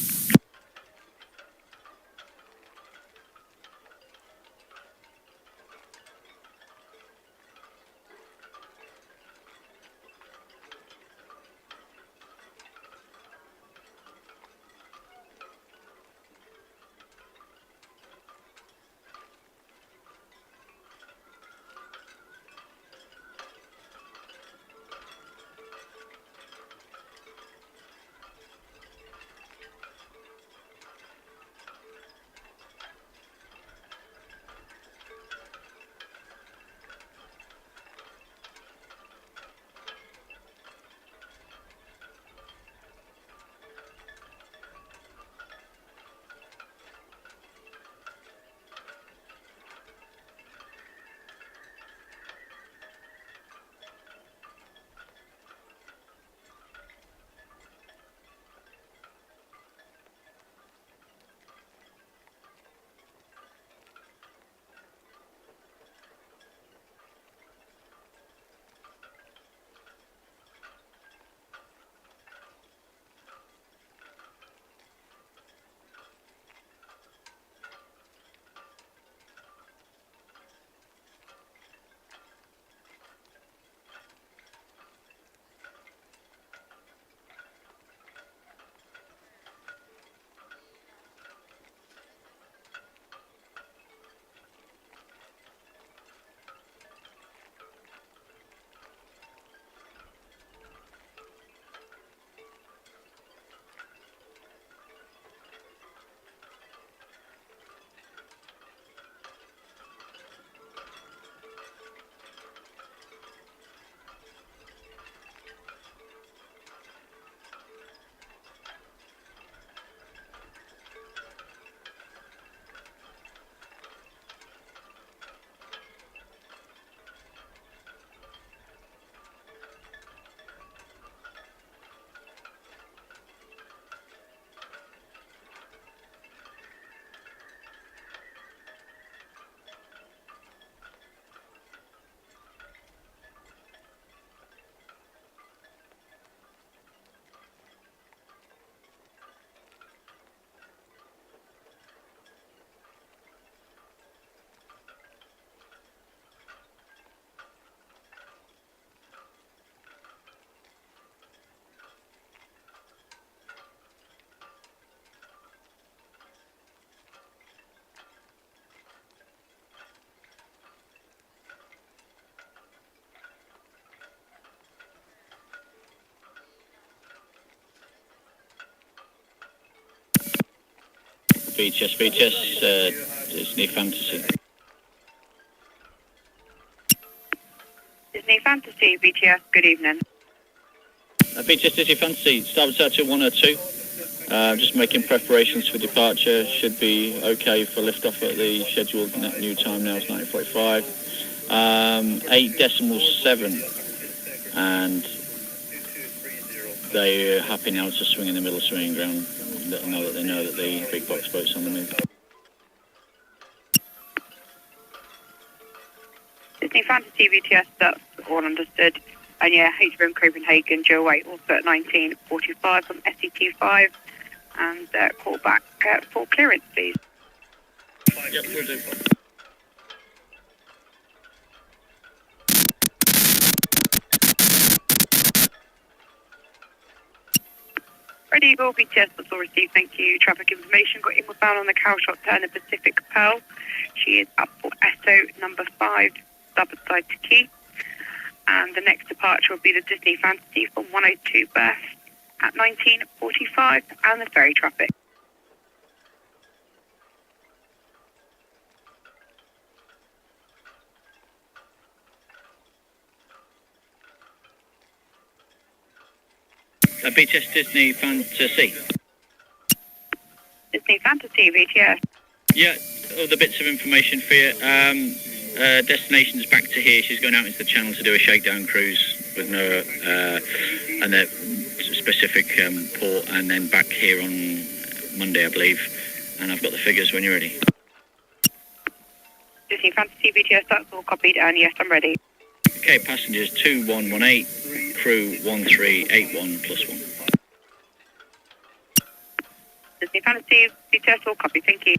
Speaker 18: VTS, Disney Fantasy.
Speaker 14: Disney Fantasy, BTS, good evening.
Speaker 18: VTS Disney Fantasy, starboard side to 102. Just making preparations for departure. Should be okay for liftoff at the scheduled new time now is 9:45. 8.7, and they're happy now to swing in the middle swinging ground. Now that they know that the big box boat's on the move.
Speaker 14: Disney Fantasy, BTS, that's all understood. And yeah, H-Room Copenhagen, Joe White, also at 19:45 from SET5. And call back for clearance, please.
Speaker 18: Yep, we'll do.
Speaker 14: Ready Eagle, BTS, that's all received, thank you. Traffic information, got inward bound on the Cowshot turn, the Pacific Pearl. She is up for SO number 5, starboard side to Quay. And the next departure will be the Disney Fantasy from 102 berth at 19:45 and the ferry traffic.
Speaker 18: BTS Disney Fantasy.
Speaker 14: Disney Fantasy, BTS.
Speaker 18: Yeah, all the bits of information for you. Destination's back to here. She's going out into the channel to do a shakedown cruise with no and a specific port, and then back here on Monday, I believe. And I've got the figures when you're ready.
Speaker 14: Disney Fantasy, BTS, that's all copied, and yes, I'm ready.
Speaker 18: Okay, passengers 2118, crew 1381 plus 1.
Speaker 14: Disney Fantasy, VTS, all copy, thank you.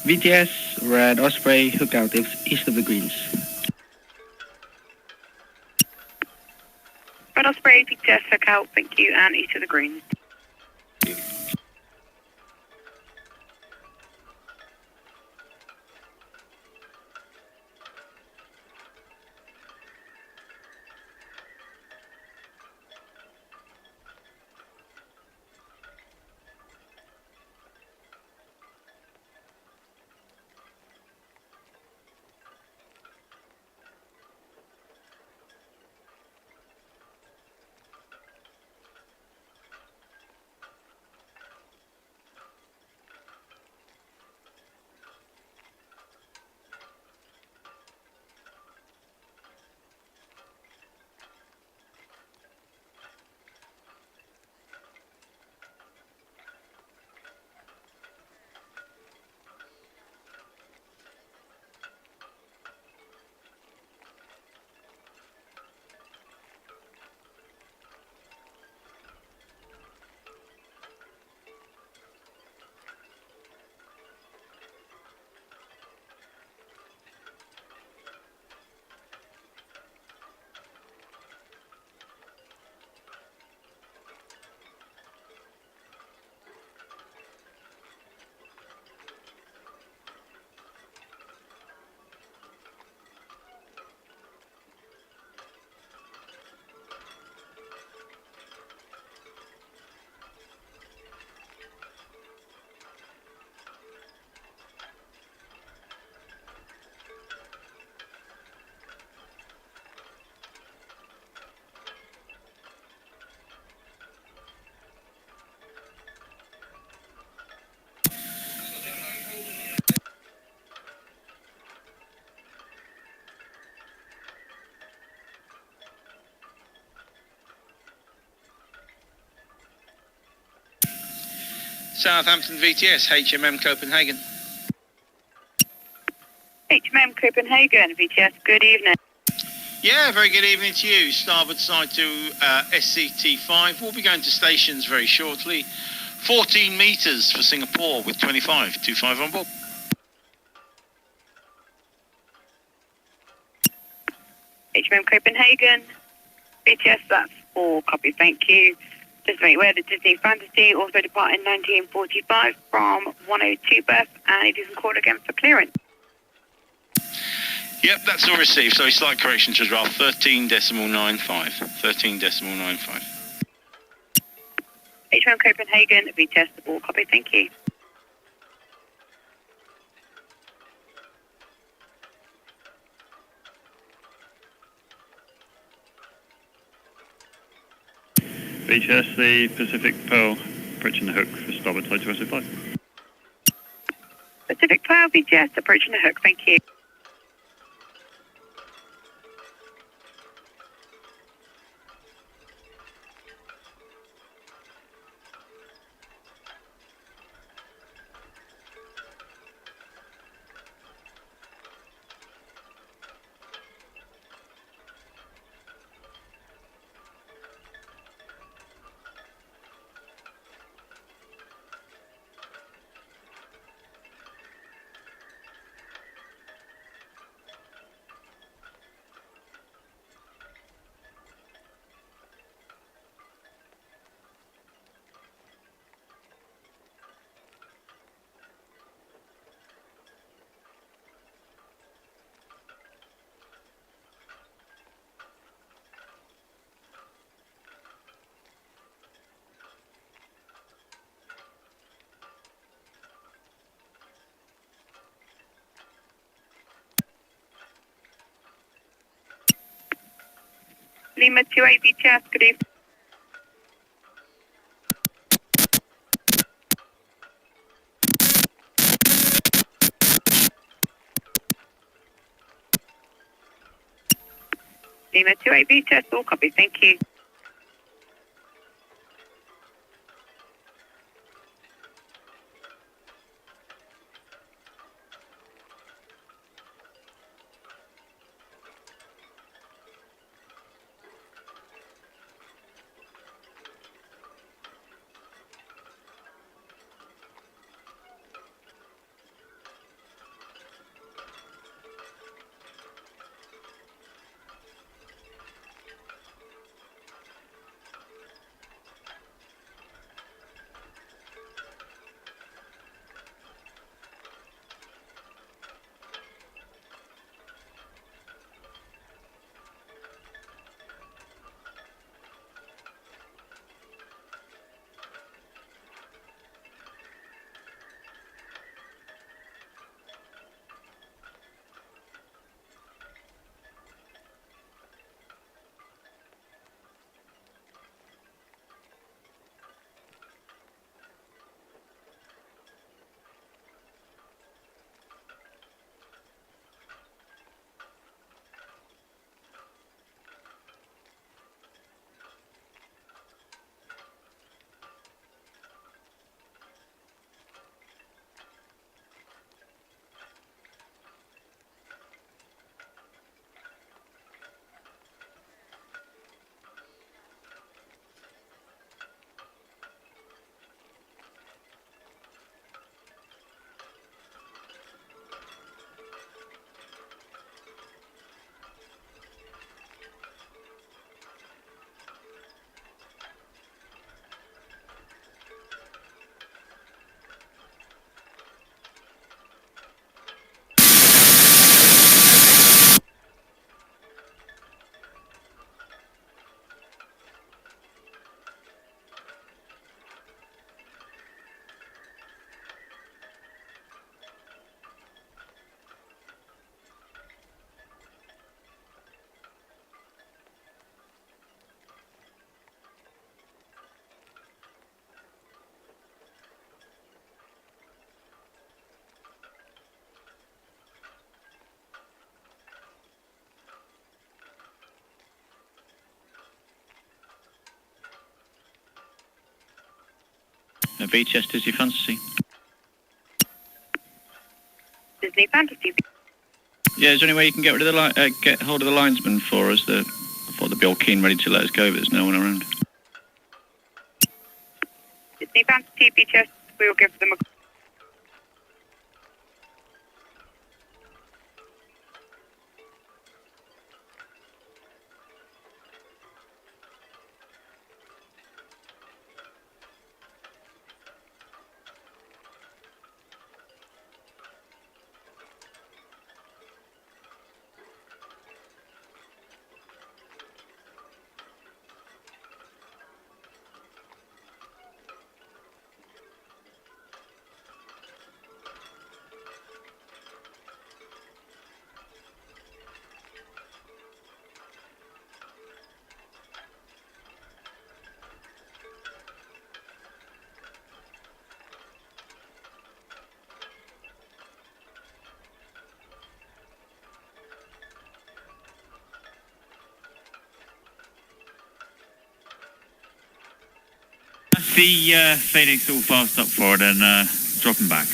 Speaker 19: VTS, Red Osprey, hook out east of the greens.
Speaker 14: Red Osprey, VTS, hook out, thank you, and east of the greens.
Speaker 16: Southampton VTS, HMM Copenhagen.
Speaker 14: HMM Copenhagen, VTS, good evening.
Speaker 16: Yeah, very good evening to you. Starboard side to SCT5. We'll be going to stations very shortly. 14 metres for Singapore with 25 on board.
Speaker 14: HMM Copenhagen, VTS, that's all copy, thank you. Just make aware that Disney Fantasy also departed in 1945 from 102 berth, and it is called again for clearance.
Speaker 16: Yep, that's all received. So slight correction to draft 13.95. 13.95.
Speaker 14: HMM Copenhagen, VTS, all copy, thank you.
Speaker 12: VHS, the Pacific Pearl, approaching the hook for starboard side to SO5.
Speaker 14: Pacific Pearl, VTS, approaching the hook, thank you. Lima 28 VTS, good evening. Lima 28 VTS, all copy, thank you.
Speaker 10: VTS Disney Fantasy.
Speaker 14: Disney Fantasy.
Speaker 10: Yeah, is there any way you can get rid of the get hold of the linesman for us? I thought they'd be all keen, ready to let us go, but there's no one around.
Speaker 14: Disney Fantasy VTS, we will give them a
Speaker 15: The Phoenix all fast up forward and drop him back.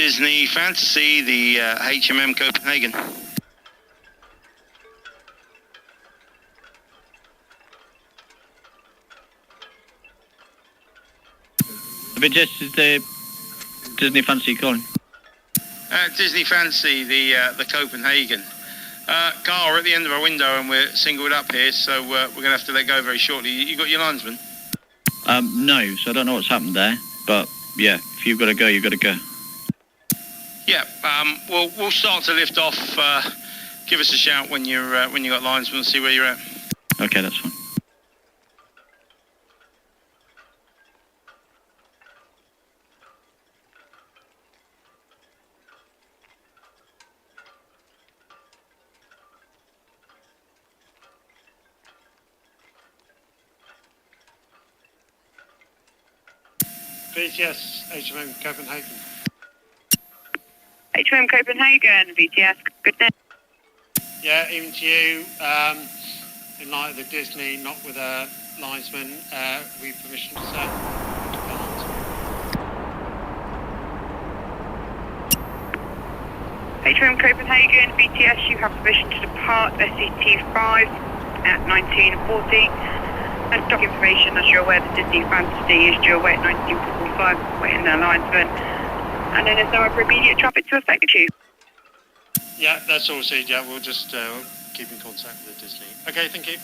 Speaker 16: Disney Fantasy, the HMM Copenhagen.
Speaker 18: Just is the Disney Fantasy calling?
Speaker 16: Disney Fantasy, the Copenhagen. Car at the end of our window, and we're singled up here, so we're going to have to let go very shortly. You got your linesman?
Speaker 18: No, so I don't know what's happened there, but yeah, if you've got to go, you've got to go.
Speaker 16: Yeah, we'll start to lift off. Give us a shout when you got linesman and see where you're at.
Speaker 18: Okay, that's fine.
Speaker 11: VTS, HMM Copenhagen.
Speaker 14: HMM Copenhagen, VTS, good day.
Speaker 11: Yeah, even to you. In light of the Disney, not with a linesman, we permission to set.
Speaker 14: HMM Copenhagen, VTS, you have permission to depart SCT5 at 1940. And stock information, as you're aware, the Disney Fantasy is due away at 1945, waiting their linesman. And then there's no other immediate traffic to affect you.
Speaker 11: Yeah, that's all, Sid. Yeah, we'll just keep in contact with the Disney. Okay, thank you.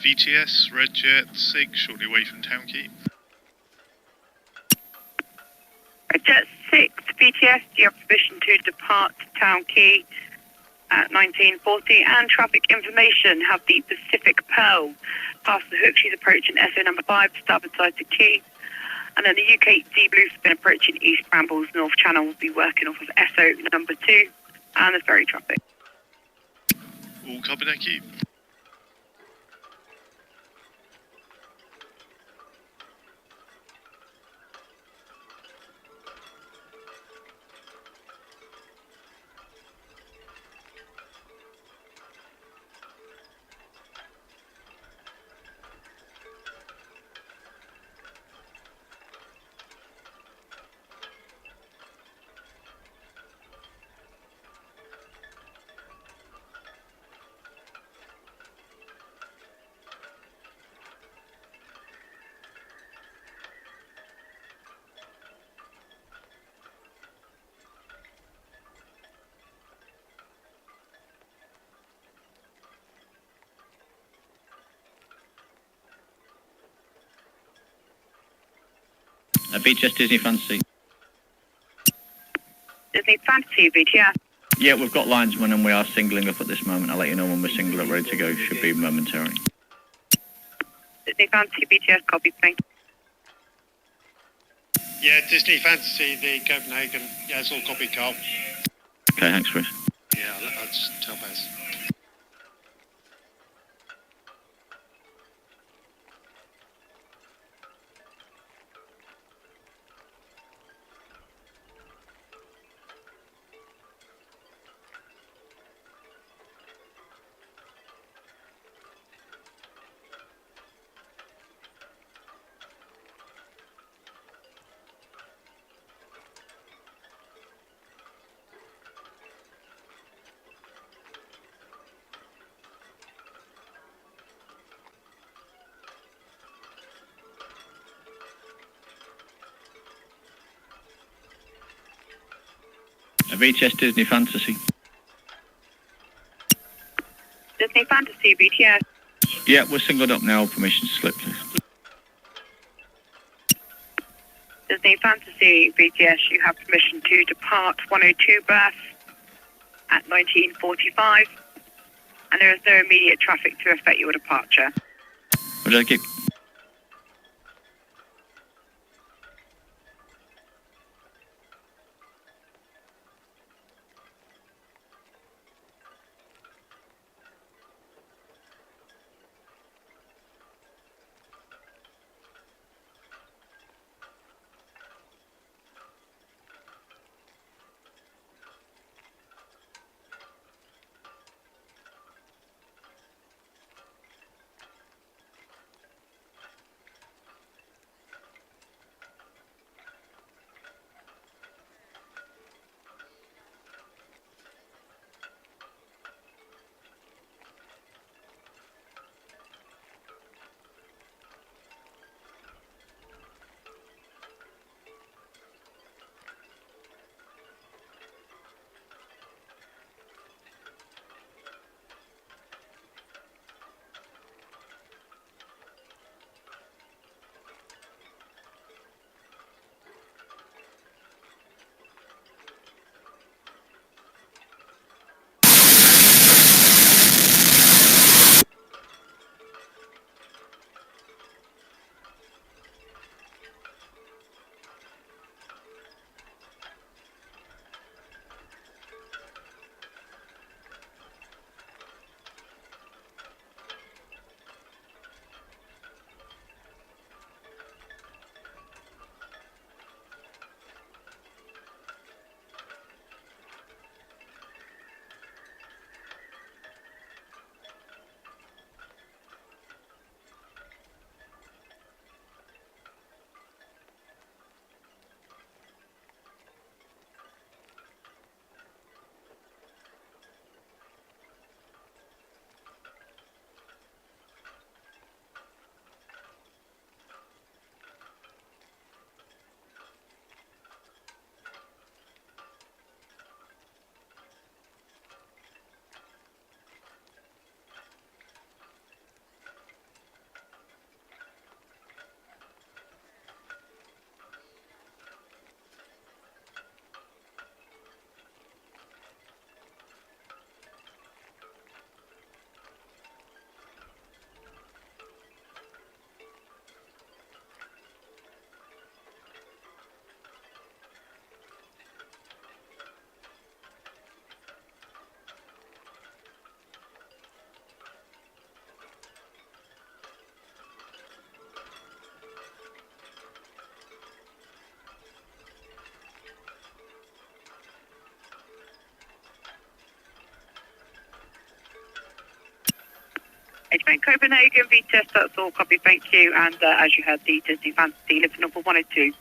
Speaker 20: VTS, Red Jet 6, shortly away from Town Quay.
Speaker 14: Red Jet 6, VTS, you have permission to depart Town Quay at 1940. And traffic information, have the Pacific Pearl past the hook. She's approaching SO number 5, starboard side to Quay. And then the UK D Blue's been approaching East Brambles, North Channel, will be working off of SO number 2 and the ferry traffic.
Speaker 20: All copy, thank you.
Speaker 18: VTS Disney Fantasy.
Speaker 14: Disney Fantasy, VTS.
Speaker 18: Yeah, we've got linesmen and we are singling up at this moment. I'll let you know when we're singled up, ready to go. Should be momentarily.
Speaker 14: Disney Fantasy, VTS, copy, thank you.
Speaker 11: Yeah, Disney Fantasy, the Copenhagen. Yeah, it's all copy, Carl.
Speaker 18: Okay, thanks, Chris.
Speaker 11: Yeah, I'll just tell Bez.
Speaker 10: VTS Disney Fantasy.
Speaker 14: Disney Fantasy, BTS.
Speaker 10: Yeah, we're singled up now. Permission slip, please.
Speaker 14: Disney Fantasy, BTS, you have permission to depart 102 berth at 1945, and there is no immediate traffic to affect your departure.
Speaker 10: Would I get...
Speaker 14: Copenhagen, VTS, that's all, copy, thank you. And as you heard, the Disney Fantasy, lift number 102.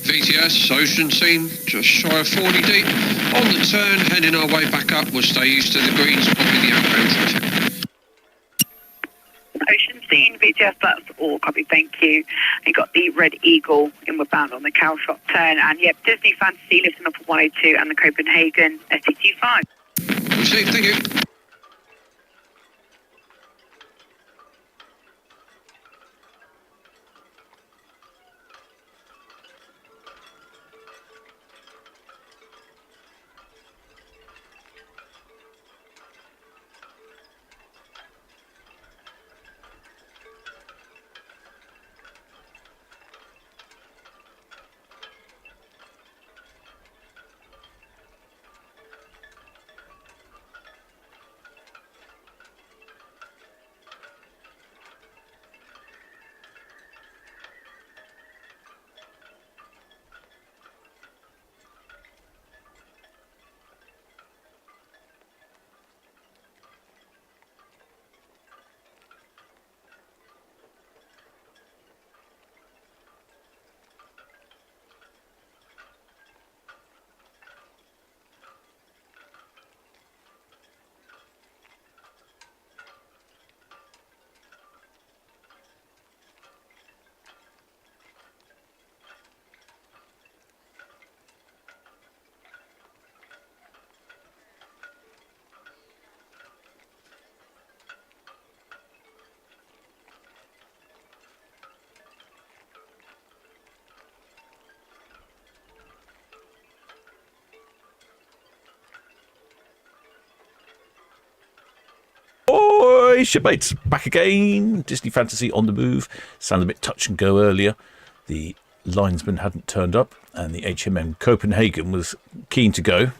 Speaker 6: VTS, ocean scene, just shy of 40 deep. On the turn, heading our way back up, we'll stay east of the greens, blocking the outbound traffic.
Speaker 14: Ocean scene, VTS, that's all, copy, thank you. You got the Red Eagle inward bound on the Calshot turn, and yep, Disney Fantasy lifting up for 102 and the Copenhagen ST25.
Speaker 6: Received, thank you.
Speaker 1: Hey, shipmates, back again. Disney Fantasy on the move. Sounded a bit touch and go earlier. The Linesman hadn't turned up, and the HMM Copenhagen was keen to go.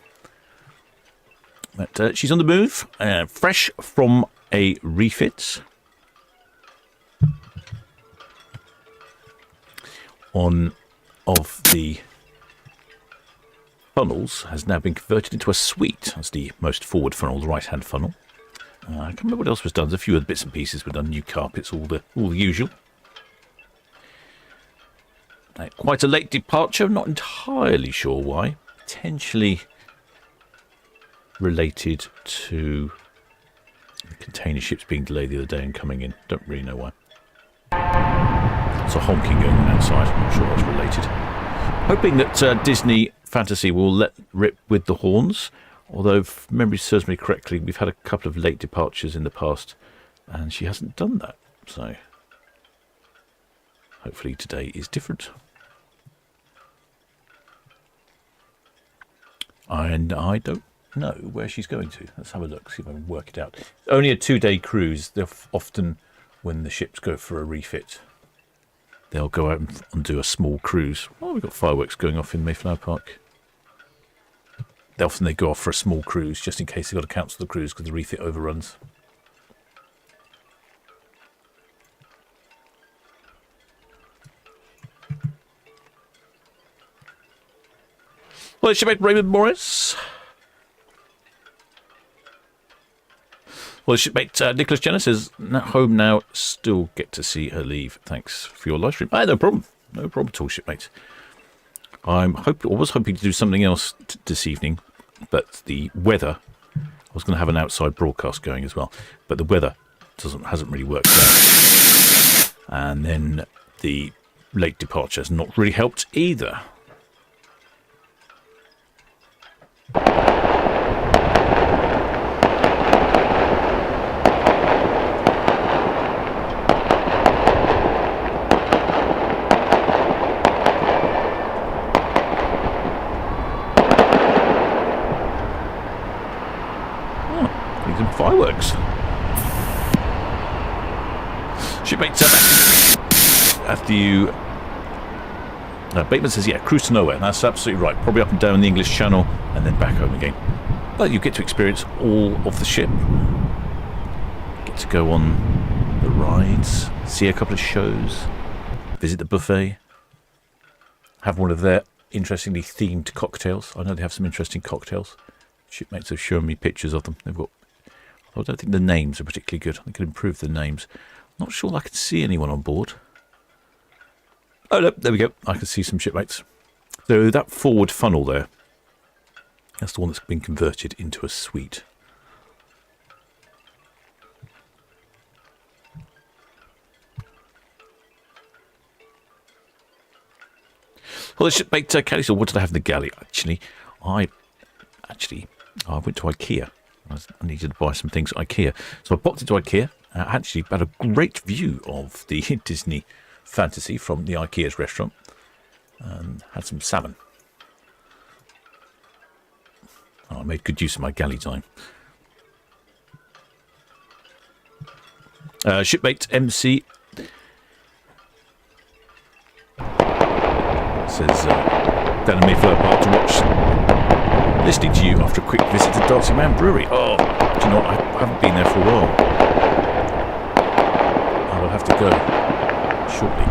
Speaker 1: But she's on the move, fresh from a refit. One of the funnels has now been converted into a suite. That's the most forward funnel, the right-hand funnel. I can't remember what else was done. There's a few other bits and pieces were done. New carpets, all the usual. Quite a late departure. Not entirely sure why. Potentially related to the container ships being delayed the other day and coming in. Don't really know why. Lots of honking going on outside. I'm not sure that's related. Hoping that Disney Fantasy will let rip with the horns. Although, if memory serves me correctly, we've had a couple of late departures in the past, and she hasn't done that. So, hopefully today is different. And I don't know where she's going to. Let's have a look, see if I can work it out. Only a 2-day cruise. They're often, when the ships go for a refit, they'll go out and do a small cruise. Oh, we've got fireworks going off in Mayflower Park. Often they go off for a small cruise, just in case they've got to cancel the cruise because the refit overruns. Well, shipmate Raymond Morris. Well, shipmate Nicholas Jenner says, home now, still get to see her leave. Thanks for your live stream. No problem. No problem at all, shipmate. I was hoping to do something else this evening, but the weather, I was going to have an outside broadcast going as well, but the weather hasn't really worked out. And then the late departure has not really helped either. Fireworks. Shipmate after you. Bateman says, yeah, cruise to nowhere. That's absolutely right. Probably up and down the English Channel and then back home again. But you get to experience all of the ship. Get to go on the rides, see a couple of shows, visit the buffet, have one of their interestingly themed cocktails. I know they have some interesting cocktails. Shipmates have shown me pictures of them. They've got. I don't think the names are particularly good. I could improve the names. Not sure I can see anyone on board. Oh, no, there we go. I can see some shipmates. So that forward funnel there, that's the one that's been converted into a suite. Well, the shipmate Kelly said, what did I have in the galley? I went to IKEA. I needed to buy some things at IKEA. So I popped into IKEA. Actually had a great view of the Disney Fantasy from the IKEA's restaurant. And had some salmon. I made good use of my galley time. Shipmate MC says, down in Mayflower Park to watch. Listening to you after a quick visit to Dancing Man Brewery. Oh, do you know what? I haven't been there for a while. I will have to go shortly.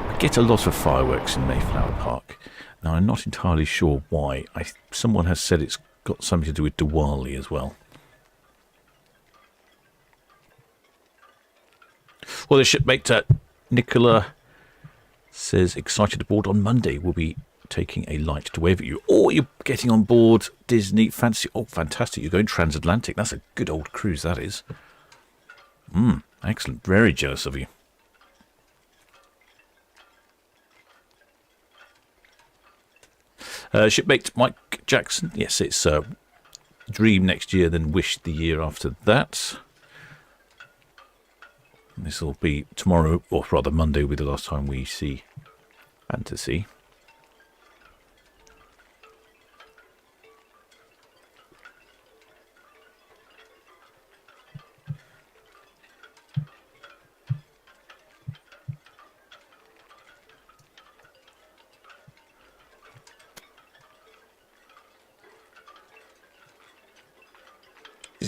Speaker 1: I get a lot of fireworks in Mayflower Park. Now, I'm not entirely sure why. Someone has said it's got something to do with Diwali as well. Well, the shipmate Nicola says, excited aboard on Monday. We'll be taking a light to wave at you. Or you're getting on board Disney Fantasy. Oh, fantastic. You're going transatlantic. That's a good old cruise, that is. Excellent. Very jealous of you. Shipmate Mike Jackson. Yes, it's dream next year, then wish the year after that. This will be tomorrow, or rather Monday, will be the last time we see Fantasy.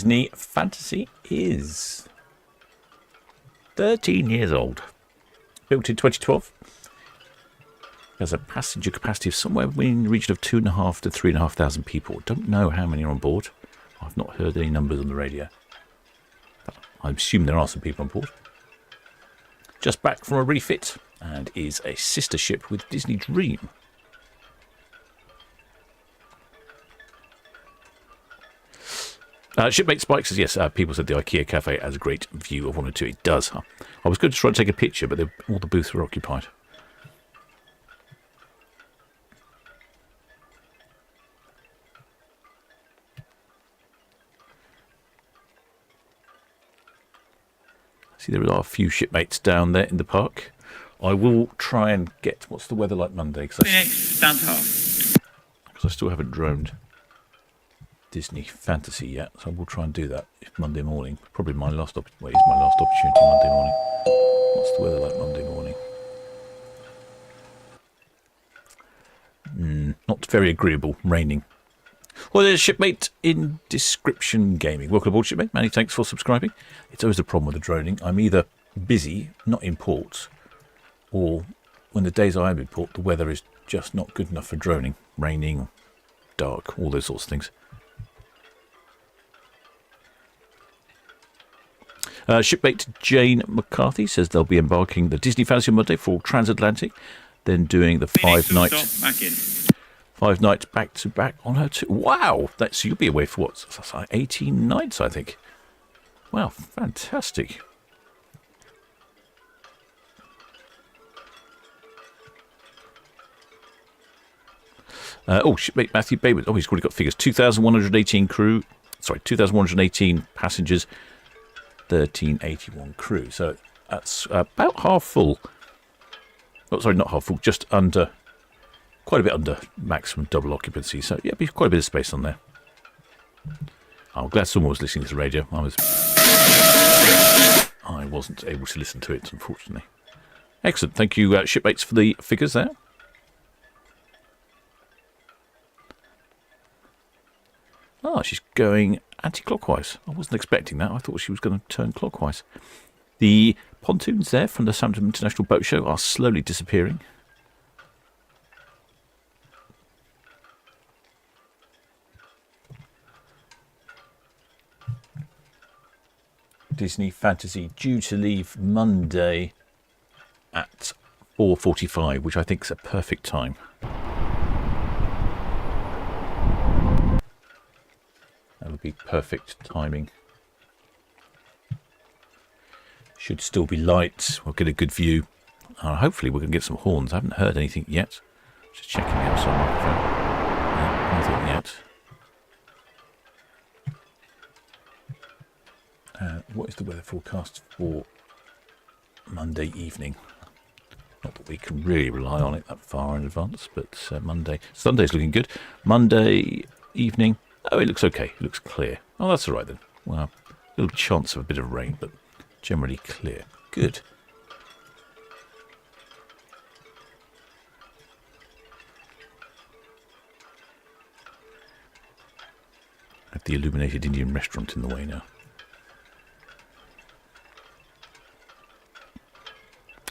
Speaker 1: Disney Fantasy is 13 years old. Built in 2012. Has a passenger capacity of somewhere in the region of 2,500 to 3,500 people. Don't know how many are on board. I've not heard any numbers on the radio. But I assume there are some people on board. Just back from a refit and is a sister ship with Disney Dream. Shipmate Spike says, yes, people said the IKEA cafe has a great view of 102. It does. Huh? I was going to try and take a picture, but all the booths were occupied. See, there are a few shipmates down there in the park. I will try and get... What's the weather like Monday?
Speaker 9: Phoenix, down to half.
Speaker 1: Because I still haven't droned Disney Fantasy yet, so I will try and do that Monday morning. Probably my last opportunity Monday morning. What's the weather like Monday morning? Not very agreeable, raining. Well, there's Shipmate in Description Gaming. Welcome aboard, Shipmate. Many thanks for subscribing. It's always a problem with the droning. I'm either busy, not in port, or when the days I am in port, the weather is just not good enough for droning. Raining, dark, all those sorts of things. Shipmate Jane McCarthy says they'll be embarking the Disney Fantasy on Monday for transatlantic, then doing the 5-night... 5 nights back to back on her too. Wow! So you'll be away for what? That's like 18 nights, I think. Wow, fantastic. Shipmate Matthew Bayward. Oh, he's already got figures. 2,118 crew. Sorry, 2,118 passengers. 1,381 crew. So that's about half full. Oh, sorry, not half full. Just under... Quite a bit under maximum double occupancy, so yeah, be quite a bit of space on there. I'm glad someone was listening to the radio. I wasn't able to listen to it, unfortunately. Excellent, thank you, shipmates, for the figures there. Ah, she's going anti-clockwise. I wasn't expecting that. I thought she was going to turn clockwise. The pontoons there from the Southampton International Boat Show are slowly disappearing. Disney Fantasy due to leave Monday at 4:45, which I think is a perfect time. That would be perfect timing. Should still be light. We'll get a good view. Hopefully we can get some horns. I haven't heard anything yet. Just checking the outside microphone. No, nothing yet. What is the weather forecast for Monday evening? Not that we can really rely on it that far in advance, but Sunday's looking good. Monday evening, oh, it looks okay. It looks clear. Oh, that's all right then. Well, a little chance of a bit of rain, but generally clear. Good. At the illuminated Indian restaurant in the way now.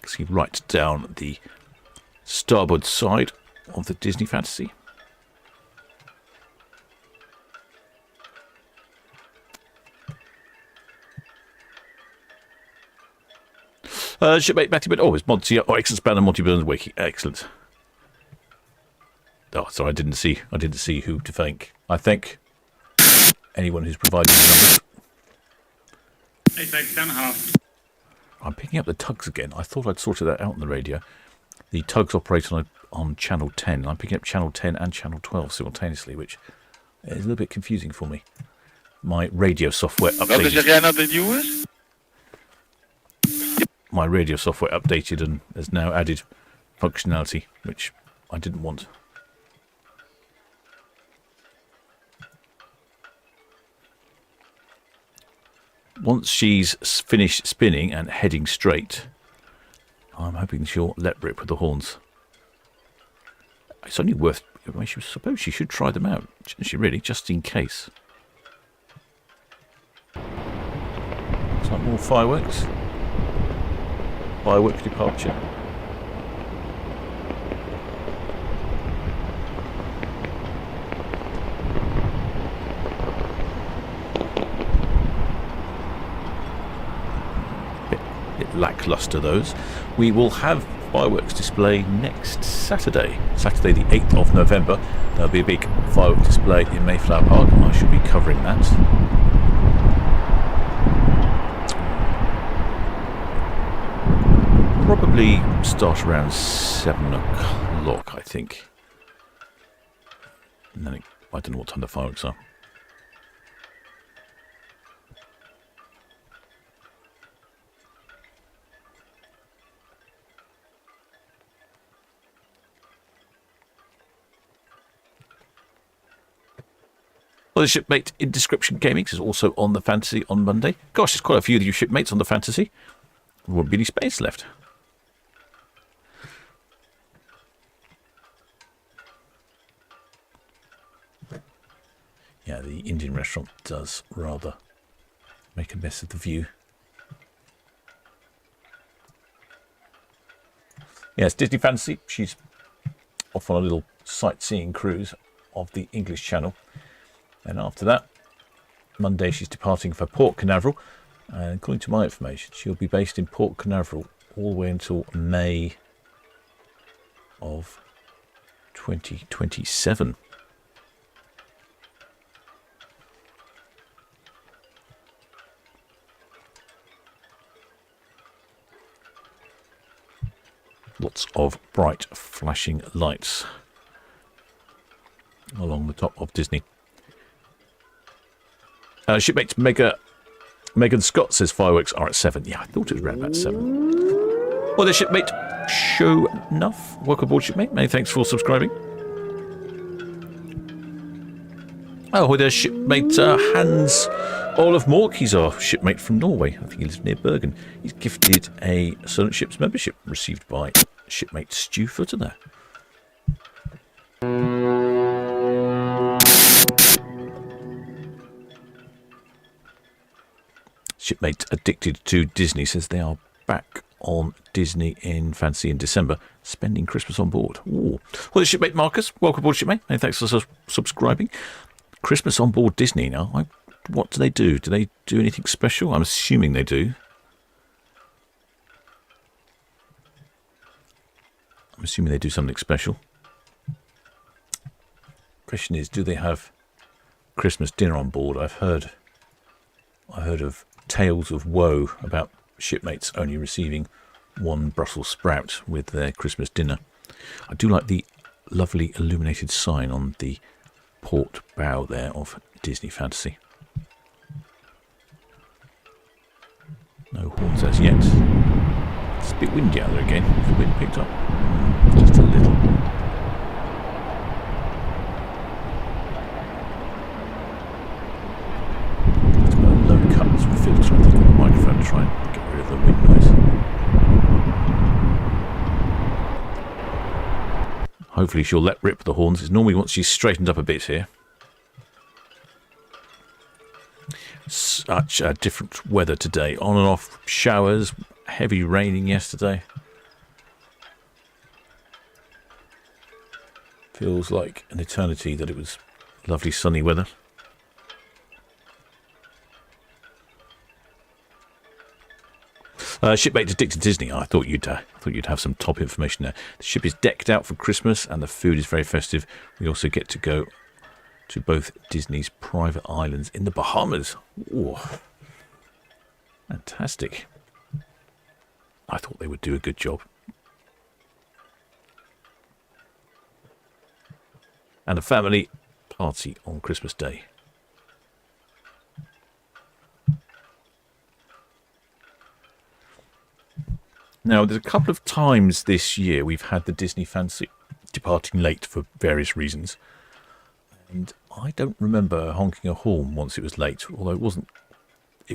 Speaker 1: See right down the starboard side of the Disney Fantasy. Shipmate Matthew, but it's Monty. Oh, excellent span and Monty Burns waking. Excellent. Oh, sorry, I didn't see who to thank. I thank anyone who's provided the numbers.
Speaker 9: 8.5.
Speaker 1: I'm picking up the tugs again. I thought I'd sorted that out on the radio. The tugs operate on channel 10. I'm picking up channel 10 and channel 12 simultaneously, which is a little bit confusing for me. My radio software updated. My radio software updated and has now added functionality, which I didn't want. Once she's finished spinning and heading straight, I'm hoping she'll let rip with the horns. It's only worth... I suppose she should try them out, shouldn't she, really, just in case. like more fireworks. Fireworks departure. Bit lackluster those. We will have fireworks display next Saturday, Saturday the 8th of November. There'll be a big fireworks display in Mayflower Park, and I should be covering that. Probably start around 7 o'clock, I think. And then I don't know what time the fireworks are. Well, the shipmate in Description Gaming is also on the Fantasy on Monday. Gosh, there's quite a few of you shipmates on the Fantasy. There won't be any space left. Yeah, the Indian restaurant does rather make a mess of the view. Yes, Disney Fantasy. She's off on a little sightseeing cruise of the English Channel. And after that, Monday she's departing for Port Canaveral. And according to my information, she'll be based in Port Canaveral all the way until May of 2027. Lots of bright flashing lights along the top of Disney. Shipmate Megan Scott says fireworks are at 7. Yeah, I thought it was around about 7. Well, the shipmate show enough. Welcome aboard, shipmate. Many thanks for subscribing. Oh, well, there's shipmate Hans Olaf Mork. He's our shipmate from Norway. I think he lives near Bergen. He's gifted a Solent Ships membership received by shipmate Stu Footer there. Shipmate Addicted to Disney says they are back on Disney in Fancy in December, spending Christmas on board. Ooh. Well, shipmate Marcus, welcome aboard, shipmate. And thanks for subscribing. Christmas on board Disney now. What do they do? Do they do anything special? I'm assuming they do. I'm assuming they do something special. Question is, do they have Christmas dinner on board? I heard of tales of woe about shipmates only receiving one Brussels sprout with their Christmas dinner. I do like the lovely illuminated sign on the port bow there of Disney Fantasy. No horns as yet. It's a bit windy out there again. If the wind picked up, just a little. Let's put a low cut filter, I think, on the microphone to try and get rid of the wind noise. Hopefully she'll let rip the horns. It's normally once she's straightened up a bit here. Such a different weather today. On and off showers, heavy raining yesterday. Feels like an eternity that it was lovely sunny weather. Shipmate Addicted to Disney. I thought you'd have some top information there. The ship is decked out for Christmas and the food is very festive. We also get to go to both Disney's private islands in the Bahamas. Ooh, fantastic. I thought they would do a good job. And a family party on Christmas Day. Now, there's a couple of times this year we've had the Disney Fantasy departing late for various reasons. And I don't remember honking a horn once it was late, although it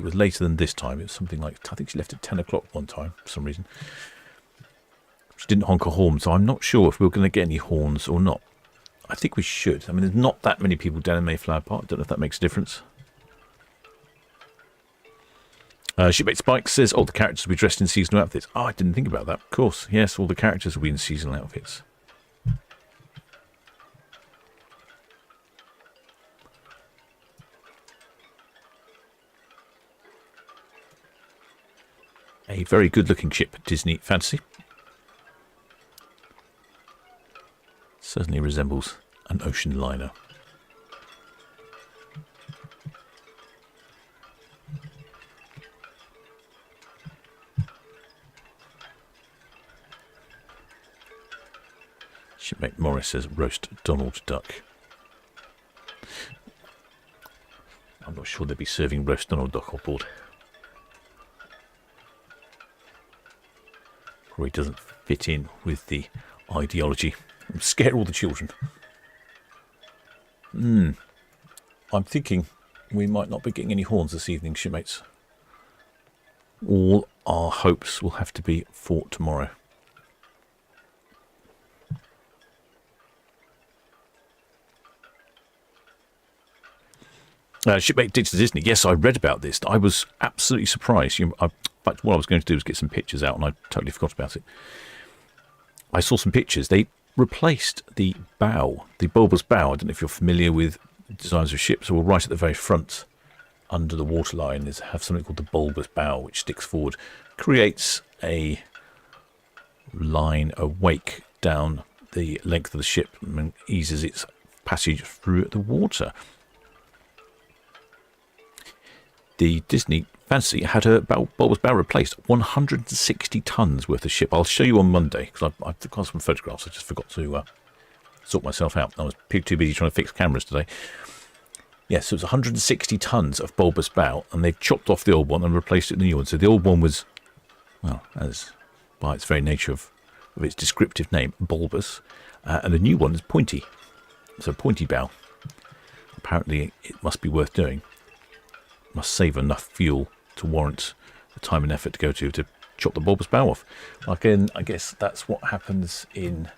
Speaker 1: was later than this time. It was something like, I think she left at 10 o'clock one time for some reason. She didn't honk a horn, so I'm not sure if we were going to get any horns or not. I think we should. I mean, there's not that many people down in Mayflower Park. I don't know if that makes a difference. Shipmate Spike says all the characters will be dressed in seasonal outfits. Oh, I didn't think about that. Of course, yes, all the characters will be in seasonal outfits. A very good-looking ship, Disney Fantasy. Certainly resembles an ocean liner. Shipmate Morris says roast Donald Duck. I'm not sure they'd be serving roast Donald Duck on board. Probably doesn't fit in with the ideology. Scare all the children. I'm thinking we might not be getting any horns this evening, shipmates. All our hopes will have to be for tomorrow. Shipmate Digital Disney. Yes, I read about this. I was absolutely surprised. In fact, what I was going to do was get some pictures out, and I totally forgot about it. I saw some pictures. They replaced the bow, the bulbous bow. I don't know if you're familiar with designs of ships. Or right at the very front, under the waterline, is have something called the bulbous bow, which sticks forward, creates a line, a wake down the length of the ship, and eases its passage through the water. The Disney Fantasy had her bulbous bow replaced. 160 tons worth of ship. I'll show you on Monday, because I've got some photographs. I just forgot to sort myself out. I was too busy trying to fix cameras today. Yes, so it was 160 tons of bulbous bow, and they've chopped off the old one and replaced it with the new one. So the old one was, well, as by its very nature of its descriptive name, bulbous, and the new one is pointy. So pointy bow. Apparently, it must be worth doing. Must save enough fuel to warrant the time and effort to go to chop the bulbous bow off. Again, I guess that's what happens in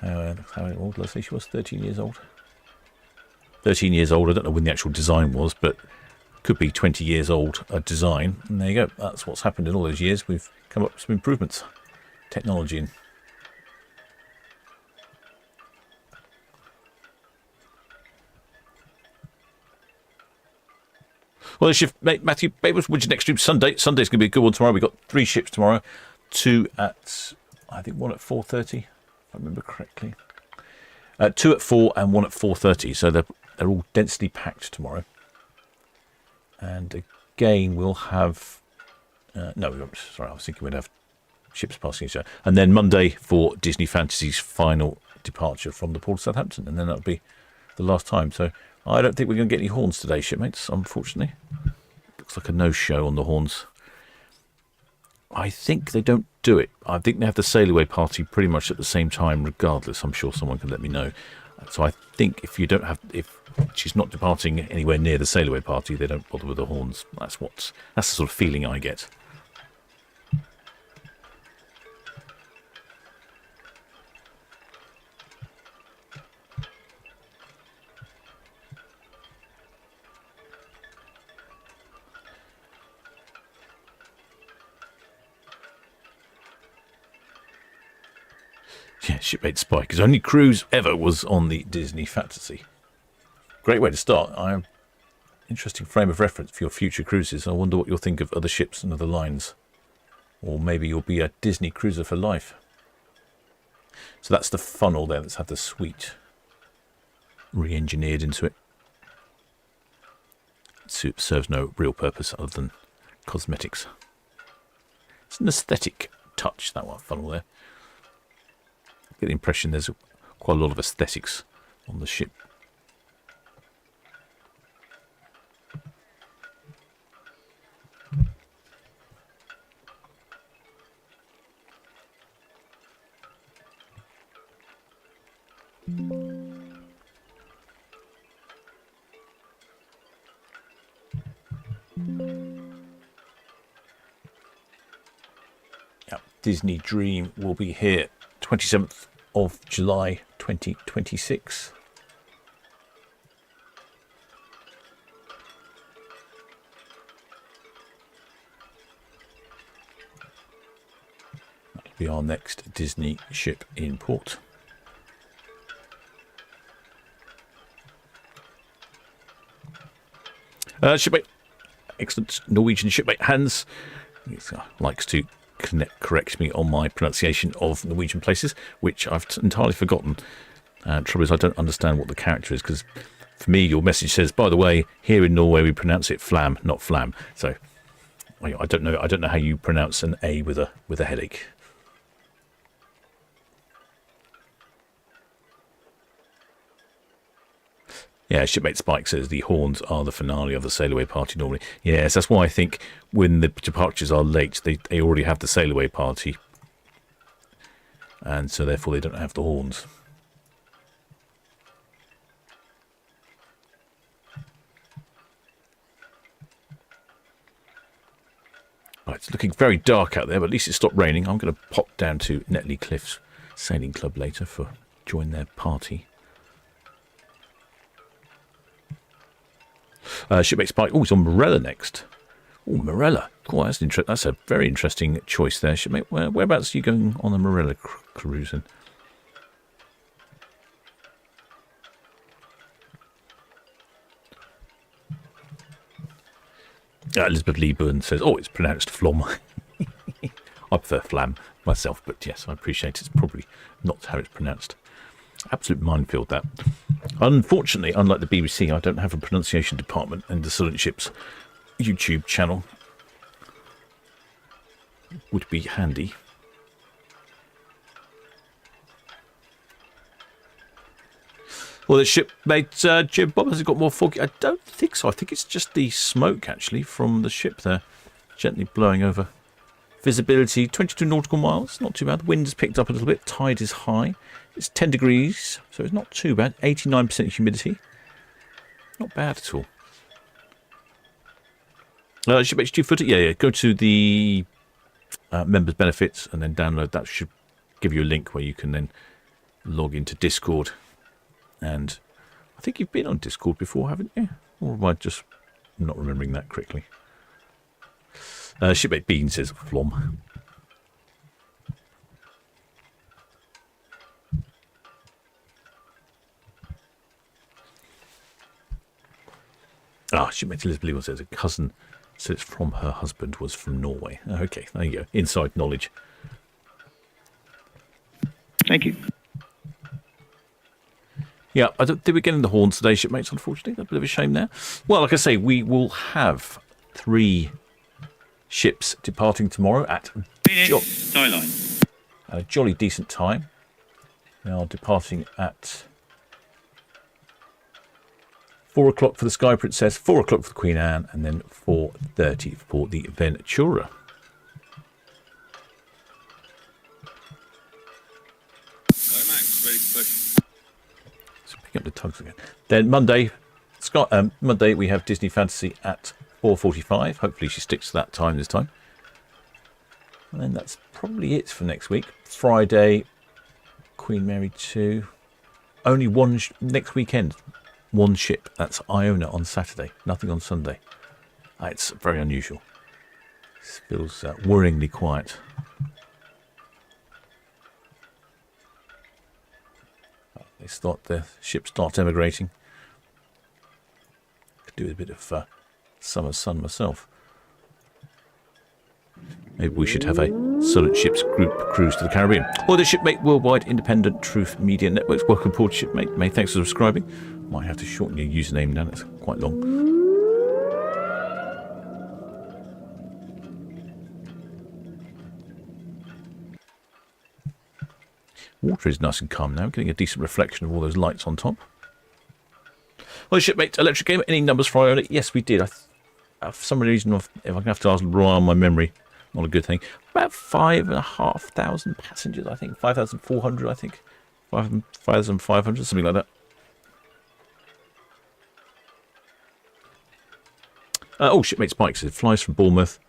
Speaker 1: how old did I say she was? 13 years old. 13 years old. I don't know when the actual design was, but could be 20 years old a design. And there you go. That's what's happened in all those years. We've come up with some improvements, technology and well, Matthew, what's your next trip? Sunday. Sunday's going to be a good one tomorrow. We've got 3 ships tomorrow. 2 at, I think, 1 at 4:30, if I remember correctly. 2 at 4 and 1 at 4:30. So they're all densely packed tomorrow. And again, we'll have... no, we won't. Sorry, I was thinking we'd have ships passing each other. And then Monday for Disney Fantasy's final departure from the port of Southampton. And then that'll be the last time. So I don't think we're going to get any horns today, shipmates, unfortunately. Looks like a no-show on the horns. I think they don't do it. I think they have the sail away party pretty much at the same time regardless. I'm sure someone can let me know. So I think if she's not departing anywhere near the sail away party, they don't bother with the horns. That's the sort of feeling I get. Yeah, Shipmate Spike. His only cruise ever was on the Disney Fantasy. Great way to start. Interesting frame of reference for your future cruises. I wonder what you'll think of other ships and other lines. Or maybe you'll be a Disney cruiser for life. So that's the funnel there that's had the suite re-engineered into it. It serves no real purpose other than cosmetics. It's an aesthetic touch, that one funnel there. I get the impression there's quite a lot of aesthetics on the ship. Disney Dream will be here 27th of July 2026. be our next Disney ship in port. Shipmate, excellent. Norwegian shipmate Hans likes to correct me on my pronunciation of Norwegian places, which I've entirely forgotten. Trouble is, I don't understand what the character is, because for me, your message says, by the way, here in Norway we pronounce it flam, not flam. So I don't know how you pronounce an A with a headache. Yeah, Shipmate Spike says the horns are the finale of the sail away party normally. Yes, that's why I think when the departures are late, they already have the sail away party. And so therefore they don't have the horns. Right, it's looking very dark out there, but at least it stopped raining. I'm going to pop down to Netley Cliffs Sailing Club later for join their party. Shipmate Spike. Oh, it's on Morella next. Oh, Morella. Oh, that's a very interesting choice there, Shipmate. Whereabouts are you going on the Morella cruise then? Elizabeth Lee Burn says, oh, it's pronounced flom. I prefer flam myself, but yes, I appreciate it's probably not how it's pronounced. Absolute minefield, that. Unfortunately, unlike the BBC, I don't have a pronunciation department in the Solent Ships YouTube channel. Would be handy. Well, the shipmate Jim Bob, has it got more foggy? I don't think so. I think it's just the smoke, actually, from the ship there. Gently blowing over. Visibility, 22 nautical miles. Not too bad. The wind has picked up a little bit. Tide is high. It's 10 degrees, so it's not too bad. 89% humidity. Not bad at all. Shipmates due footer? Yeah. Go to the members benefits and then download. That should give you a link where you can then log into Discord. And I think you've been on Discord before, haven't you? Or am I just not remembering that correctly? Shipmate Bean says flom. Shipmate Elizabeth Lee says a cousin says it's from her husband was from Norway. Okay, there you go. Inside knowledge.
Speaker 19: Thank you.
Speaker 1: Yeah, did we get in the horns today, shipmates, unfortunately? That's a bit of a shame there. Well, like I say, we will have 3 ships departing tomorrow at a jolly decent time. They are departing at 4 o'clock for the Sky Princess, 4 o'clock for the Queen Anne, and then 4:30 for the Ventura. Up the tugs again. Then Monday we have Disney Fantasy at 4:45. Hopefully she sticks to that time this time. And then that's probably it for next week. Friday, Queen Mary 2. Only one next weekend. One ship. That's Iona on Saturday. Nothing on Sunday. It's very unusual. It feels worryingly quiet. The ships start emigrating. Could do with a bit of summer sun myself. Maybe we should have a Solent Ships group cruise to the Caribbean. Or the Shipmate Worldwide Independent Truth Media Networks. Welcome aboard, Shipmate. May, thanks for subscribing. Might have to shorten your username down. It's quite long. Water is nice and calm now, getting a decent reflection of all those lights on top. Well, Shipmate Electric Gamer, any numbers for Iona? Yes, we did. For some reason, if I have to ask rely on my memory, not a good thing. About 5,500 passengers, I think. 5,400, I think. 5,500, something like that. Shipmate Spike says, flies from Bournemouth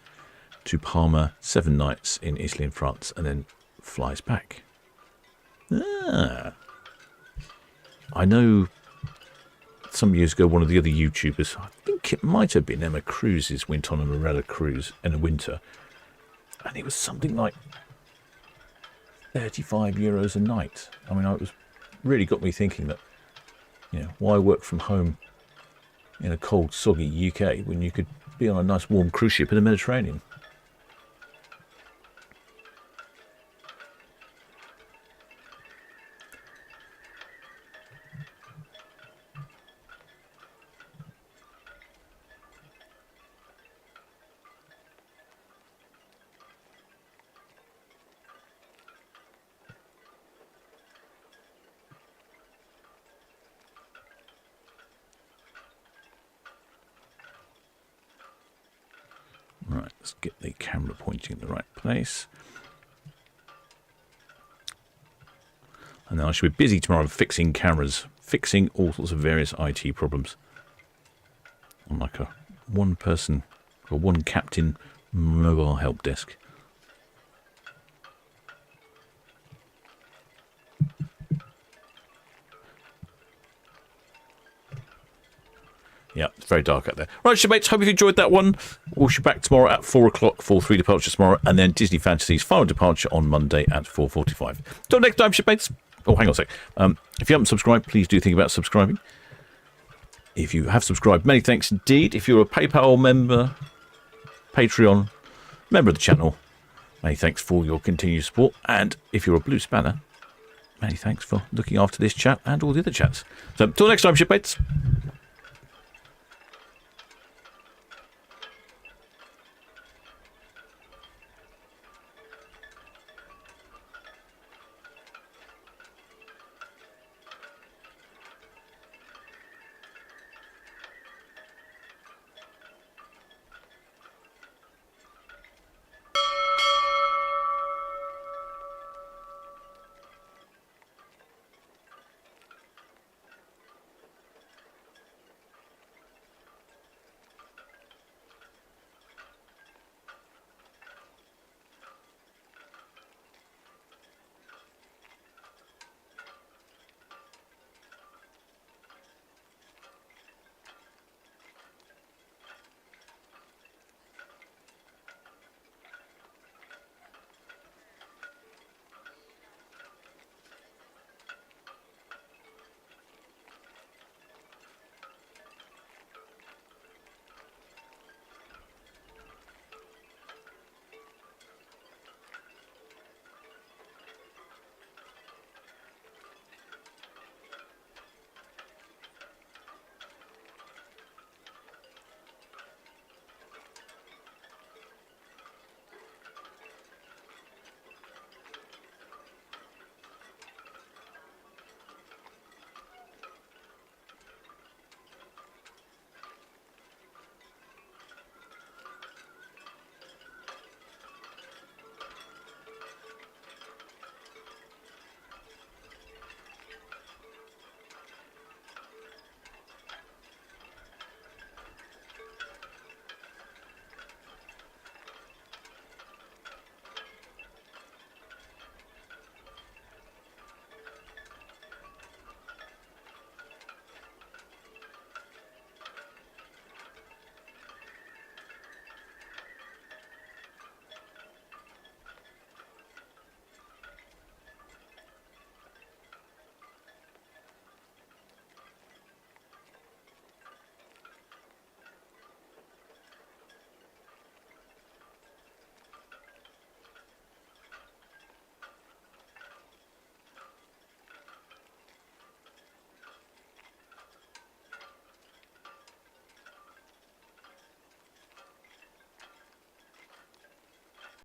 Speaker 1: to Palma, 7 nights in Italy and France, and then flies back. I know some years ago one of the other YouTubers, I think it might have been Emma Cruises, went on a Morella cruise in the winter, and it was something like €35 a night. I mean, it was really got me thinking that, you know, why work from home in a cold, soggy UK when you could be on a nice warm cruise ship in the Mediterranean? Right, let's get the camera pointing in the right place. And then I should be busy tomorrow fixing cameras, fixing all sorts of various IT problems. I'm like a one-person or one-captain mobile help desk. Yeah, it's very dark out there. Right, shipmates, hope you've enjoyed that one. We'll be back tomorrow at 4 o'clock for 3 departure tomorrow, and then Disney Fantasy's final departure on Monday at 4:45. Till next time, shipmates. Oh, hang on a sec. If you haven't subscribed, please do think about subscribing. If you have subscribed, many thanks indeed. If you're a PayPal member, Patreon, member of the channel, many thanks for your continued support. And if you're a Blue Spanner, many thanks for looking after this chat and all the other chats. So, till next time, shipmates.